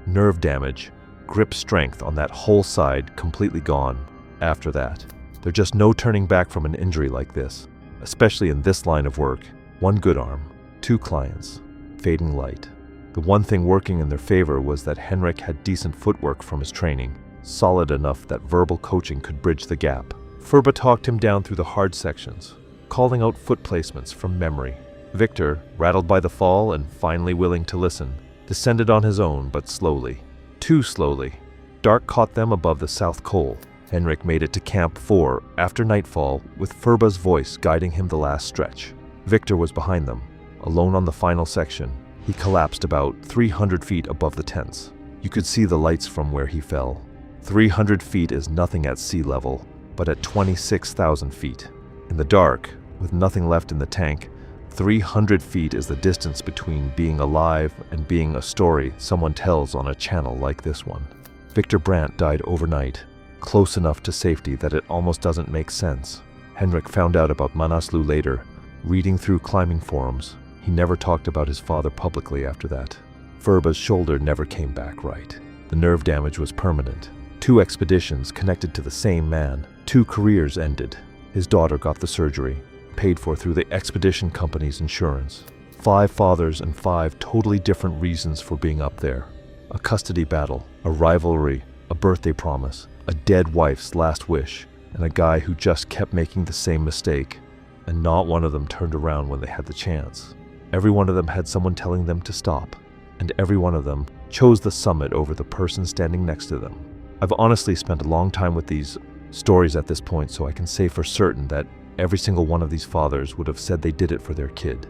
nerve damage, grip strength on that whole side completely gone. After that, there's just no turning back from an injury like this, especially in this line of work. 1 good arm, 2 clients, fading light. The one thing working in their favor was that Henrik had decent footwork from his training, solid enough that verbal coaching could bridge the gap. Furba talked him down through the hard sections, calling out foot placements from memory. Victor, rattled by the fall and finally willing to listen, descended on his own but slowly. Too slowly. Dark caught them above the South Col. Henrik made it to Camp 4 after nightfall with Furba's voice guiding him the last stretch. Victor was behind them, alone on the final section. He collapsed about 300 feet above the tents. You could see the lights from where he fell. 300 feet is nothing at sea level, but at 26,000 feet. In the dark, with nothing left in the tank, 300 feet is the distance between being alive and being a story someone tells on a channel like this one. Victor Brandt died overnight, close enough to safety that it almost doesn't make sense. Henrik found out about Manaslu later, reading through climbing forums. He never talked about his father publicly after that. Furba's shoulder never came back right. The nerve damage was permanent. 2 expeditions connected to the same man. 2 careers ended. His daughter got the surgery, paid for through the expedition company's insurance. 5 fathers and 5 totally different reasons for being up there. A custody battle, a rivalry, a birthday promise, a dead wife's last wish, and a guy who just kept making the same mistake, and not one of them turned around when they had the chance. Every one of them had someone telling them to stop, and every one of them chose the summit over the person standing next to them. I've honestly spent a long time with these stories at this point, so I can say for certain that every single one of these fathers would have said they did it for their kid.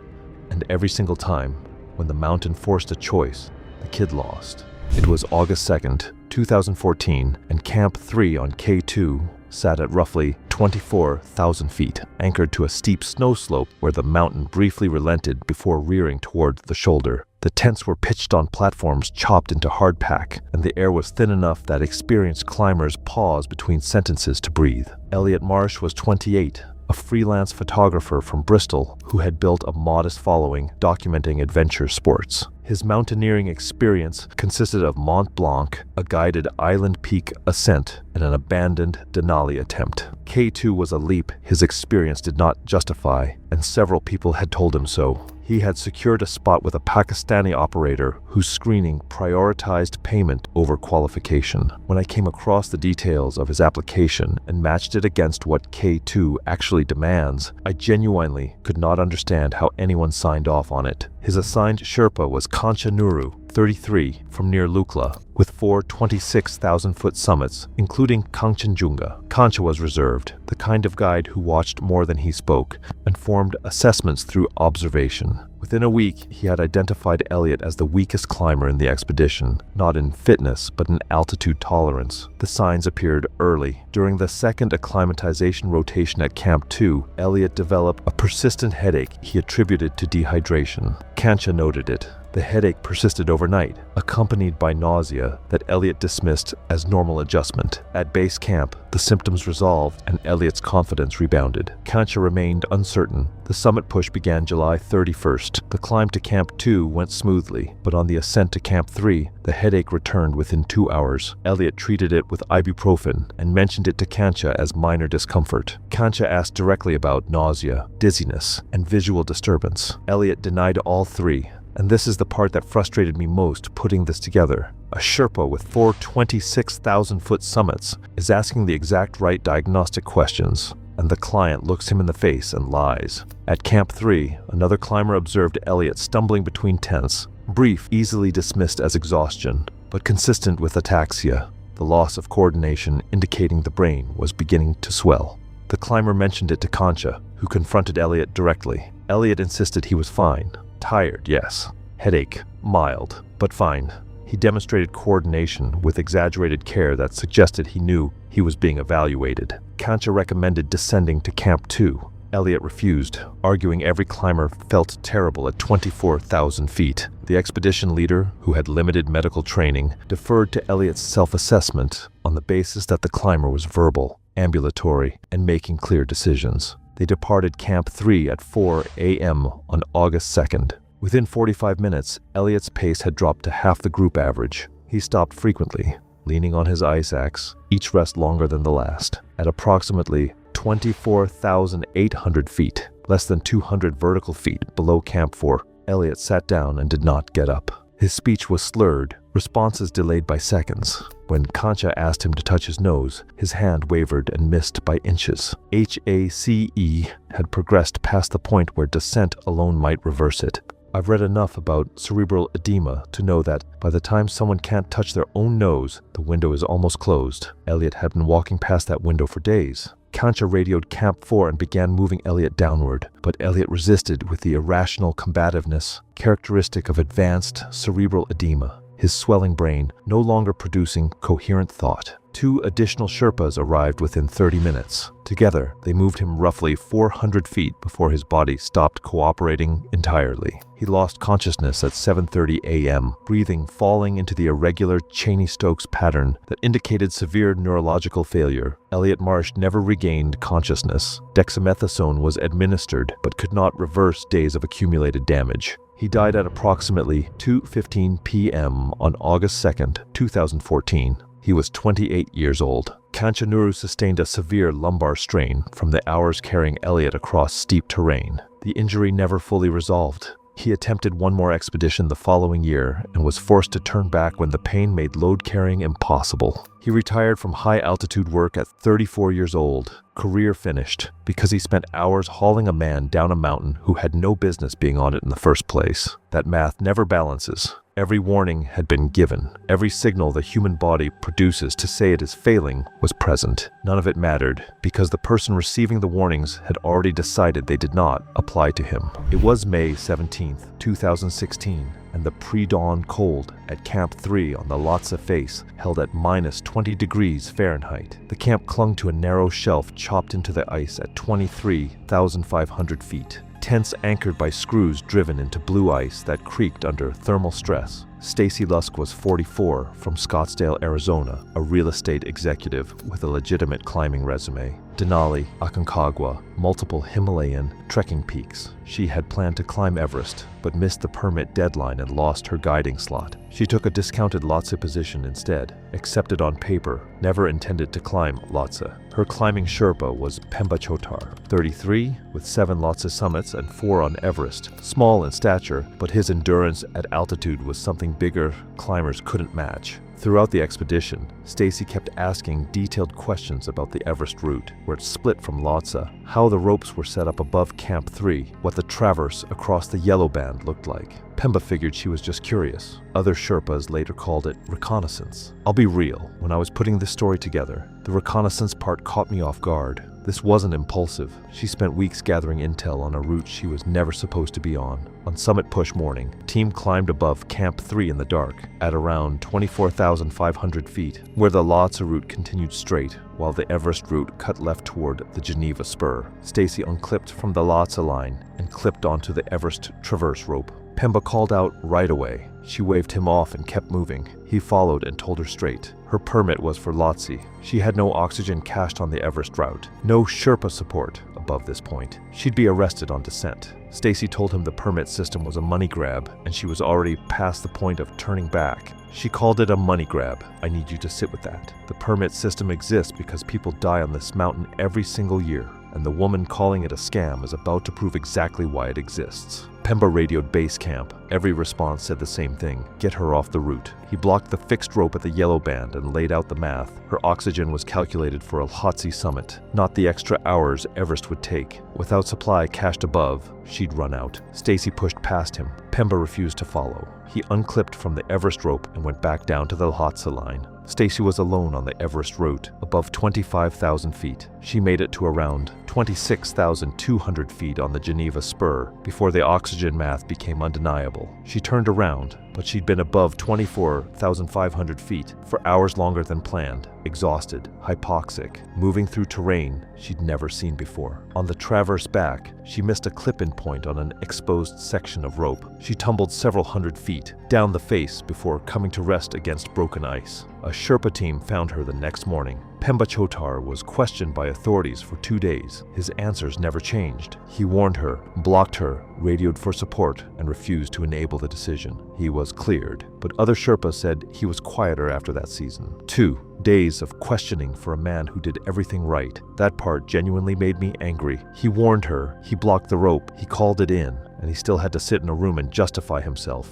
And every single time, when the mountain forced a choice, the kid lost. It was August 2nd, 2014, and Camp 3 on K2 sat at roughly 24,000 feet, anchored to a steep snow slope where the mountain briefly relented before rearing toward the shoulder. The tents were pitched on platforms chopped into hardpack, and the air was thin enough that experienced climbers paused between sentences to breathe. Elliot Marsh was 28, a freelance photographer from Bristol who had built a modest following documenting adventure sports. His mountaineering experience consisted of Mont Blanc, a guided island peak ascent, and an abandoned Denali attempt. K2 was a leap his experience did not justify, and several people had told him so. He had secured a spot with a Pakistani operator whose screening prioritized payment over qualification. When I came across the details of his application and matched it against what K2 actually demands, I genuinely could not understand how anyone signed off on it. His assigned Sherpa was Kancha Nuru, 33, from near Lukla, with 4 26,000-foot summits, including Kangchenjunga. Kancha was reserved, the kind of guide who watched more than he spoke, and formed assessments through observation. Within a week, he had identified Elliot as the weakest climber in the expedition, not in fitness, but in altitude tolerance. The signs appeared early. During the second acclimatization rotation at Camp 2, Elliot developed a persistent headache he attributed to dehydration. Kancha noted it. The headache persisted overnight, accompanied by nausea that Elliot dismissed as normal adjustment. At base camp, the symptoms resolved and Elliot's confidence rebounded. Kancha remained uncertain. The summit push began July 31st. The climb to Camp 2 went smoothly, but on the ascent to Camp 3, the headache returned within 2 hours. Elliot treated it with ibuprofen and mentioned it to Kancha as minor discomfort. Kancha asked directly about nausea, dizziness, and visual disturbance. Elliot denied all three. And this is the part that frustrated me most putting this together. A Sherpa with 4 26,000-foot summits is asking the exact right diagnostic questions, and the client looks him in the face and lies. At Camp 3, another climber observed Elliot stumbling between tents, brief, easily dismissed as exhaustion, but consistent with ataxia, the loss of coordination indicating the brain was beginning to swell. The climber mentioned it to Kancha, who confronted Elliot directly. Elliot insisted he was fine. Tired, yes. Headache, mild, but fine. He demonstrated coordination with exaggerated care that suggested he knew he was being evaluated. Kancha recommended descending to Camp 2. Elliot refused, arguing every climber felt terrible at 24,000 feet. The expedition leader, who had limited medical training, deferred to Elliot's self-assessment on the basis that the climber was verbal, ambulatory, and making clear decisions. They departed Camp 3 at 4 a.m. on August 2nd. Within 45 minutes, Elliot's pace had dropped to half the group average. He stopped frequently, leaning on his ice axe, each rest longer than the last. At approximately 24,800 feet, less than 200 vertical feet below Camp 4, Elliot sat down and did not get up. His speech was slurred, responses delayed by seconds. When Kancha asked him to touch his nose, his hand wavered and missed by inches. HACE had progressed past the point where descent alone might reverse it. I've read enough about cerebral edema to know that by the time someone can't touch their own nose, the window is almost closed. Elliot had been walking past that window for days. Kancha radioed Camp 4 and began moving Elliot downward, but Elliot resisted with the irrational combativeness characteristic of advanced cerebral edema, his swelling brain no longer producing coherent thought. 2 additional Sherpas arrived within 30 minutes. Together, they moved him roughly 400 feet before his body stopped cooperating entirely. He lost consciousness at 7:30 a.m., breathing falling into the irregular Cheney-Stokes pattern that indicated severe neurological failure. Elliot Marsh never regained consciousness. Dexamethasone was administered, but could not reverse days of accumulated damage. He died at approximately 2:15 p.m. on August 2nd, 2014. He was 28 years old. Kancha Nuru sustained a severe lumbar strain from the hours carrying Elliot across steep terrain. The injury never fully resolved. He attempted one more expedition the following year and was forced to turn back when the pain made load carrying impossible. He retired from high-altitude work at 34 years old, career finished, because he spent hours hauling a man down a mountain who had no business being on it in the first place. That math never balances. Every warning had been given. Every signal the human body produces to say it is failing was present. None of it mattered, because the person receiving the warnings had already decided they did not apply to him. It was May 17th, 2016, and the pre-dawn cold at Camp 3 on the Lhotse face held at minus 20 degrees Fahrenheit. The camp clung to a narrow shelf chopped into the ice at 23,500 feet. Tents anchored by screws driven into blue ice that creaked under thermal stress. Stacy Lusk was 44, from Scottsdale, Arizona, a real estate executive with a legitimate climbing resume. Denali, Aconcagua, multiple Himalayan trekking peaks. She had planned to climb Everest, but missed the permit deadline and lost her guiding slot. She took a discounted Lhotse position instead, accepted on paper, never intended to climb Lhotse. Her climbing Sherpa was Pemba Chotar, 33, with 7 Lhotse summits and 4 on Everest. Small in stature, but his endurance at altitude was something bigger climbers couldn't match. Throughout the expedition, Stacy kept asking detailed questions about the Everest route, where it split from Lhotse, how the ropes were set up above Camp 3, what the traverse across the yellow band looked like. Pemba figured she was just curious. Other Sherpas later called it reconnaissance. I'll be real, when I was putting this story together, the reconnaissance part caught me off guard. This wasn't impulsive. She spent weeks gathering intel on a route she was never supposed to be on. On summit push morning, team climbed above Camp 3 in the dark, at around 24,500 feet, where the Lhotse route continued straight, while the Everest route cut left toward the Geneva Spur. Stacy unclipped from the Lhotse line and clipped onto the Everest traverse rope. Pemba called out right away. She waved him off and kept moving. He followed and told her straight. Her permit was for Lhotse. She had no oxygen cached on the Everest route. No Sherpa support above this point. She'd be arrested on descent. Stacy told him the permit system was a money grab, and she was already past the point of turning back. She called it a money grab. I need you to sit with that. The permit system exists because people die on this mountain every single year, and the woman calling it a scam is about to prove exactly why it exists. Pemba radioed base camp. Every response said the same thing: get her off the route. He blocked the fixed rope at the yellow band and laid out the math. Her oxygen was calculated for a Lhotse summit, not the extra hours Everest would take. Without supply cached above, she'd run out. Stacy pushed past him. Pemba refused to follow. He unclipped from the Everest rope and went back down to the Lhotse line. Stacy was alone on the Everest route, above 25,000 feet. She made it to around 26,200 feet on the Geneva Spur before the oxygen math became undeniable. She turned around, but she'd been above 24,500 feet for hours longer than planned, exhausted, hypoxic, moving through terrain she'd never seen before. On the traverse back, she missed a clip-in point on an exposed section of rope. She tumbled several hundred feet, down the face before coming to rest against broken ice. A Sherpa team found her the next morning. Pemba Chotar was questioned by authorities for 2 days. His answers never changed. He warned her, blocked her, radioed for support, and refused to enable the decision. He was cleared, but other Sherpas said he was quieter after that season. 2 days of questioning for a man who did everything right. That part genuinely made me angry. He warned her, he blocked the rope, he called it in, and he still had to sit in a room and justify himself.